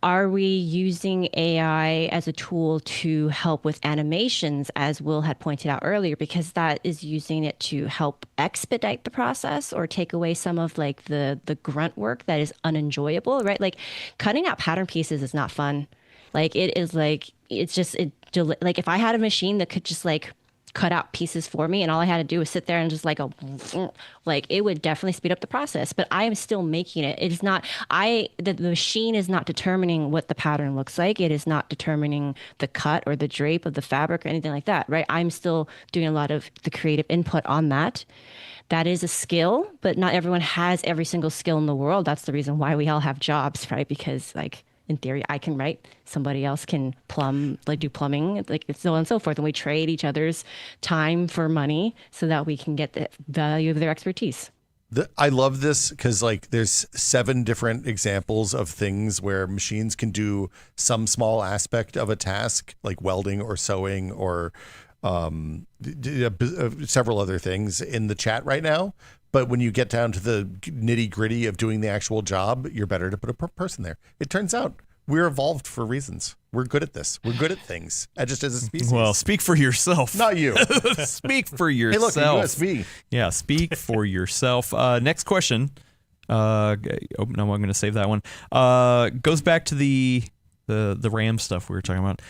are we using AI as a tool to help with animations, as Will had pointed out earlier, because that is using it to help expedite the process or take away some of like the grunt work that is unenjoyable, right? Like cutting out pattern pieces is not fun. Like it is like, it's just, like if I had a machine that could just like cut out pieces for me and all I had to do was sit there and just like it would definitely speed up the process, but I am still making it. It is not, the machine is not determining what the pattern looks like. It is not determining the cut or the drape of the fabric or anything like that, right? I'm still doing a lot of the creative input on that. That is a skill, but not everyone has every single skill in the world. That's the reason why we all have jobs, right? Because like, in theory, I can write, somebody else can do plumbing, like so on and so forth. And we trade each other's time for money so that we can get the value of their expertise. I love this because like there's 7 different examples of things where machines can do some small aspect of a task, like welding or sewing or several other things in the chat right now. But when you get down to the nitty gritty of doing the actual job, you're better to put a person there. It turns out we're evolved for reasons. We're good at this. We're good at things, just as a species. Well, speak for yourself. Not you. Speak for yourself. Hey, look, a USB. Yeah, speak for yourself. Next question. No, I'm going to save that one. Goes back to the RAM stuff we were talking about.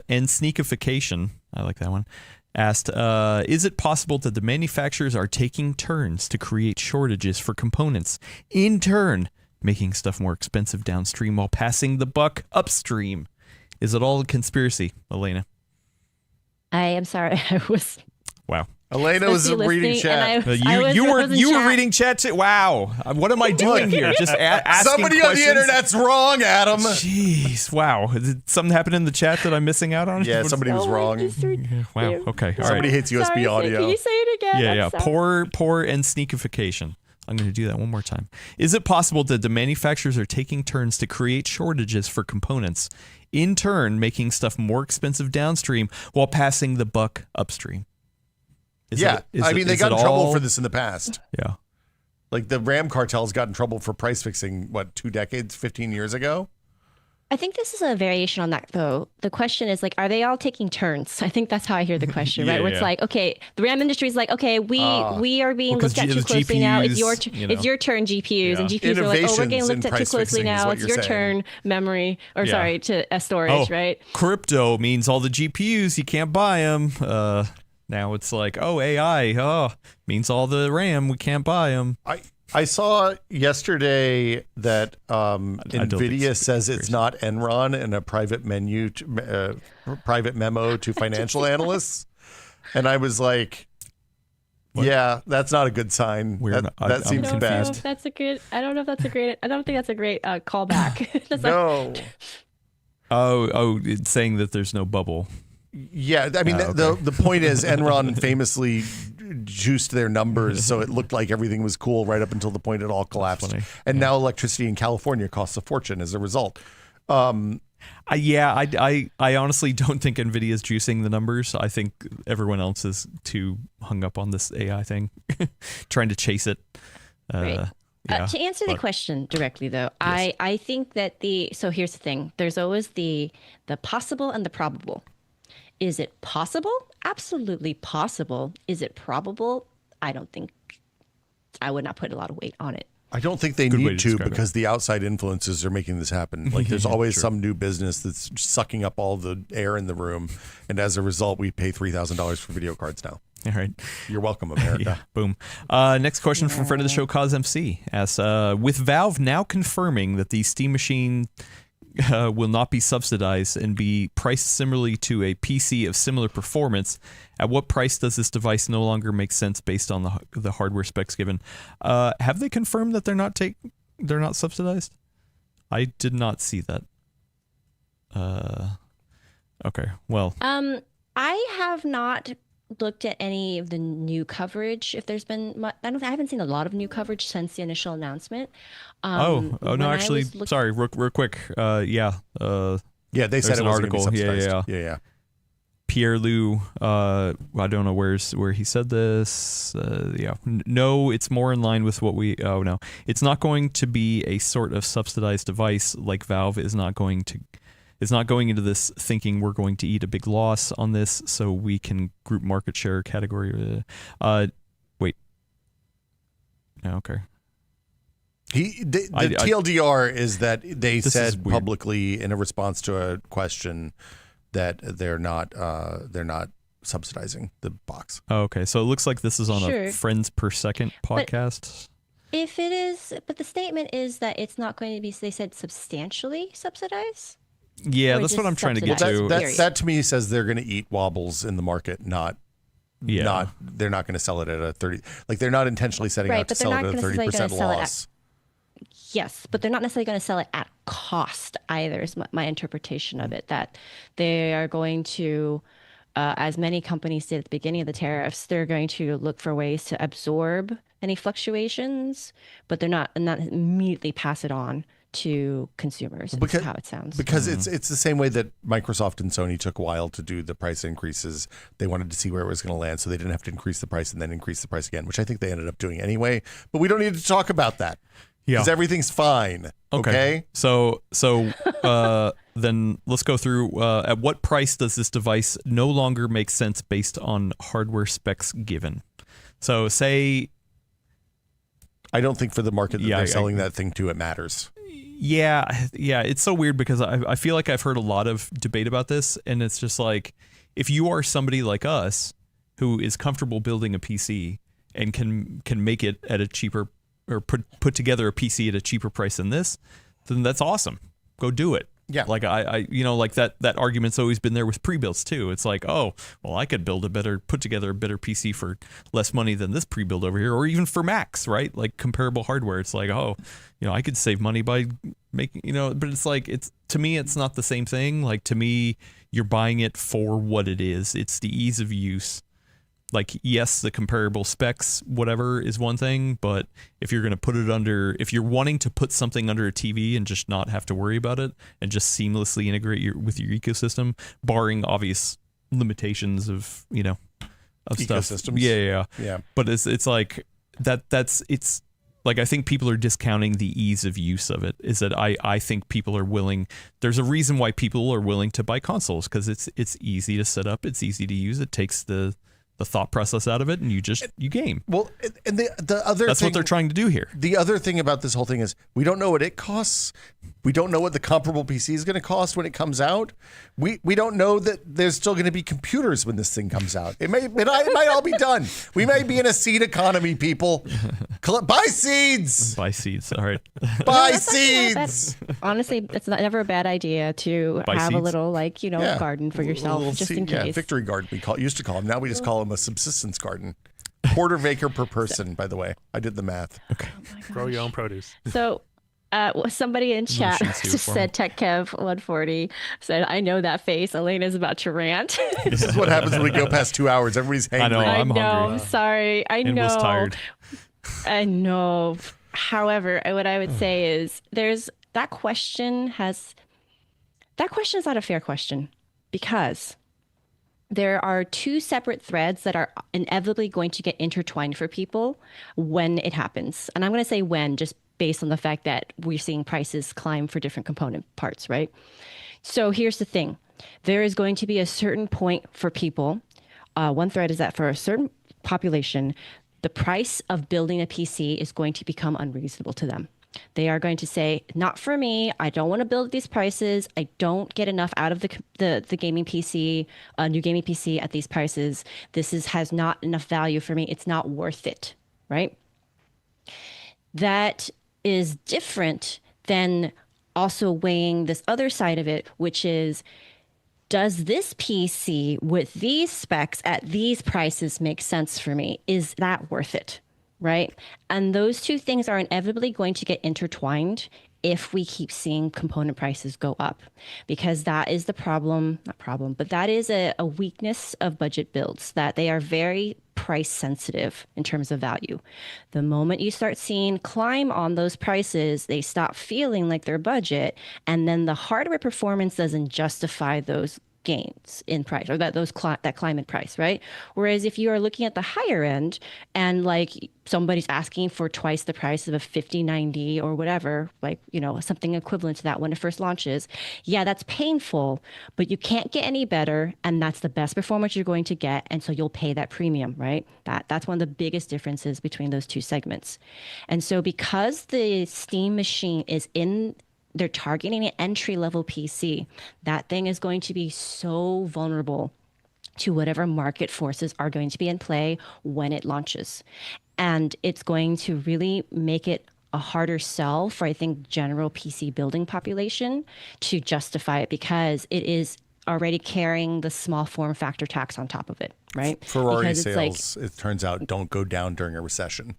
And sneakification. I like that one. Asked, is it possible that the manufacturers are taking turns to create shortages for components, in turn making stuff more expensive downstream while passing the buck upstream? Is it all a conspiracy, Elena? I am sorry. I was... Wow. Elena was reading chat. You were reading chat too. Wow. What am I doing here? Just asking somebody questions? on the internet's wrong, Adam. Jeez. Wow. Did something happen in the chat that I'm missing out on? Yeah, somebody was wrong. Wow. Okay. All somebody right. hates USB audio. Can you say it again? Yeah. Poor and sneakification. I'm going to do that one more time. Is it possible that the manufacturers are taking turns to create shortages for components, in turn making stuff more expensive downstream while passing the buck upstream? They got in trouble for this in the past. Yeah. Like the RAM cartels got in trouble for price fixing, 2 decades, 15 years ago? I think this is a variation on that, though. The question is, like, are they all taking turns? I think that's how I hear the question, right? Where it's like, okay, the RAM industry is like, okay, we are being looked at too closely now. It's your turn, GPUs. And GPUs are like, oh, we're getting looked at too closely now. It's your turn, memory, or to storage, right? Crypto means all the GPUs, you can't buy them. Now it's like, AI, means all the RAM, we can't buy them. I saw yesterday that NVIDIA says it's not Enron and a private private memo to financial analysts. And I was like, yeah, that's not a good sign. That seems bad. I don't know if that's a great callback. No. It's saying that there's no bubble. Yeah, I mean, the point is Enron famously juiced their numbers so it looked like everything was cool right up until the point it all collapsed. And now electricity in California costs a fortune as a result. I honestly don't think NVIDIA's juicing the numbers. I think everyone else is too hung up on this AI thing, trying to chase it. Right. To answer the question directly, though, yes. I think that so here's the thing. There's always the possible and the probable. Is it possible? Absolutely possible. Is it probable? I would not put a lot of weight on it. I don't think they need to because the outside influences are making this happen. Like there's always some new business that's sucking up all the air in the room. And as a result, we pay $3,000 for video cards now. All right. You're welcome, America. Yeah, boom. Next question from friend of the show, Cause MC, asks, with Valve now confirming that the Steam Machine will not be subsidized and be priced similarly to a PC of similar performance, at what price does this device no longer make sense based on the hardware specs given? Have they confirmed that they're not subsidized? I did not see that. Okay, well. I have not looked at any of the new coverage. If there's been, I haven't seen a lot of new coverage since the initial announcement. No, actually, sorry, real quick. They said an article. Yeah. Pierre Lou, I don't know where he said this. No, it's more in line with what we. Oh no, it's not going to be a sort of subsidized device. Like Valve is not going into this thinking we're going to eat a big loss on this, so we can group market share category. Wait. No, okay. The TLDR is that they said publicly in a response to a question that they're not subsidizing the box. Oh, okay, so it looks like this is on a Friends Per Second podcast. If it is, but the statement is that it's not going to be. They said substantially subsidized. Yeah, that's what I'm trying to get to. That to me says they're going to eat wobbles in the market, they're not going to sell it at a 30. Like they're not intentionally setting out to sell it at a 30% loss. Yes, but they're not necessarily going to sell it at cost either, is my interpretation of it. That they are going to, as many companies did at the beginning of the tariffs, they're going to look for ways to absorb any fluctuations, but they're not immediately pass it on to consumers. Because how it sounds. Because it's the same way that Microsoft and Sony took a while to do the price increases. They wanted to see where it was going to land, so they didn't have to increase the price and then increase the price again, which I think they ended up doing anyway. But we don't need to talk about that. Because everything's fine. Okay. So then let's go through. At what price does this device no longer make sense based on hardware specs given? So say, I don't think for the market that they're selling that thing to, it matters. Yeah. It's so weird because I feel like I've heard a lot of debate about this, and it's just like, if you are somebody like us who is comfortable building a PC and can make it at a cheaper, or put together a PC at a cheaper price than this, then that's awesome. Go do it. Yeah. Like like that argument's always been there with pre-builds too. It's like, oh, well, I could put together a better PC for less money than this pre-build over here, or even for Macs, right? Like comparable hardware. It's like, oh, I could save money by making, but it's like, to me, it's not the same thing. Like, to me, you're buying it for what it is. It's the ease of use. Like, yes, the comparable specs, whatever, is one thing, but if you're going to put it if you're wanting to put something under a TV and just not have to worry about it and just seamlessly integrate with your ecosystem, barring obvious limitations of, of stuff. Ecosystems. Yeah. But it's like, it's like, I think people are discounting the ease of use of it. Is that I think people are willing, there's a reason why people are willing to buy consoles, because it's easy to set up, it's easy to use, it takes the thought process out of it, and you game. Well, and the other that's thing, what they're trying to do here. The other thing about this whole thing is we don't know what it costs. We don't know what the comparable PC is going to cost when it comes out. We don't know that there's still going to be computers when this thing comes out. It might all be done. We may be in a seed economy, people. Buy seeds. Buy seeds. All right. Buy seeds. Honestly, it's never a bad idea to have seeds? A little garden for yourself, just in case. Yeah, victory garden. We used to call them. Now we just call them a subsistence garden. Quarter-acre per person, by the way. I did the math. Okay. Grow your own produce. So somebody in chat just said TechKev140 said, I know that face. Elena's about to rant. This is what happens when we go past 2 hours. Everybody's hangry. I know. I'm hungry. I'm sorry. I know. Was tired. I know. However, what I would say is that question is not a fair question, because there are two separate threads that are inevitably going to get intertwined for people when it happens. And I'm going to say when, just based on the fact that we're seeing prices climb for different component parts, right? So here's the thing. There is going to be a certain point for people. One thread is that for a certain population, the price of building a PC is going to become unreasonable to them. They are going to say, not for me. I don't want to build these prices. I don't get enough out of the gaming PC, new gaming PC at these prices. This has not enough value for me. It's not worth it, right? That is different than also weighing this other side of it, which is, does this PC with these specs at these prices make sense for me? Is that worth it? Right? And those two things are inevitably going to get intertwined if we keep seeing component prices go up, because that is the but that is a weakness of budget builds, that they are very price sensitive in terms of value. The moment you start seeing climb on those prices, they stop feeling like their budget, and then the hardware performance doesn't justify those gains in price, or that climate price, right? Whereas if you are looking at the higher end and like somebody's asking for twice the price of a 5090 or whatever, like, something equivalent to that when it first launches, yeah, that's painful, but you can't get any better, and that's the best performance you're going to get, and so you'll pay that premium, right? That's one of the biggest differences between those two segments. And so because the Steam machine they're targeting an entry-level PC, that thing is going to be so vulnerable to whatever market forces are going to be in play when it launches. And it's going to really make it a harder sell for, I think, general PC building population to justify it, because it is already carrying the small form factor tax on top of it, right? Ferrari sales, it turns out, don't go down during a recession.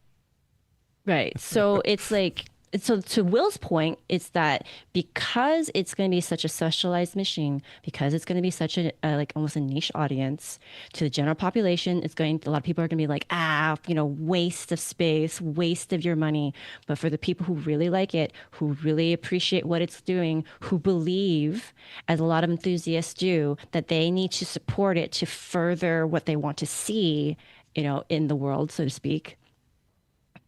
Right. So it's like, so to Will's point, it's that because it's going to be such a specialized machine, because it's going to be such a like almost a niche audience to the general population, a lot of people are going to be like, waste of space, waste of your money. But for the people who really like it, who really appreciate what it's doing, who believe, as a lot of enthusiasts do, that they need to support it to further what they want to see, in the world, so to speak,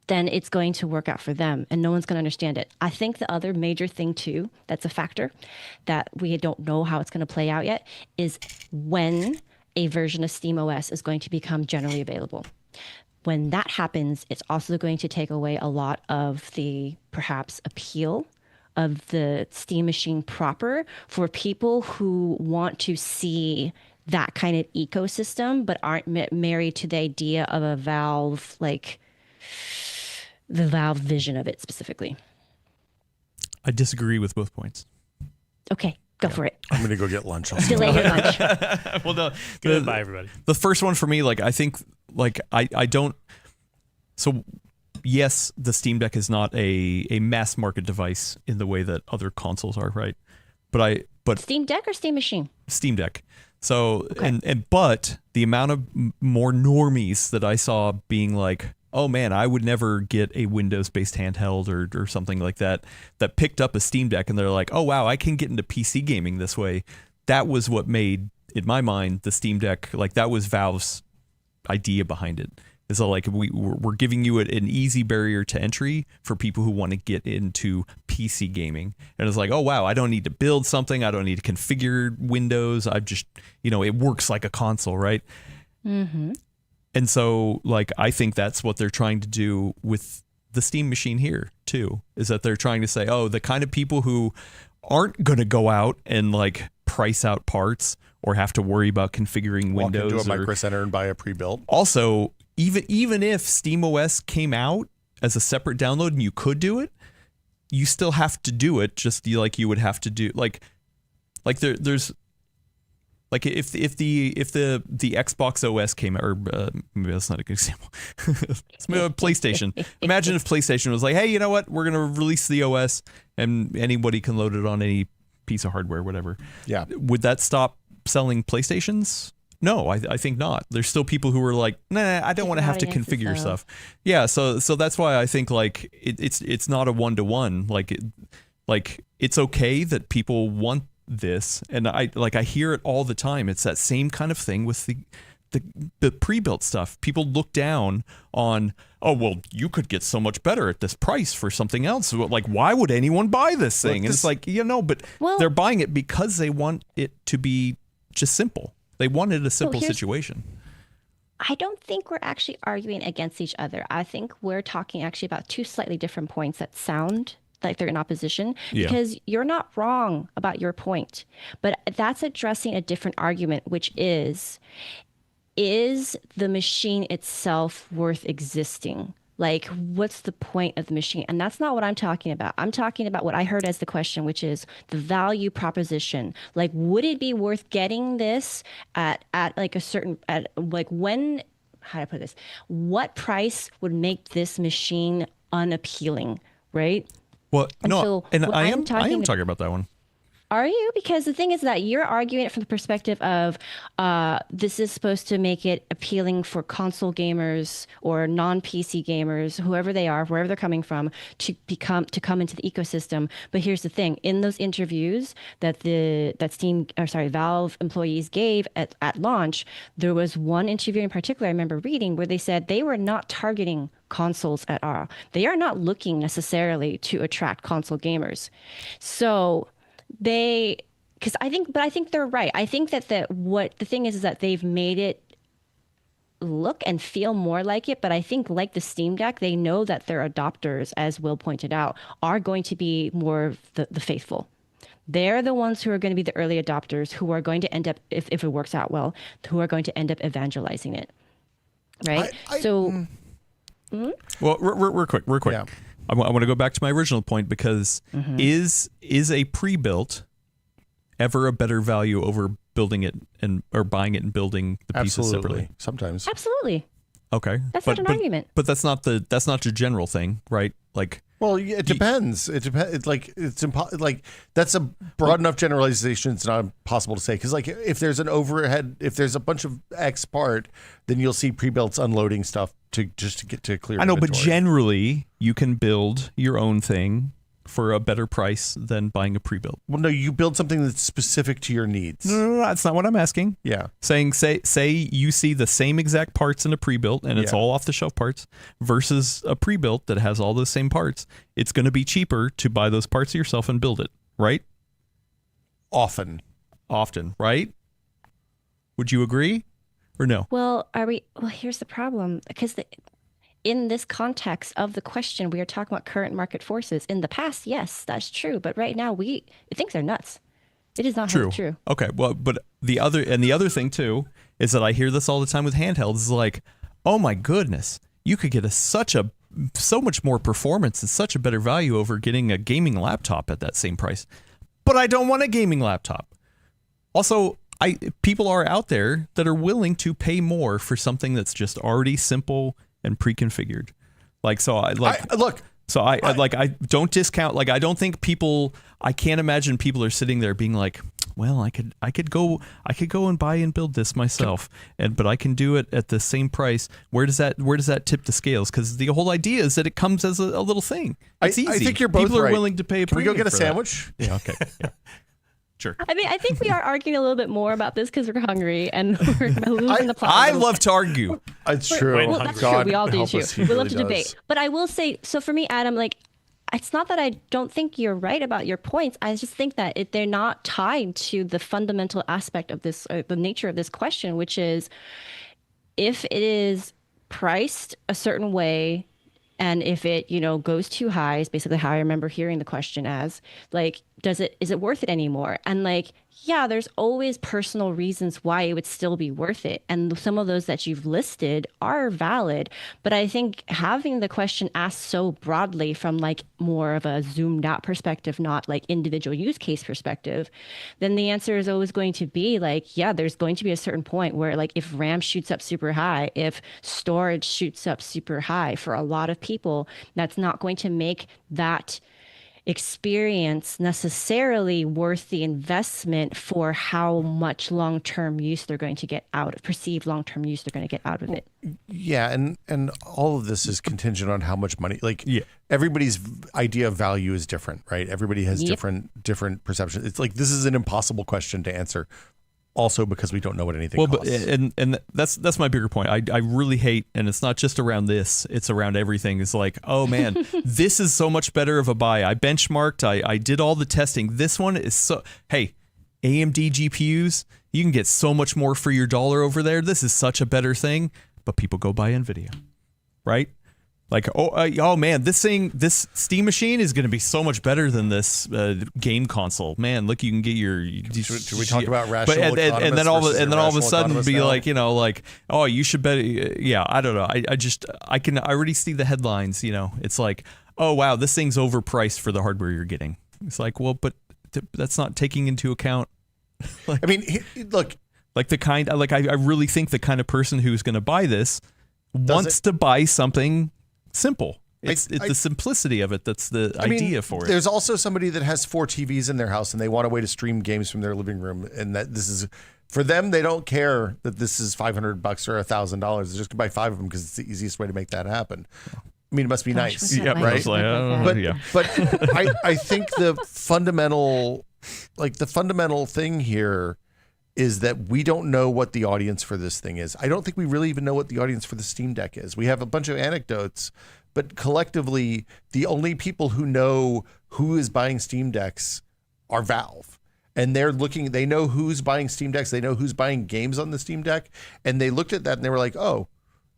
then it's going to work out for them, and no one's going to understand it. I think the other major thing too, that's a factor that we don't know how it's going to play out yet, is when a version of SteamOS is going to become generally available. When that happens, it's also going to take away a lot of the perhaps appeal of the Steam machine proper for people who want to see that kind of ecosystem, but aren't married to the idea of a Valve, like the Valve vision of it specifically. I disagree with both points. Okay, go for it. I'm going to go get lunch. Delay your lunch. Well, no, Goodbye, everybody. The first one for me, like, I think, like, I don't. So, yes, the Steam Deck is not a mass market device in the way that other consoles are, right? But Steam Deck or Steam Machine? Steam Deck. So, okay. But the amount of more normies that I saw being like, oh man, I would never get a Windows-based handheld or something like that picked up a Steam Deck, and they're like, oh wow, I can get into PC gaming this way. That was what made, in my mind, the Steam Deck, like, that was Valve's idea behind it. Is that, like, we're giving you an easy barrier to entry for people who want to get into PC gaming. And it's like, oh wow, I don't need to build something. I don't need to configure Windows. I just, it works like a console, right? Mm-hmm. And so, like, I think that's what they're trying to do with the Steam machine here, too, is that they're trying to say, oh, the kind of people who aren't going to go out and, like, price out parts or have to worry about configuring Windows. Walk into a Micro Center and buy a pre-built. Also, even if SteamOS came out as a separate download and you could do it, you still have to do it just like you would have to do, like there's... Like if the Xbox OS came out, or maybe that's not a good example. PlayStation. Imagine if PlayStation was like, hey, you know what? We're gonna release the OS, and anybody can load it on any piece of hardware, whatever. Yeah. Would that stop selling PlayStations? No, I think not. There's still people who are like, nah, I don't want to have to configure stuff. Yeah, so that's why I think, like, it's not a 1-to-1. Like it's okay that people want this, and I hear it all the time. It's that same kind of thing with the pre-built stuff. People look down on, oh well, you could get so much better at this price for something else. Like, why would anyone buy this thing? And it's like, but they're buying it because they want it to be just simple. They wanted a simple situation. I don't think we're actually arguing against each other. I think we're talking actually about two slightly different points that sound like they're in opposition, because you're not wrong about your point, but that's addressing a different argument, which is the machine itself worth existing? Like, what's the point of the machine? And that's not what I'm talking about. I'm talking about what I heard as the question, which is the value proposition. Like, would it be worth getting this at like a certain, when, how do I put this? What price would make this machine unappealing, right? Well, no, and I am talking about that one. Are you? Because the thing is that you're arguing it from the perspective of this is supposed to make it appealing for console gamers or non-PC gamers, whoever they are, wherever they're coming from, to come into the ecosystem. But here's the thing: in those interviews that Valve employees gave at launch, there was one interview in particular I remember reading where they said they were not targeting consoles at all. They are not looking necessarily to attract console gamers. So I think they're right. I think that the thing is that they've made it look and feel more like it. But I think, like the Steam Deck, they know that their adopters, as Will pointed out, are going to be more the faithful. They're the ones who are going to be the early adopters, who are going to end up, if it works out well, who are going to end up evangelizing it. Right? Well, real quick. Yeah. I want to go back to my original point because is a pre-built ever a better value over building it or buying it and building the pieces separately? Sometimes. Absolutely. Okay. That's not an argument. But that's not the general thing, right? Like, well, it depends. It depends. It's like that's a broad enough generalization. It's not possible to say because like if there's an overhead, if there's a bunch of X part, then you'll see pre-builts unloading stuff to get to clear. I know, inventory. but generally you can build your own thing for a better price than buying a pre-built. Well, no, you build something that's specific to your needs. No, that's not what I'm asking. Yeah. Saying, say you see the same exact parts in a pre-built and it's all off-the-shelf parts versus a pre-built that has all those same parts. It's going to be cheaper to buy those parts yourself and build it, right? Often, right? Would you agree or no? Well, here's the problem. Because in this context of the question, we are talking about current market forces. In the past, yes, that's true. But right now, things are nuts. It is not true. Okay, well, but the other thing too is that I hear this all the time with handhelds. Is like, oh my goodness, you could get so much more performance and such a better value over getting a gaming laptop at that same price. But I don't want a gaming laptop. Also, people are out there that are willing to pay more for something that's just already simple and pre-configured. I don't discount. Like, I don't think I can't imagine people are sitting there being like, well, I could go and buy and build this myself, but I can do it at the same price. Where does that tip the scales? Because the whole idea is that it comes as a little thing. It's easy. I think you're both people right. are willing to pay. Can we go get a sandwich? That. Yeah. Okay. Yeah. Sure. I mean, I think we are arguing a little bit more about this because we're hungry and we're losing the plot. I love to argue. It's true. Well, that's true. We all do too. We love to debate. But I will say, so for me, Adam, like, it's not that I don't think you're right about your points. I just think that they're not tied to the fundamental aspect of this, the nature of this question, which is if it is priced a certain way, and if it, goes too high, is basically how I remember hearing the question as, like, is it worth it anymore? And like, yeah, there's always personal reasons why it would still be worth it. And some of those that you've listed are valid. But I think having the question asked so broadly from like more of a zoomed out perspective, not like individual use case perspective, then the answer is always going to be like, yeah, there's going to be a certain point where like if RAM shoots up super high, if storage shoots up super high for a lot of people, that's not going to make that experience necessarily worth the investment for how much long-term use they're going to get out of perceived long-term use they're going to get out of it. Yeah, and all of this is contingent on how much money. Like, everybody's idea of value is different, right? Everybody has different perceptions. It's like this is an impossible question to answer. Also, because we don't know what anything costs. And that's my bigger point. I really hate, and it's not just around this; it's around everything. It's like, oh man, this is so much better of a buy. I benchmarked. I did all the testing. This one is so. Hey, AMD GPUs, you can get so much more for your dollar over there. This is such a better thing. But people go buy NVIDIA, right? Like, oh man, this Steam machine is going to be so much better than this game console. Man, look, you can get your. Should we talk about rational and then all of a sudden be now? like, oh, you should bet. Yeah, I don't know. I already see the headlines. It's like, oh wow, this thing's overpriced for the hardware you're getting. It's like, well, but that's not taking into account. Like, I mean, look, like I really think the kind of person who's going to buy this wants to buy something simple. It's the simplicity of it that's the idea for it. There's also somebody that has 4 TVs in their house and they want a way to stream games from their living room, and that this is for them. They don't care that this is $500 or $1,000. They just can buy 5 of them because it's the easiest way to make that happen. I mean, it must be nice, right? But I think the fundamental thing here is that we don't know what the audience for this thing is. I don't think we really even know what the audience for the Steam Deck is. We have a bunch of anecdotes, but collectively, the only people who know who is buying Steam Decks are Valve. And they know who's buying Steam Decks. They know who's buying games on the Steam Deck. And they looked at that and they were like, oh,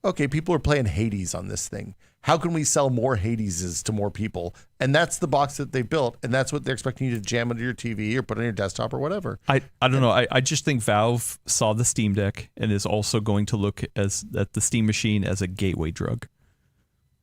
okay, people are playing Hades on this thing. How can we sell more Hadeses to more people? And that's the box that they built, and that's what they're expecting you to jam into your TV or put on your desktop or whatever. I don't know. I just think Valve saw the Steam Deck and is also going to look at the Steam machine as a gateway drug.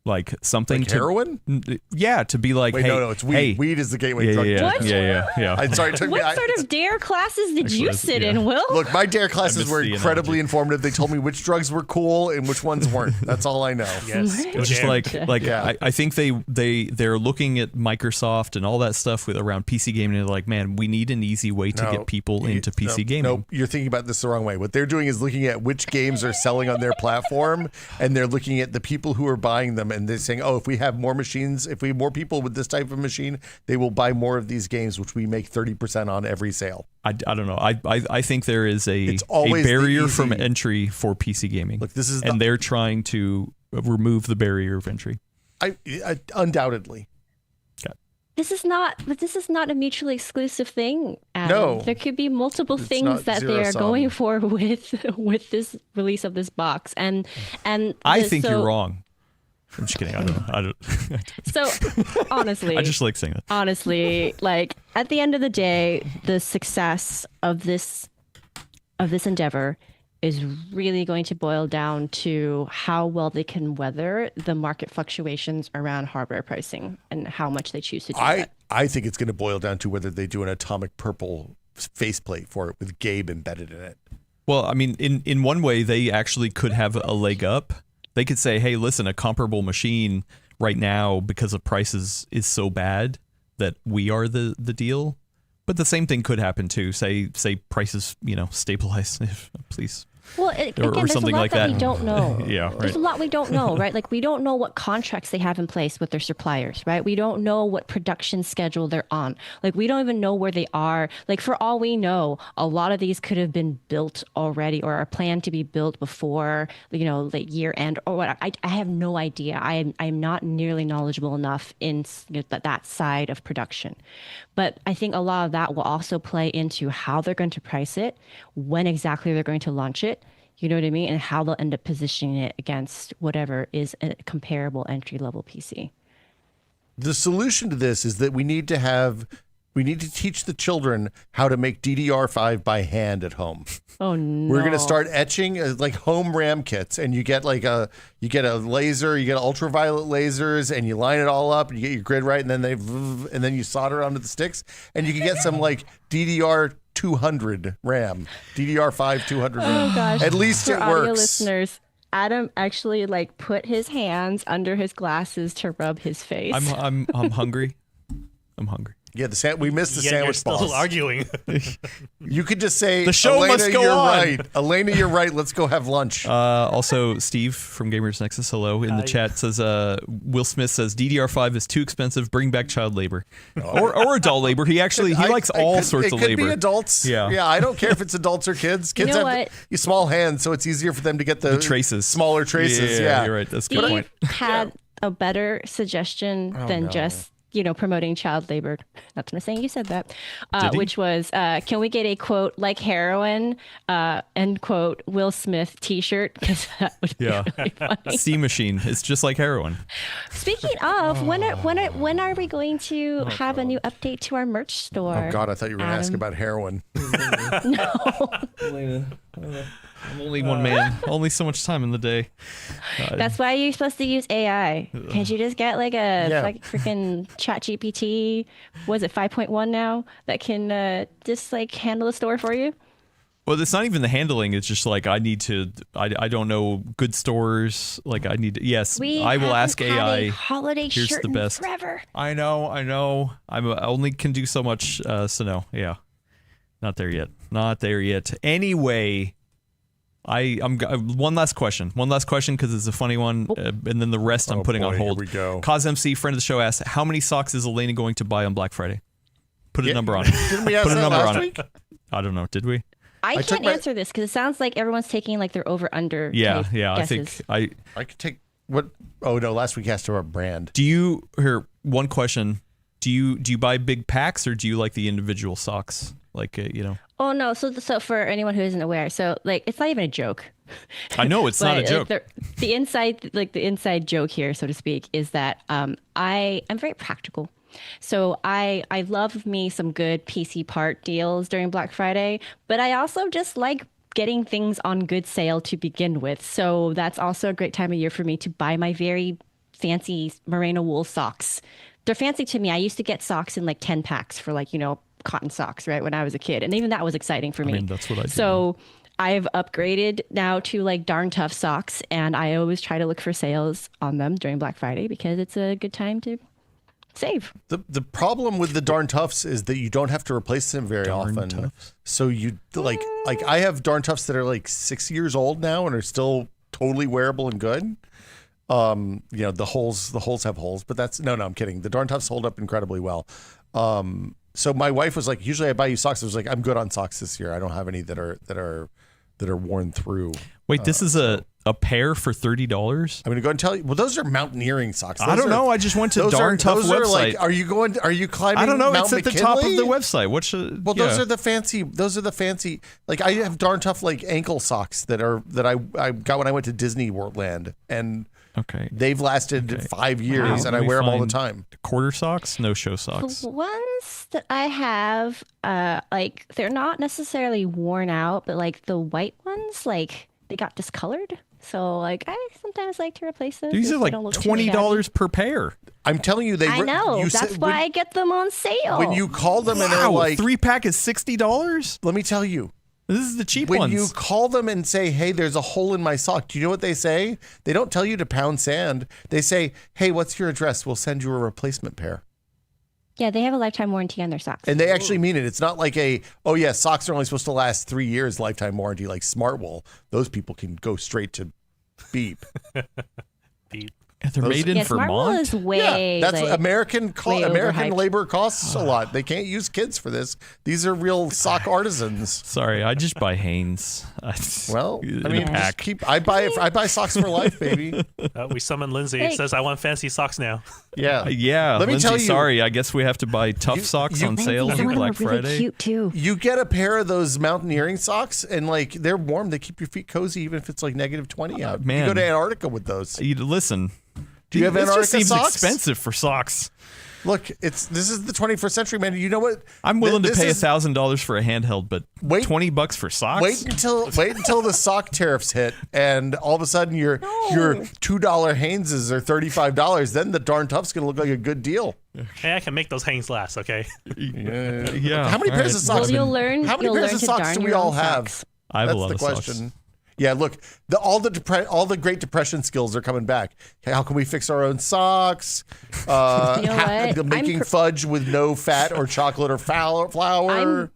Like something like heroin? To be like, wait, hey, no, it's weed. Hey, weed is the gateway drug. What? Yeah. I'm sorry, it took me. What sort of DARE classes did you sit in, Will? Look, my DARE classes were incredibly informative. They told me which drugs were cool and which ones weren't. That's all I know. Yes, it's just I think they're looking at Microsoft and all that stuff with around PC gaming. And they're like, man, we need an easy way to get people into PC gaming. Nope, you're thinking about this the wrong way. What they're doing is looking at which games are selling on their platform, and they're looking at the people who are buying them, and they're saying, oh, if we have more machines, if we have more people with this type of machine, they will buy more of these games, which we make 30% on every sale. I don't know. I think there is a barrier from entry for PC gaming. Look, they're trying to remove the barrier of entry. I undoubtedly. This is not a mutually exclusive thing, Adam. No, there could be multiple things that they are going for with this release of this box, and I think you're wrong. I'm just kidding. I don't. So honestly, I just like saying that. Honestly, like at the end of the day, the success of this endeavor is really going to boil down to how well they can weather the market fluctuations around hardware pricing and how much they choose to do that. I think it's going to boil down to whether they do an atomic purple faceplate for it with Gabe embedded in it. Well, I mean, in one way, they actually could have a leg up. They could say, hey, listen, a comparable machine right now, because of prices, is so bad that we are the deal. But the same thing could happen too. Say prices, stabilize, please. Well, again, there's a lot that we don't know. Yeah, right. There's a lot we don't know, right? Like, we don't know what contracts they have in place with their suppliers, right? We don't know what production schedule they're on. Like, we don't even know where they are. Like, for all we know, a lot of these could have been built already or are planned to be built before, like year end or what. I have no idea. I'm not nearly knowledgeable enough in that side of production. But I think a lot of that will also play into how they're going to price it, when exactly they're going to launch it, you know what I mean? And how they'll end up positioning it against whatever is a comparable entry-level PC. The solution to this is that we need to teach the children how to make DDR5 by hand at home. Oh no! We're gonna start etching like home RAM kits, and you get a laser, you get ultraviolet lasers, and you line it all up, and you get your grid right, and then you solder it onto the sticks, and you can get some like DDR 200 RAM, DDR5 200 RAM. Oh gosh! At least For it audio works. Listeners, Adam actually put his hands under his glasses to rub his face. I'm hungry. I'm hungry. Yeah, we missed the sandwich balls. balls. Still arguing. You could just say, the show Elena, must go you're on. right. Elena, you're right. Let's go have lunch. Also, Steve from Gamers Nexus, hello, in the chat says, Will Smith says, DDR5 is too expensive. Bring back child labor. Or adult labor. He likes all sorts of labor. It could be adults. Yeah, I don't care if it's adults or kids. Kids have small hands, so it's easier for them to get the traces. Smaller traces. Yeah, you're right. That's a good point. Had a better suggestion than just promoting child labor. Not to say you said that, which was, can we get a quote like heroin, end quote, Will Smith T-shirt? Because that would be really funny. Steam machine. It's just like heroin. Speaking of, when are we going to have a new update to our merch store? Oh God, I thought you were going to ask about heroin. No. I'm only one man. Only so much time in the day. That's why you're supposed to use AI. Can't you just get like freaking ChatGPT? Was it 5.1 now that can just handle the store for you? Well, it's not even the handling. It's just like I need to. I don't know good stores. Like I need to. Yes, I will ask AI. Holiday Here's shirt the best. Forever. I know. I only can do so much. So no, yeah, not there yet. Not there yet. Anyway, I'm one last question. One last question because it's a funny one, and then the rest I'm putting on hold. Here we go. Cause MC, friend of the show, asks, how many socks is Elena going to buy on Black Friday? Put a number on it. Didn't we ask Put a that number last on week? it. I don't know. Did we? I can't answer this because it sounds like everyone's taking like their over/under. Yeah. Guesses. I think I could take what? Oh no, last week asked our brand. Do you one question? Do you buy big packs or do you like the individual socks? Like Oh no! So for anyone who isn't aware, so like it's not even a joke. I know it's not a joke. The inside joke here, so to speak, is that I'm very practical. So I love me some good PC part deals during Black Friday, but I also just like getting things on good sale to begin with. So that's also a great time of year for me to buy my very fancy merino wool socks. They're fancy to me. I used to get socks in like 10 packs for like, cotton socks, right, when I was a kid. And even that was exciting for me. I mean, that's what I do. So I've upgraded now to like darn tough socks, and I always try to look for sales on them during Black Friday because it's a good time to save. The problem with the darn toughs is that you don't have to replace them very often. Toughs. So you like I have darn toughs that are like 6 years old now and are still totally wearable and good. The holes have holes, but that's no, I'm kidding. The darn toughs hold up incredibly well. So my wife was like, usually I buy you socks. I was like, I'm good on socks this year. I don't have any that are worn through. Wait, this is a pair for $30? I'm going to go and tell you. Well, those are mountaineering socks. I don't know. I just went to Darn Tough website. Are you climbing? I don't know. Mount it's at McKinley? the top of the website. Those are the fancy. Like I have Darn Tough like ankle socks that I got when I went to Disney World Land, and they've lasted 5 years, and I wear them all the time. Quarter socks, no show socks. The ones that I have, like they're not necessarily worn out, but like the white ones, like they got discolored. So like I sometimes like to replace those. These are like $20 per pair. I'm telling you, I know. That's why I get them on sale. When you call them and they're like 3-pack is $60. Let me tell you. This is the cheap ones. When you call them and say, hey, there's a hole in my sock, do you know what they say? They don't tell you to pound sand. They say, hey, what's your address? We'll send you a replacement pair. Yeah, they have a lifetime warranty on their socks. And they actually mean it. It's not like socks are only supposed to last 3 years lifetime warranty like Smartwool. Those people can go straight to beep. Beep. They're made in Vermont. Smartwool is way that's like, American overhyped. labor costs a lot. They can't use kids for this. These are real sock artisans. Sorry, I just buy Hanes. Well, I mean, I buy socks for life, baby. We summon Lindsay. It says I want fancy socks now. Yeah, yeah. Let me Lindsay, tell you. Sorry, I guess we have to buy tough socks on sale on Black Friday. Really cute too. You get a pair of those mountaineering socks, and like they're warm. They keep your feet cozy, even if it's like -20 out. Man. You go to Antarctica with those. Listen. Do you have Antarctica Antarctica seems socks? expensive for socks. Look, this is the 21st century, man. You know what? I'm willing to pay $1,000 for a handheld, but $20 for socks? Wait until the sock tariffs hit, and all of a sudden your $2 Haneses are $35. Then the darn tough's gonna look like a good deal. Hey, I can make those Hanes last, okay? Yeah. How many pairs of socks? Well, you'll learn. How many pairs of socks do we all have? Socks. I have That's a lot the of question. socks. Yeah, look, all the Great Depression skills are coming back. How can we fix our own socks? You know what? Making fudge with no fat or chocolate or flour.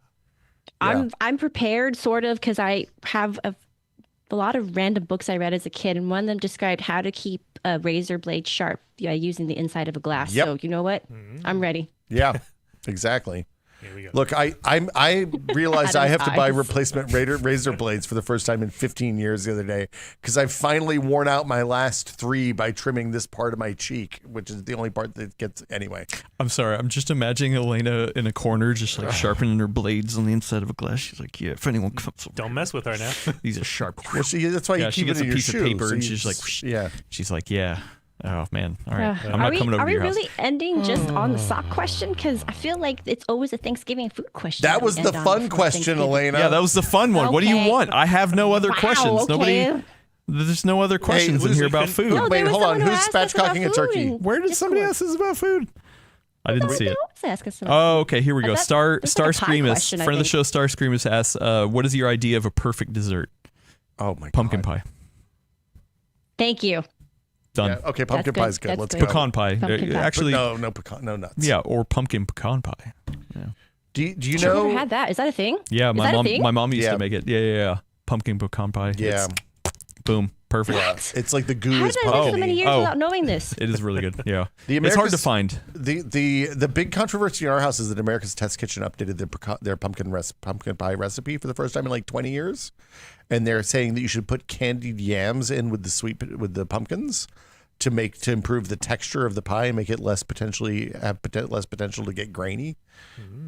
I'm prepared, sort of, because I have a lot of random books I read as a kid, and one of them described how to keep a razor blade sharp using the inside of a glass. Yep. So you know what? I'm ready. Yeah, exactly. Here we go. Look, I realized I have to buy eyes. replacement razor blades for the first time in 15 years the other day because I've finally worn out my last 3 by trimming this part of my cheek, which is the only part that gets anyway. I'm sorry. I'm just imagining Elena in a corner just like sharpening her blades on the inside of a glass. She's like, yeah, if anyone comes over. Don't mess with her now. These are sharp. Well, that's why you she keep gets it a in your piece shoe. of paper so and you she's like, just- yeah. She's like, yeah. Oh, man. All right. I'm Are not coming over to your house. we really ending just on the sock question? Because I feel like it's always a Thanksgiving food question. That was the fun question, Elena. Yeah, that was the fun one. What do you Okay. want? I have no other questions. Okay. There's no other questions in here about food. No, Wait, there was hold on. someone who Who's asked us about spatchcocking a turkey? food. Where did somebody ask us about food? I didn't see it. I was asking some. Oh, okay. Here we go. thought Star this was like a pie Screamus, question, I friend of the think. show. Star Screamus asks, "What is your idea of a perfect dessert?" Oh my Pumpkin God. pie. Thank you. Done. Yeah, okay, pumpkin That's pie is good. good. That's Let's good. go. Pecan pie. Pumpkin pie. Actually, No pecan, no nuts. yeah, or pumpkin pecan pie. Yeah. Do you I've never know? had that. Is that a thing? Yeah, Is my that a mom. thing? My mom used Yeah. to make it. Yeah. Pumpkin pecan pie. Yeah, Boom. Perfect. it's like the goo How is did I live so many pumpkin. years Oh. without knowing this? It is really good. Yeah. The It's hard to America's- find. The big controversy in our house is that America's Test Kitchen updated their pumpkin pie recipe for the first time in like 20 years, and they're saying that you should put candied yams in with the pumpkins to improve the texture of the pie and make it less potential to get grainy.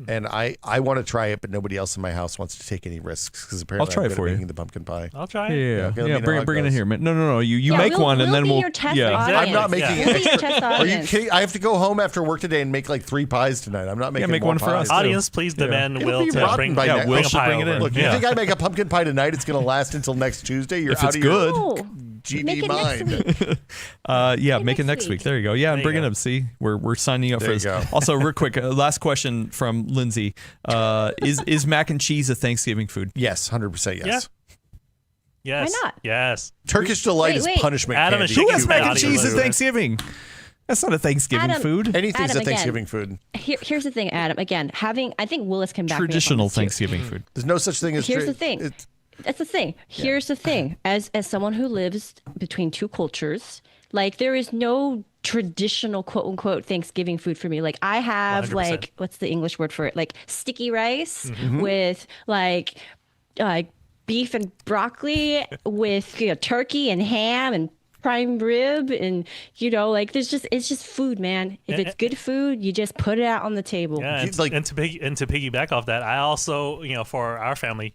And I want to try it, but nobody else in my house wants to take any risks because apparently try I'm it good for at you. making the pumpkin pie. I'll try Yeah. it. Yeah. okay, let me know Bring how it. it Bring it goes. here, man. No. You Yeah, make we'll- one and we'll then be we'll. your test Yeah. audience. I'm not making Yeah. We'll be your test Are you audience. kidding? I have to go home after work today and make like 3 pies tonight. I'm not making make more one for pies. us. too. Audience, please Yeah. demand It'll Will be to rotten bring, by bring next- a Will should pie bring it over. in. Look, you Yeah. think I make a pumpkin pie tonight? It's going to last until next Tuesday. You're If out it's of your good. Oh, GD make it next mind. week. Yeah, make it next next week. week. There you go. Yeah, I'm There you bringing go. it up. See, we're signing up There for you this. go. Also, real quick, last question from Lindsay: Is mac and cheese a Thanksgiving food? Yes, 100% yes. Yeah. Yes. Why not? Yes. Turkish delight is Wait. punishment. Adam and candy. Who Who has has mac mac and and cheese cheese at at Thanksgiving? That's not a Thanksgiving Adam, food. Anything's Adam, a Thanksgiving food. Here's the thing, Adam. Again, I think Willis can back me up on Traditional this too. Thanksgiving food. There's no such thing as. Here's the thing. it's- That's the thing. Here's the thing. As someone who lives between two cultures, like there is no traditional quote unquote Thanksgiving food for me. Like I have 100%. like what's the English word for it? Like sticky rice Mm-hmm. with like beef and broccoli with turkey and ham and prime rib and like it's just food, man. If it's good food, you just put it out on the table. Yeah, He's like- and to piggyback off that, I also, for our family,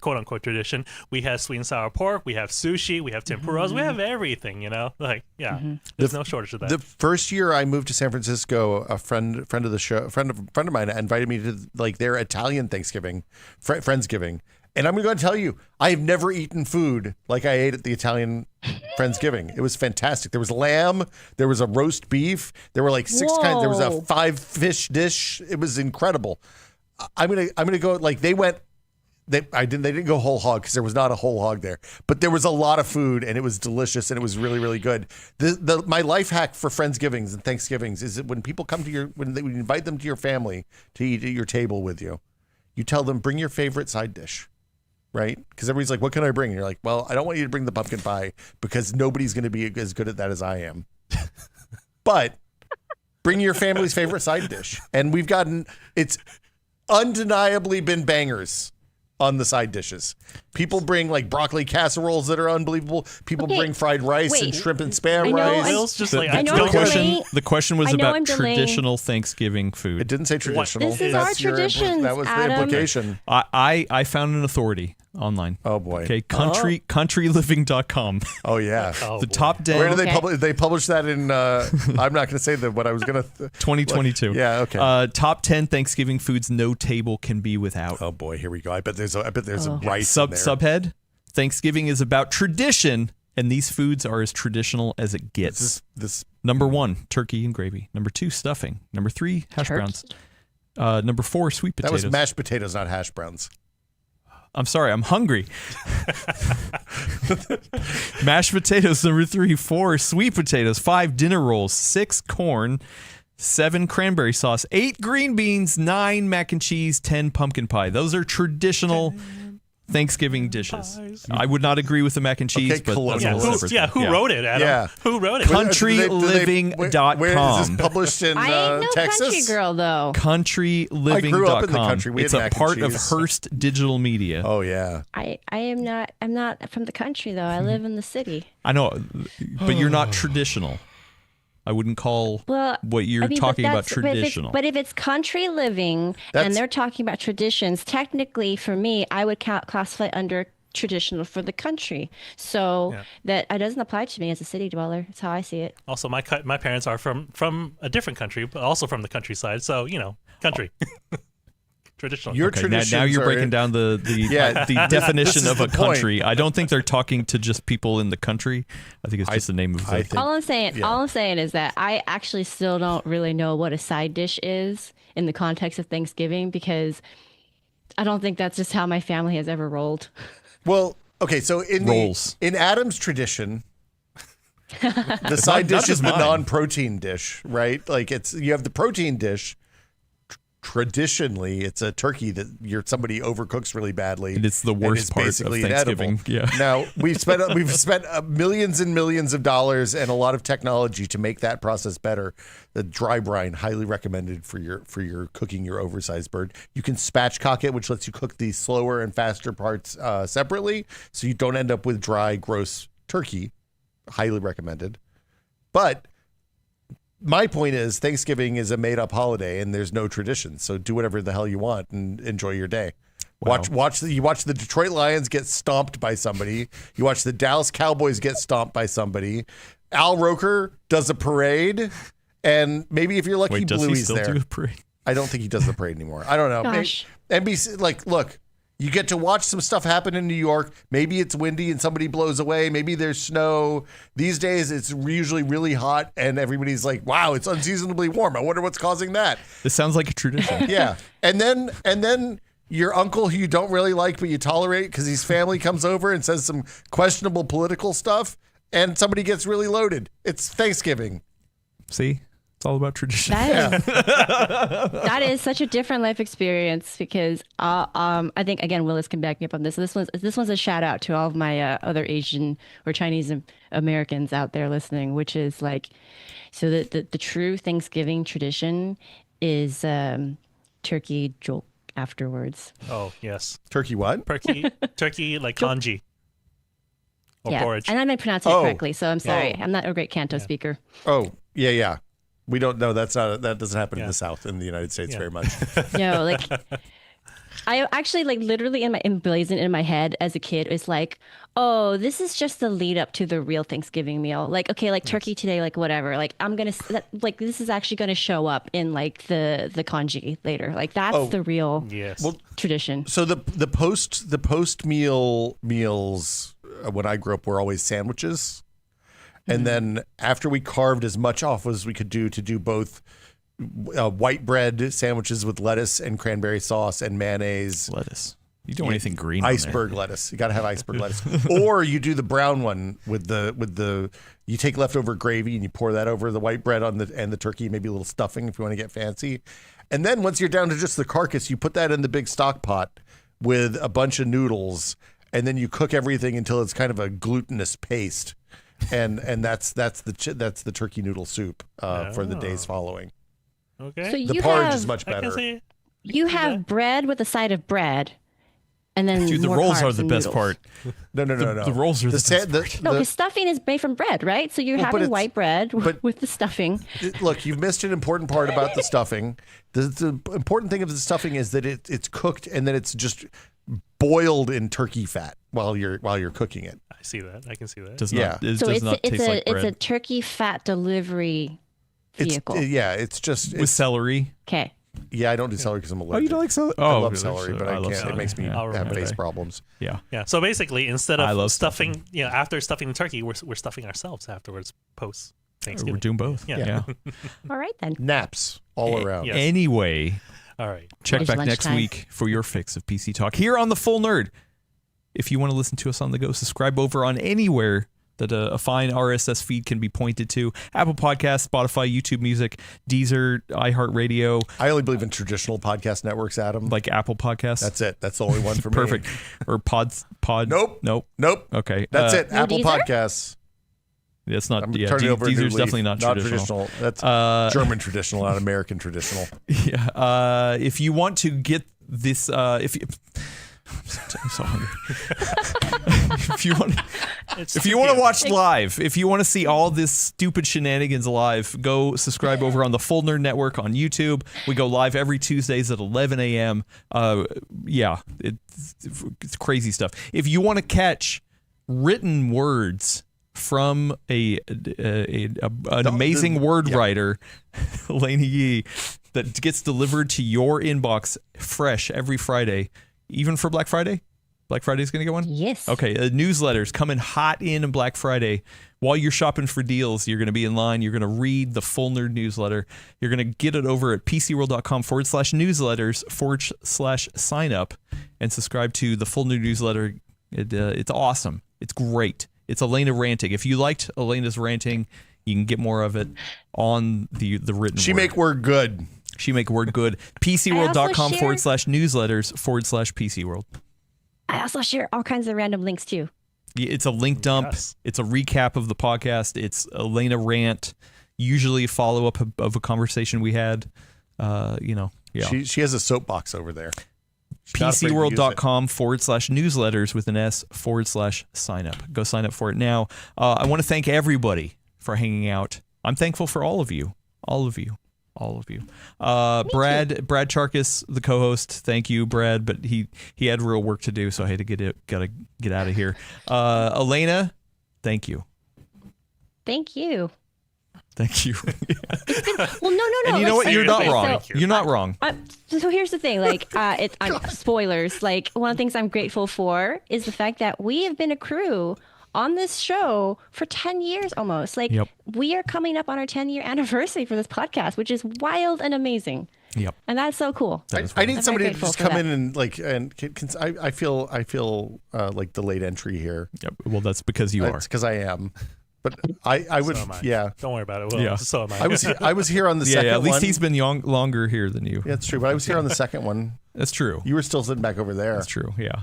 quote unquote tradition, we have sweet and sour pork, we have sushi, we have tempuras, we have everything. Like, yeah, there's no shortage of that. The first year I moved to San Francisco, a friend of the show, friend of mine invited me to like their Italian Thanksgiving, Friendsgiving. And I'm going to tell you, I have never eaten food like I ate at the Italian Friendsgiving. It was fantastic. There was lamb, there was a roast beef, there were like 6 kinds. There was a Whoa. 5 fish dish. It was incredible. I'm gonna go like they went. They didn't go whole hog because there was not a whole hog there, but there was a lot of food and it was delicious and it was really, really good. My life hack for Friendsgivings and Thanksgivings is that when people come to when you invite them to your family to eat at your table with you, you tell them bring your favorite side dish, right? Because everybody's like, what can I bring? And you're like, well, I don't want you to bring the pumpkin pie because nobody's going to be as good at that as I am. But bring your family's favorite side dish. And it's undeniably been bangers on the side dishes. People bring like broccoli casseroles that are unbelievable. People Okay, bring fried rice and wait. shrimp and spam I know rice. Will's just The, like, the- I know the I'm question. delaying- The question was I know about I'm delaying- traditional Thanksgiving It food. didn't say traditional. This is That's our your traditions, That was the Adam. implication. I found an authority online. Oh boy. Okay, countryliving.com. Oh yeah. oh, The boy. top 10 Where do they Okay. publish? They publish that in. I'm not going to say what I was going to. 2022. Yeah, okay. Top 10 Thanksgiving foods no table can be without. Oh boy, here we go. I bet there's a Oh. rice in there. Subhead: Thanksgiving is about tradition, and these foods are as traditional as it gets. This Number 1, turkey and gravy. Number 2, stuffing. Number 3, hash Turkey? browns. Number 4, sweet that potatoes. was mashed potatoes, not hash browns. I'm sorry, I'm hungry. Mashed potatoes, number 3. 4, sweet potatoes. 5, dinner rolls. 6, corn. 7, cranberry sauce. 8, green beans. 9, mac and cheese. 10, pumpkin pie. Those are traditional Thanksgiving dishes. pies. I would not agree with the mac and cheese, Okay, but that's a colonial. Yeah, whole who, separate yeah, thing. who wrote it, Adam? Yeah. Who wrote it? Countryliving.com. Where is this published in I ain't no Texas? country girl though. Countryliving.com. I grew up in the country. We It's had a mac and part of cheese. Hearst Digital Media. Oh yeah. I'm not from the country though. I live in the city. I know, but you're not traditional. I wouldn't call Well, what you're I mean, but talking about that's- but if it's- traditional. But if it's country living That's- and they're talking about traditions, technically for me, I would classify under traditional for the country. So that it doesn't apply to me as a city dweller. That's how I see it. Also, my parents are from a different country, but also from the countryside. So country. traditional. Your Okay, traditions now you're are- breaking down the definition is of a the point. country. I don't think they're talking to just people in the country. I think it's just the name of I the think- All I'm saying, yeah. all I'm saying is that I actually still don't really know what a side dish is in the context of Thanksgiving because I don't think that's just how my family has ever rolled. Well, okay, so Rolls. in Adam's tradition, the not side dish is just the mine. non-protein dish, right? Like you have the protein dish. Traditionally, it's a turkey that somebody overcooks really badly. And it's the worst part of Thanksgiving. inedible. Yeah. Now we've spent millions and millions of dollars and a lot of technology to make that process better. The dry brine, highly recommended for your cooking your oversized bird. You can spatchcock it, which lets you cook the slower and faster parts separately, so you don't end up with dry, gross turkey. Highly recommended. But my point is Thanksgiving is a made-up holiday and there's no tradition. So do whatever the hell you want and enjoy your day. Wow. Watch the Detroit Lions get stomped by somebody. You watch the Dallas Cowboys get stomped by somebody. Al Roker does a parade, and maybe if you're lucky, Wait, does he Bluey's still there. do a parade? I don't think he does the parade anymore. I don't know. Gosh. NBC, look, you get to watch some stuff happen in New York. Maybe it's windy and somebody blows away. Maybe there's snow. These days, it's usually really hot, and everybody's like, wow, it's unseasonably warm. I wonder what's causing that. This sounds like a tradition. Yeah. And then your uncle who you don't really like, but you tolerate because his family comes over and says some questionable political stuff, and somebody gets really loaded. It's Thanksgiving. See? It's all about tradition. That is such a different life experience because I think again Willis can back me up on this. This one's a shout out to all of my other Asian or Chinese Americans out there listening, which is like, so the true Thanksgiving tradition is turkey jolk afterwards. Oh yes, Turkey what? turkey like congee or Yeah, porridge. and I might pronounce it Oh. correctly, so I'm sorry. Oh. I'm not a great Canto speaker. Oh, yeah. We don't know. That doesn't happen in the South in the United States very much. No, like I actually like literally emblazoned in my head as a kid. It's like, oh, this is just the lead up to the real Thanksgiving meal. Like, okay, like turkey today, like whatever. Like like this is actually gonna show up in like the congee later. Like that's the real Yes. tradition. So the post meal meals when I grew up were always sandwiches, and then after we carved as much off as we could do to do both white bread sandwiches with lettuce and cranberry sauce and mayonnaise. Lettuce. You don't want anything green on Iceberg lettuce. You got to have iceberg lettuce. Or you do the brown one with the you take leftover gravy and you pour that over the white bread and the turkey, maybe a little stuffing if you want to get fancy. And then once you're down to just the carcass, you put that in the big stock pot with a bunch of noodles, and then you cook everything until it's kind of a glutinous paste. And that's the turkey noodle soup for the days following. Okay. So The you porridge have is much I can better. see. you have bread with a side of bread, and then Dude, the more rolls carbs are the and best noodles. part. No. The rolls are the best part. No, because stuffing is made from bread, right? So you're Well, but having it's- white bread but- with the stuffing. Look, you've missed an important part about the stuffing. The important thing of the stuffing is that it's cooked and then it's just boiled in turkey fat while you're cooking it. I see that. I can see that. Does Yeah. not, it So does it's not taste like bread. it's a turkey fat delivery vehicle. It's just With celery. Okay. yeah. I don't do celery because I'm allergic. Oh, you don't like celery? I Oh, love really? celery, but I love can't. celery. It makes me Yeah. have face Okay. problems. Yeah. Yeah. So basically, instead I of love stuffing, after stuffing the turkey, we're stuffing ourselves afterwards, post Thanksgiving. We're doing both. Yeah. All right then. Naps all around. Yes. Anyway, All right. check It's back next lunchtime. week for your fix of PC Talk here on The Full Nerd. If you want to listen to us on the go, subscribe over on anywhere that a fine RSS feed can be pointed to. Apple Podcasts, Spotify, YouTube Music, Deezer, iHeartRadio, I only believe in traditional podcast networks, Adam. like Apple Podcasts. That's it. That's the only one for me. Perfect. Or Pod. Nope. Nope. Okay. That's it. No Apple Deezer? Podcasts. It's not. I'm Yeah, turning over a new Deezer's leaf. definitely not traditional. That's German traditional, not American traditional. Yeah. If you want to get this, I'm so hungry. if you want to watch live, if you want to see all this stupid shenanigans live, go subscribe over on the Full Nerd Network on YouTube. We go live every Tuesdays at 11 a.m. It's crazy stuff. If you want to catch written words from an amazing word writer, Lainey Yee, that gets delivered to your inbox fresh every Friday, even for Black Friday. Black Friday's going to get one? Yes. Okay, newsletters coming hot in on Black Friday. While you're shopping for deals, you're going to be in line. You're going to read the full nerd newsletter. You're going to get it over at PCWorld.com/newsletters/sign up and subscribe to the full nerd newsletter. It's awesome. It's great. It's Elena ranting. If you liked Elena's ranting, you can get more of it on the written She word. make word good. She make word good. PCWorld.com/newsletters/PCWorld. I also share all kinds of random links too. It's a link dump. Yes. It's a recap of the podcast. It's Elena rant, usually a follow-up of a conversation we had. Yeah. She has a soapbox over there. She's not afraid to use it. PCWorld.com/newsletters with an S/sign up. Go sign up for it now. I want to thank everybody for hanging out. I'm thankful for all of you. All of you. Brad Charkis, the co-host. Thank you, Brad. But he had real work to do, so I had to get out of here. Elena, thank you. Thank you. Thank you. Well, no. And you know what? You're not wrong. Thank you. You're not wrong. So here's the thing, spoilers. Like, one of the things I'm grateful for is the fact that we have been a crew on this show for 10 years almost. Like, Yep. we are coming up on our 10-year anniversary for this podcast, which is wild and amazing. Yep. And that's so cool. I need I'm somebody very to just grateful come for in and I feel like the late entry here. Yep. Well, that's because you are. It's because I am. But I would, So am I. yeah. Don't worry about it. Will. Yeah. So am I. I was here on the second one. At least he's been longer here than you. Yeah, that's true. But I was here on the second one. That's true. You were still sitting back over there. That's true. Yeah.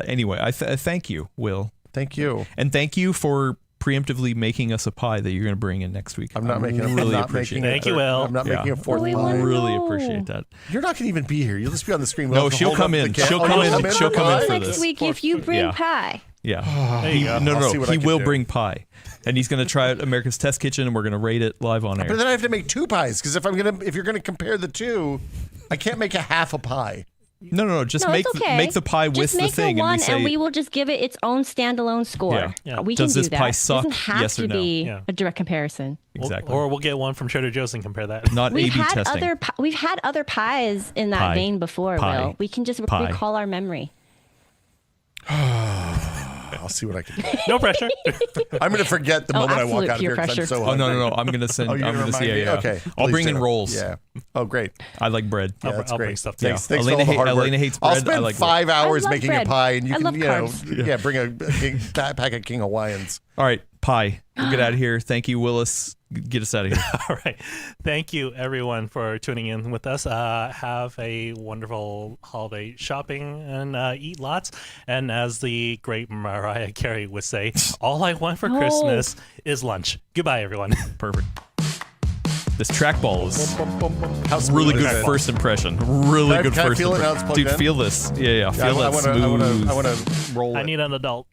Anyway, I thank you, Will. Thank you. And thank you for preemptively making us a pie that you're going to bring in next week. I'm not making. really I'm not appreciate making it. Thank you, Will. I'm not Yeah. making a fourth Oh, we pie. want- Really No. appreciate that. You're not going to even be here. You'll just be on the screen. No, We'll have to she'll hold come up in. the She'll camera. come Oh, in. you'll She'll come in pie? for Next this. week if you bring Yeah. pie. Yeah. There you go. No, I'll see what I He can will do. bring pie, and he's going to try out America's Test Kitchen, and we're going to rate it live on But air. then I have to make two pies because if you're gonna compare the two, I can't make a half a pie. No. Just No, make it's okay. make the pie with Just the make thing, the one, and we say, and we will just give it its own standalone score. Yeah. Yeah. We Does can this do that. pie suck? It doesn't have Yes or to no? be Yeah. a direct comparison. exactly. Or we'll get one from Trader Joe's and compare that. not We've A/B had testing. we've had other pies in that Pie. vein before, Pie. Will. We can just Pie. recall our memory. I'll see what I can do. No pressure. I'm going to forget the moment I walk absolute out of peer here because I'm pressure. so Oh hungry. no! I'm gonna send. Oh, you're I'm gonna gonna remind see. me? Yeah. Okay. I'll please bring in do. rolls. Yeah. Oh, great. I like bread. Yeah, that's I'll bring great. stuff too. Thanks, Yeah. thanks for Elena all the hard Elena work. hates I'll bread. I spend like 5 hours love making bread. a pie, and you I can, love carbs. bring a pack of King Hawaiians. All right, pie. We'll get out of here. Thank you, Willis. Get us out of here. All right. Thank you, everyone, for tuning in with us. Have a wonderful holiday shopping and eat lots. And as the great Mariah Carey would say, all I want for Christmas is lunch. Goodbye, everyone. Perfect. This trackball is How smooth really is good it? first impression. Really good Can I first feel it now impression. it's plugged Dude, in? feel this. Yeah. Yeah, Feel that smooth. I want to roll I it. need an adult.